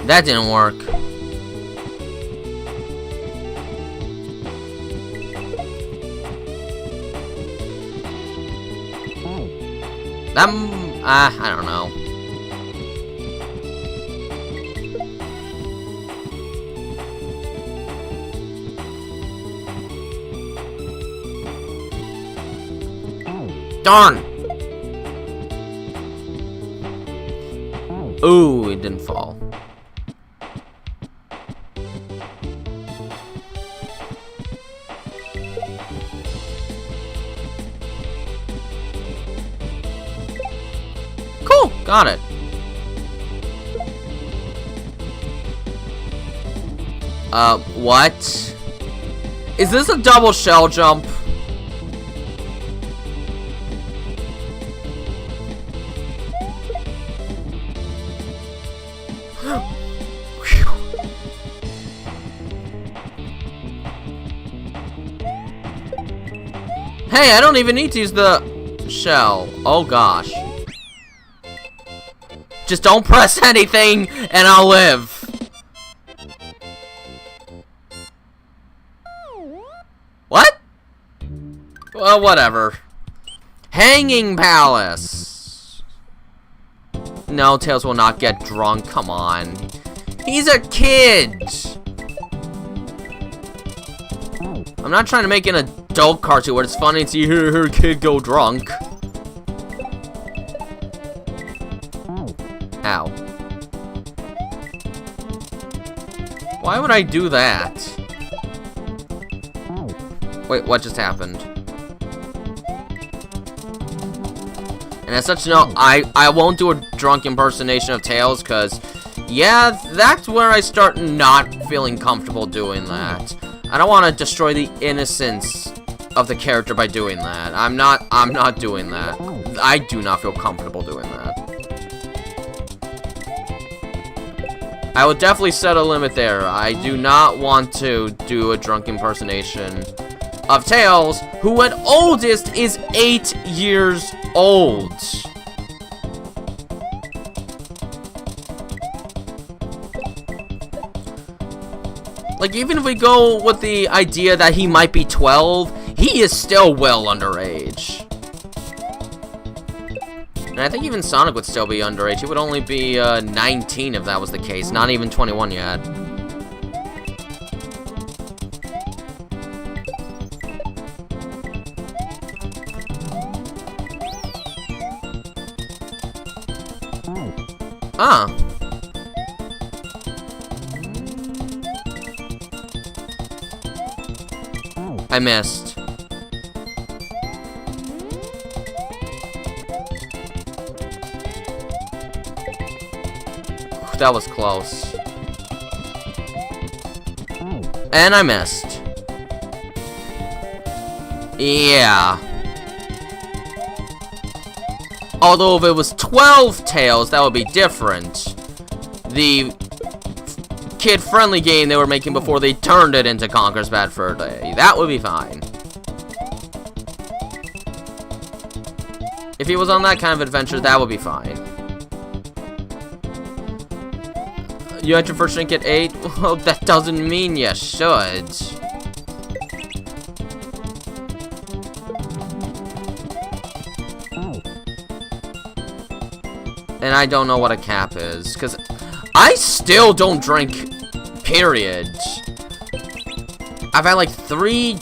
That didn't work. I don't know. Darn! Ooh, it didn't fall. Cool, got it. What? Is this a double shell jump? Hey, I don't even need to use the shell. Oh gosh. Just don't press anything and I'll live. What? Well, whatever. Hanging Palace. No, Tails will not get drunk. Come on. He's a kid. I'm not trying to make an adult cartoon where it's funny to see her kid go drunk. Ow. Why would I do that? Wait, what just happened? And as such, no, I won't do a drunk impersonation of Tails, because Yeah, that's where I start not feeling comfortable doing that. I don't want to destroy the innocence of the character by doing that. I'm not doing that. I do not feel comfortable doing that. I will definitely set a limit there. I do not want to do a drunk impersonation of Tails, who at oldest is 8 years old. Like, even if we go with the idea that he might be 12, he is still well underage. And I think even Sonic would still be underage. He would only be 19 if that was the case. Not even 21 yet. Ah. I missed. That was close. And I missed. Yeah. Although if it was 12 Tails, that would be different. The kid-friendly game they were making before they turned it into Conker's Bad Fur Day. That would be fine. If he was on that kind of adventure, that would be fine. You had your first drink at 8? Well, that doesn't mean you should. And I don't know what a cap is, because I still don't drink, period. I've had like 3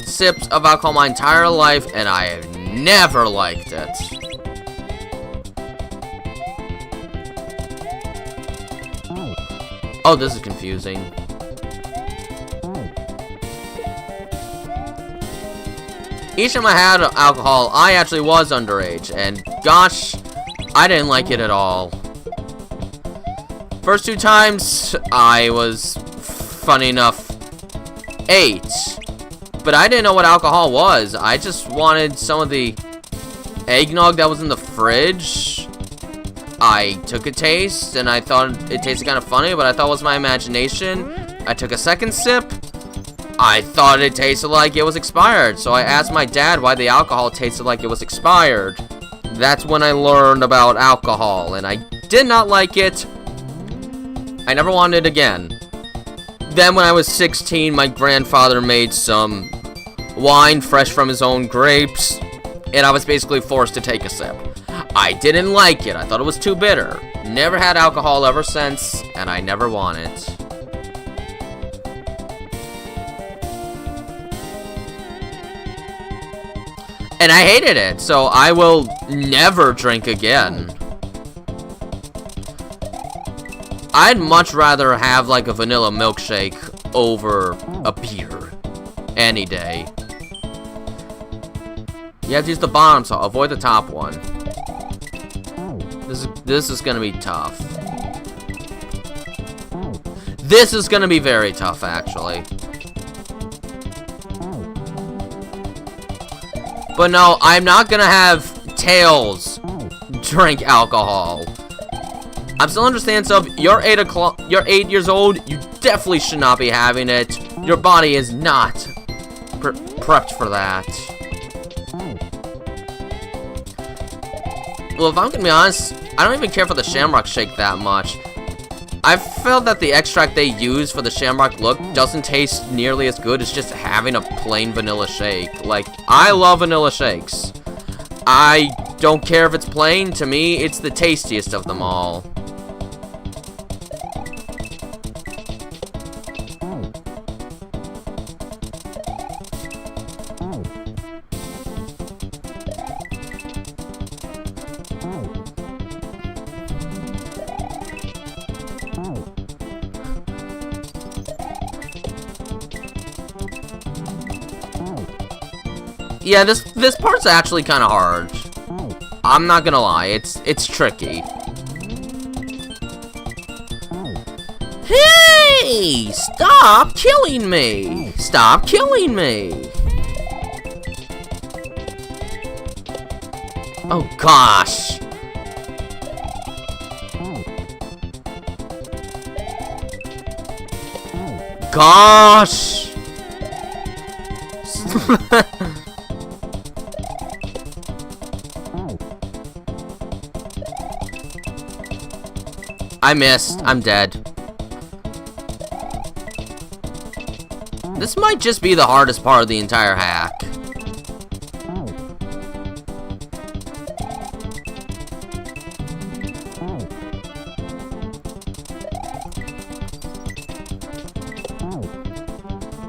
sips of alcohol my entire life, and I have never liked it. Oh, this is confusing. Each time I had alcohol, I actually was underage, and gosh, I didn't like it at all. First 2 times, I was, funny enough, 8. But I didn't know what alcohol was. I just wanted some of the eggnog that was in the fridge. I took a taste, and I thought it tasted kind of funny, but I thought it was my imagination. I took a second sip. I thought it tasted like it was expired, so I asked my dad why the alcohol tasted like it was expired. That's when I learned about alcohol, and I did not like it. I never wanted it again. Then when I was 16, my grandfather made some wine fresh from his own grapes, and I was basically forced to take a sip. I didn't like it. I thought it was too bitter. Never had alcohol ever since, and I never want it. And I hated it, so I will never drink again. I'd much rather have like a vanilla milkshake over a beer any day. You have to use the bottom salt. Avoid the top one. This is gonna be tough. This is gonna be very tough, actually. But no, I'm not gonna have Tails drink alcohol. I'm still understand sub. You're 8 years old. You definitely should not be having it. Your body is not prepped for that. Well, if I'm gonna be honest, I don't even care for the Shamrock Shake that much. I felt that the extract they use for the Shamrock look doesn't taste nearly as good as just having a plain vanilla shake. Like, I love vanilla shakes. I don't care if it's plain. To me, it's the tastiest of them all. Yeah, this part's actually kind of hard. I'm not gonna lie, it's tricky. Hey! Stop killing me! Stop killing me! Oh gosh! Gosh! I missed. I'm dead. This might just be the hardest part of the entire hack.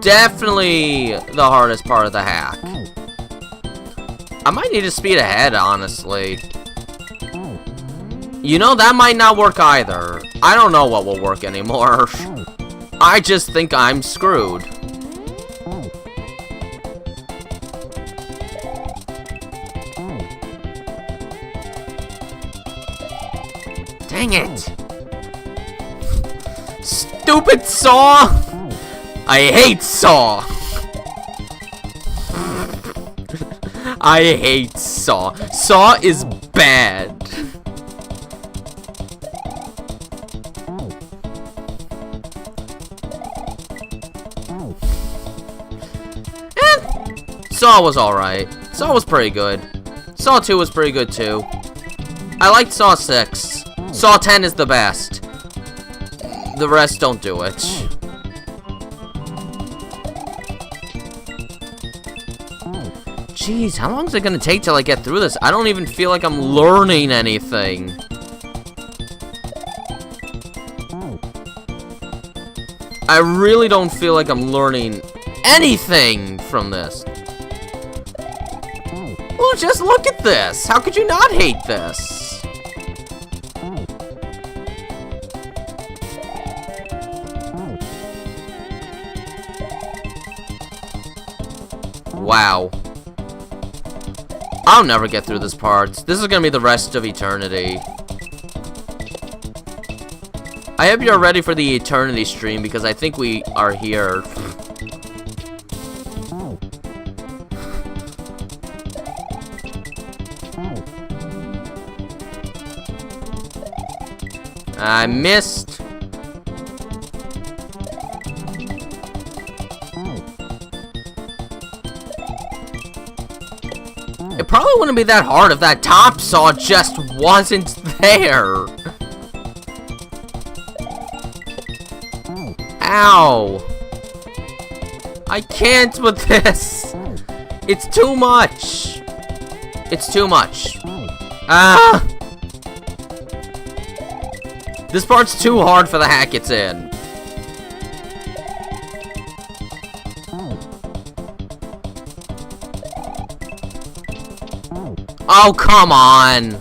Definitely the hardest part of the hack. I might need to speed ahead, honestly. You know, that might not work either. I don't know what will work anymore. I just think I'm screwed. Dang it! Stupid saw! I hate saw! I hate saw. Saw is bad. Saw was alright. Saw was pretty good. Saw 2 was pretty good too. I liked Saw 6. Saw 10 is the best. The rest don't do it. Jeez, how long is it gonna take till I get through this? I don't even feel like I'm learning anything. I really don't feel like I'm learning anything from this. Well, just look at this. How could you not hate this? Wow. I'll never get through this part. This is gonna be the rest of eternity. I hope you're ready for the eternity stream because I think we are here. I missed. It probably wouldn't be that hard if that top saw just wasn't there. Ow. I can't with this. It's too much. It's too much. Ah. This part's too hard for the hack it's in. Oh, come on.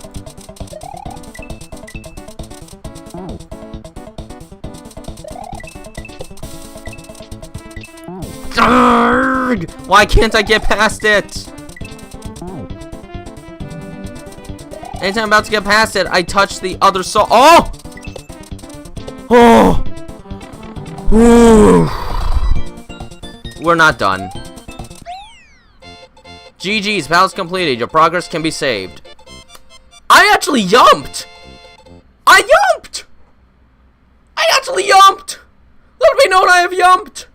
Arrgh! Why can't I get past it? Anytime I'm about to get past it, I touch the other saw. Oh! Oh! Ooh. We're not done. GG's, battle's completed. Your progress can be saved. I actually yumped! I yumped! I actually yumped! Let me know that I have yumped!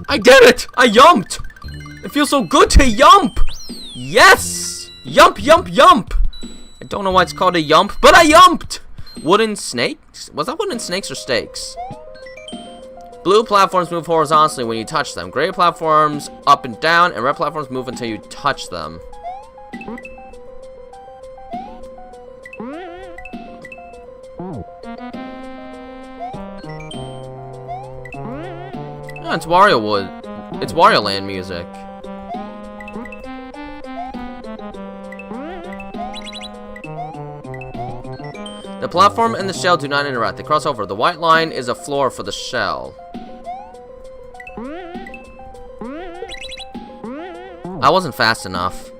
I did it! I yumped! It feels so good to yump! Yes! Yump, yump, yump! I don't know why it's called a yump, but I yumped! Wooden snakes? Was that wooden snakes or stakes? Blue platforms move horizontally when you touch them. Gray platforms up and down, and red platforms move until you touch them. Oh, it's Wario Wood. It's Wario Land music. The platform and the shell do not interact. They cross over. The white line is a floor for the shell. I wasn't fast enough.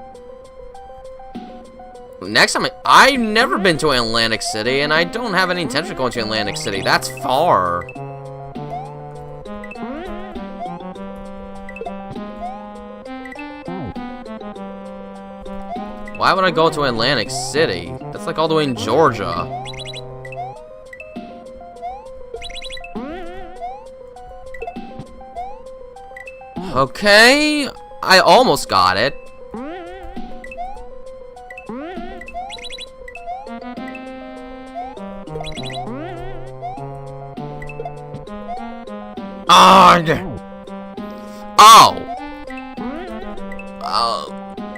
Next time, I've never been to Atlantic City, and I don't have any intention of going to Atlantic City. That's far. Why would I go to Atlantic City? That's like all the way in Georgia. Okay, I almost got it.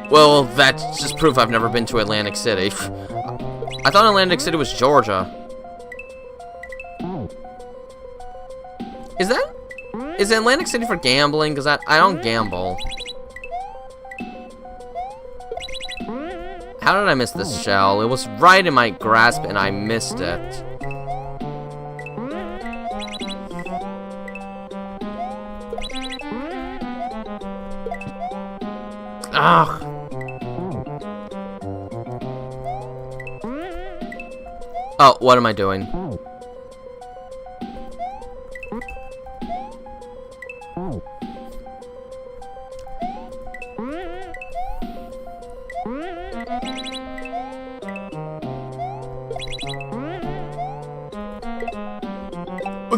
Well, that's just proof I've never been to Atlantic City. I thought Atlantic City was Georgia. Is Atlantic City for gambling? Because I don't gamble. How did I miss this shell? It was right in my grasp and I missed it. Ugh. Oh, what am I doing?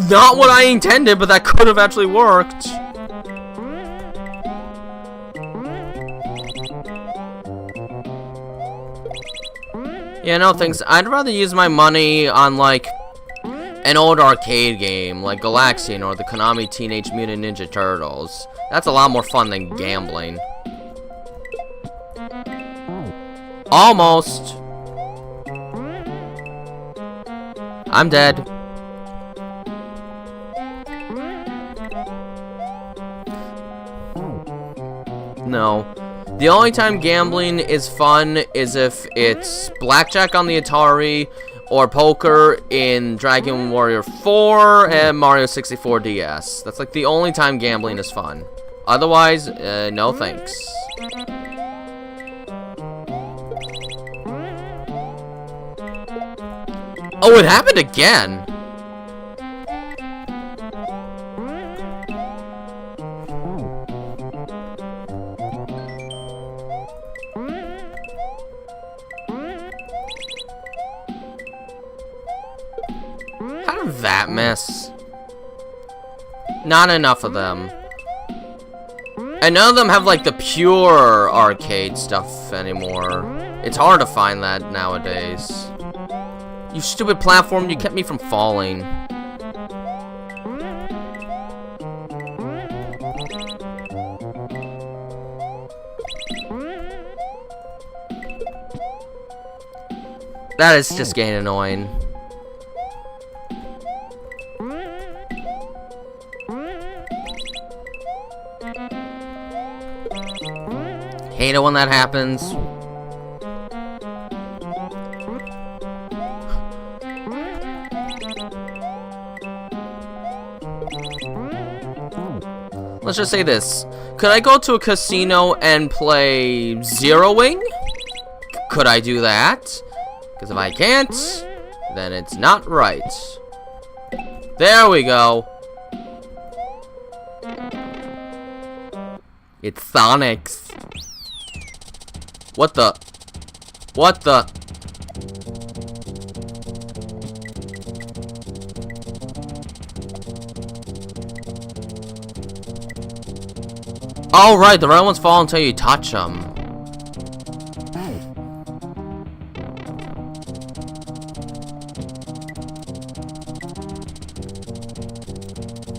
Not what I intended, but that could have actually worked. Yeah, no thanks. I'd rather use my money on, like, an old arcade game, like Galaxian or the Konami Teenage Mutant Ninja Turtles. That's a lot more fun than gambling. Almost. I'm dead. No. The only time gambling is fun is if it's blackjack on the Atari or poker in Dragon Warrior 4 and Mario 64 DS. That's like the only time gambling is fun. Otherwise, no thanks. Oh, it happened again! How did that miss? Not enough of them. And none of them have like the pure arcade stuff anymore. It's hard to find that nowadays. You stupid platform, you kept me from falling. That is just getting annoying. Hate it when that happens. Let's just say this. Could I go to a casino and play zeroing? Could I do that? Because if I can't, then it's not right. There we go. It's Sonic's. What the? What the? Oh, right, the right ones fall until you touch them.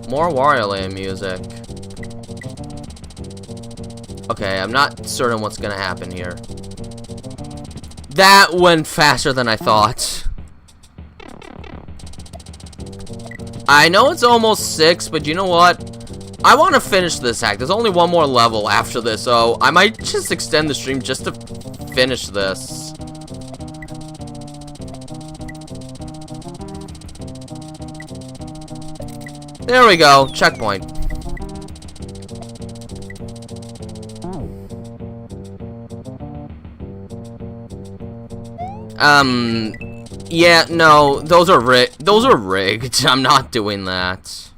More Wario Land music. Okay, I'm not certain what's gonna happen here. That went faster than I thought. I know it's almost 6, but you know what? I want to finish this act. There's only one more level after this, so I might just extend the stream just to finish this. There we go. Checkpoint. Yeah, no, those are rigged. I'm not doing that.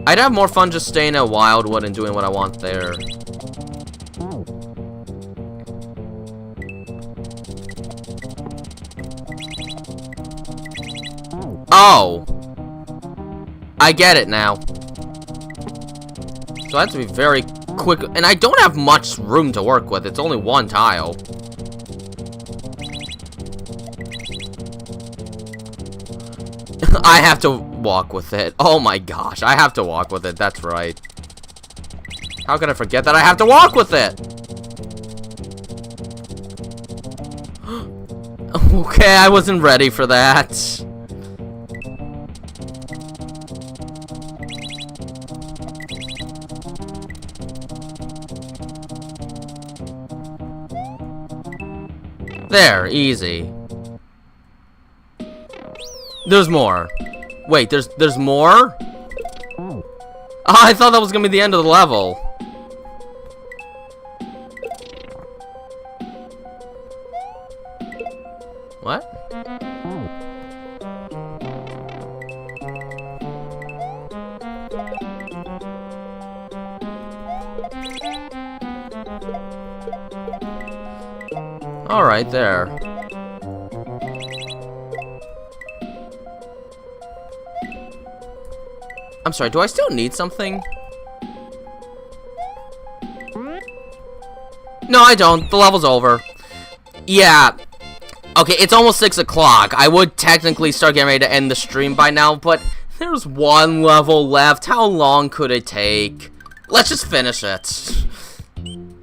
I'd have more fun just staying at Wildwood and doing what I want there. Oh! I get it now. So I have to be very quick, and I don't have much room to work with. It's only one tile. I have to walk with it. Oh my gosh, I have to walk with it. That's right. How could I forget that I have to walk with it? Okay, I wasn't ready for that. There, easy. There's more. Wait, there's more? Oh, I thought that was gonna be the end of the level. What? All right, there. I'm sorry, do I still need something? No, I don't. The level's over. Yeah. Okay, it's almost 6 o'clock. I would technically start getting ready to end the stream by now, but there's one level left. How long could it take? Let's just finish it.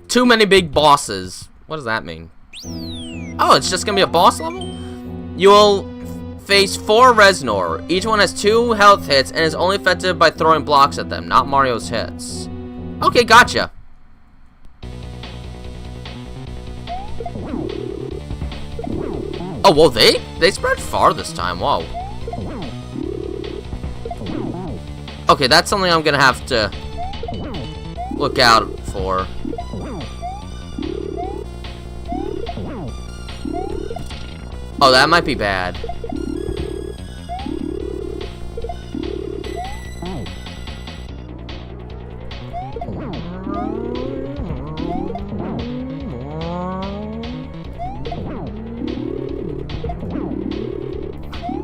Too many big bosses. What does that mean? Oh, it's just gonna be a boss level? You will face 4 Reznor. Each one has 2 health hits and is only affected by throwing blocks at them, not Mario's hits. Okay, gotcha. Oh, well, they spread far this time. Whoa. Okay, that's something I'm gonna have to look out for. Oh, that might be bad.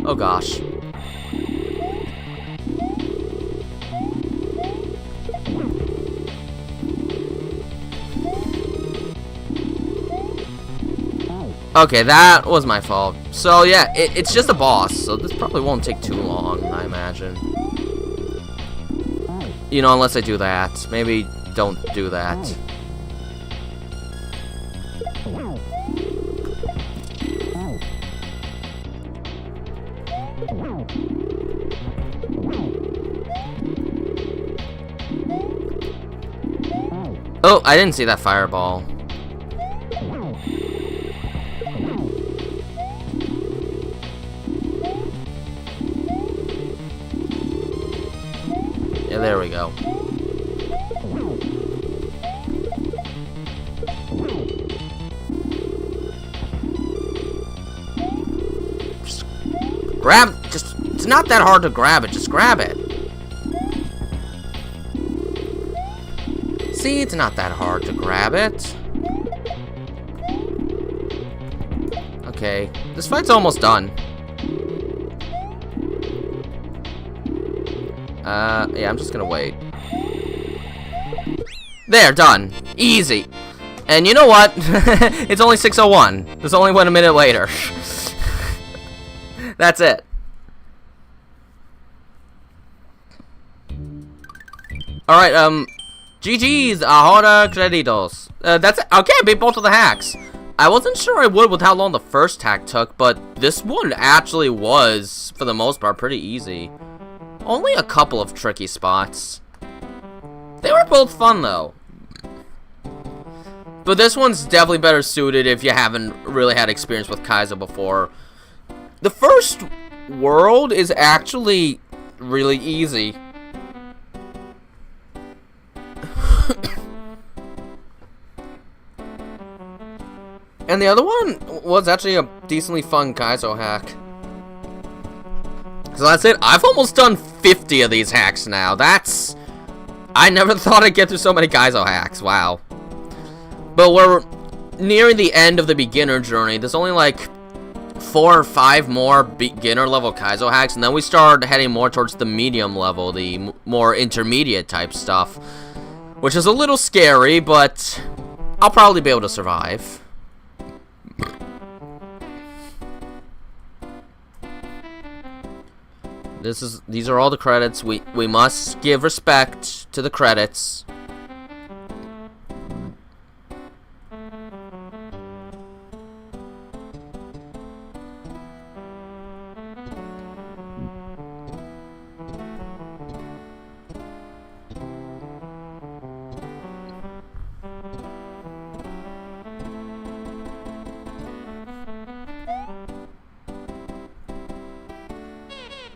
Oh gosh. Okay, that was my fault. So yeah, it's just a boss, so this probably won't take too long, I imagine. You know, unless I do that. Maybe don't do that. Oh, I didn't see that fireball. Yeah, there we go. Just grab, it's not that hard to grab it, just grab it. See, it's not that hard to grab it. Okay, this fight's almost done. Yeah, I'm just gonna wait. There, done. Easy. And you know what? It's only 6:01. This only went a minute later. That's it. Alright, GG's, ahora creditos. That's it. Okay, I beat both of the hacks. I wasn't sure I would with how long the first hack took, but this one actually was, for the most part, pretty easy. Only a couple of tricky spots. They were both fun, though. But this one's definitely better suited if you haven't really had experience with Kaizo before. The first world is actually really easy. And the other one was actually a decently fun Kaizo hack. So that's it. I've almost done 50 of these hacks now. That's... I never thought I'd get through so many Kaizo hacks. Wow. But we're nearing the end of the beginner journey. There's only like 4 or 5 more beginner level Kaizo hacks, and then we start heading more towards the medium level, the more intermediate type stuff, which is a little scary, but I'll probably be able to survive. These are all the credits. We must give respect to the credits.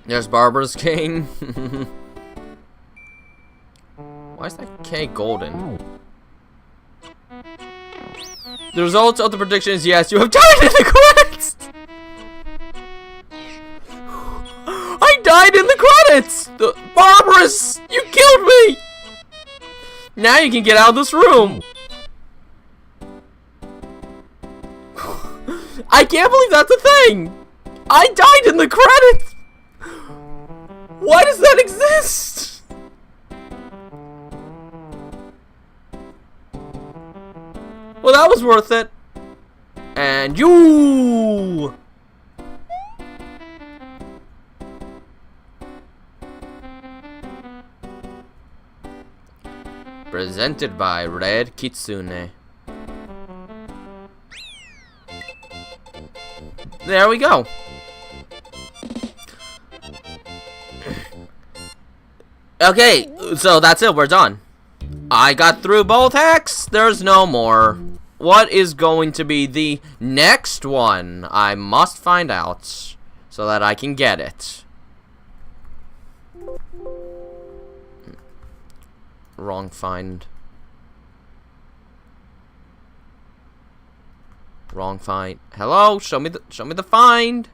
There's Barbara's King. Why is that K golden? The results of the prediction is yes, you have died in the credits! I died in the credits! Barbarous! You killed me! Now you can get out of this room! I can't believe that's a thing! I died in the credits! Why does that exist? Well, that was worth it. And you! Presented by Red Kitsune. There we go. Okay, so that's it, we're done. I got through both hacks, there's no more. What is going to be the next one? I must find out, so that I can get it. Wrong find. Wrong find. Hello, show me the find.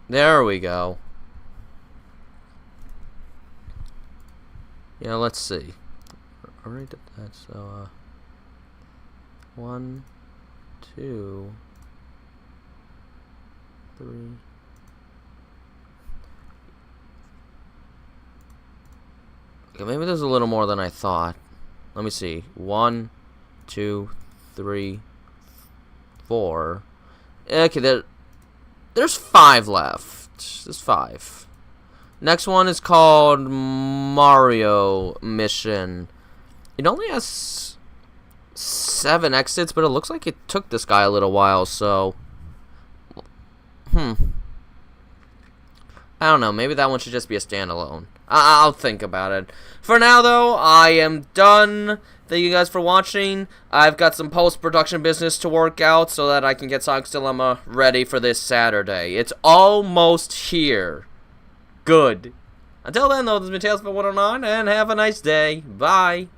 There we go. Yeah, let's see. I already did that, so, 1, 2, 3. Okay, maybe there's a little more than I thought. Let me see. 1, 2, 3, 4. Okay, there's 5 left. There's 5. Next one is called Mario Mission. It only has 7 exits, but it looks like it took this guy a little while, so... I don't know, maybe that one should just be a standalone. I'll think about it. For now, though, I am done. Thank you guys for watching. I've got some post-production business to work out so that I can get Sonic's Dilemma ready for this Saturday. It's almost here. Good. Until then, though, this has been Tales of 109, and have a nice day. Bye.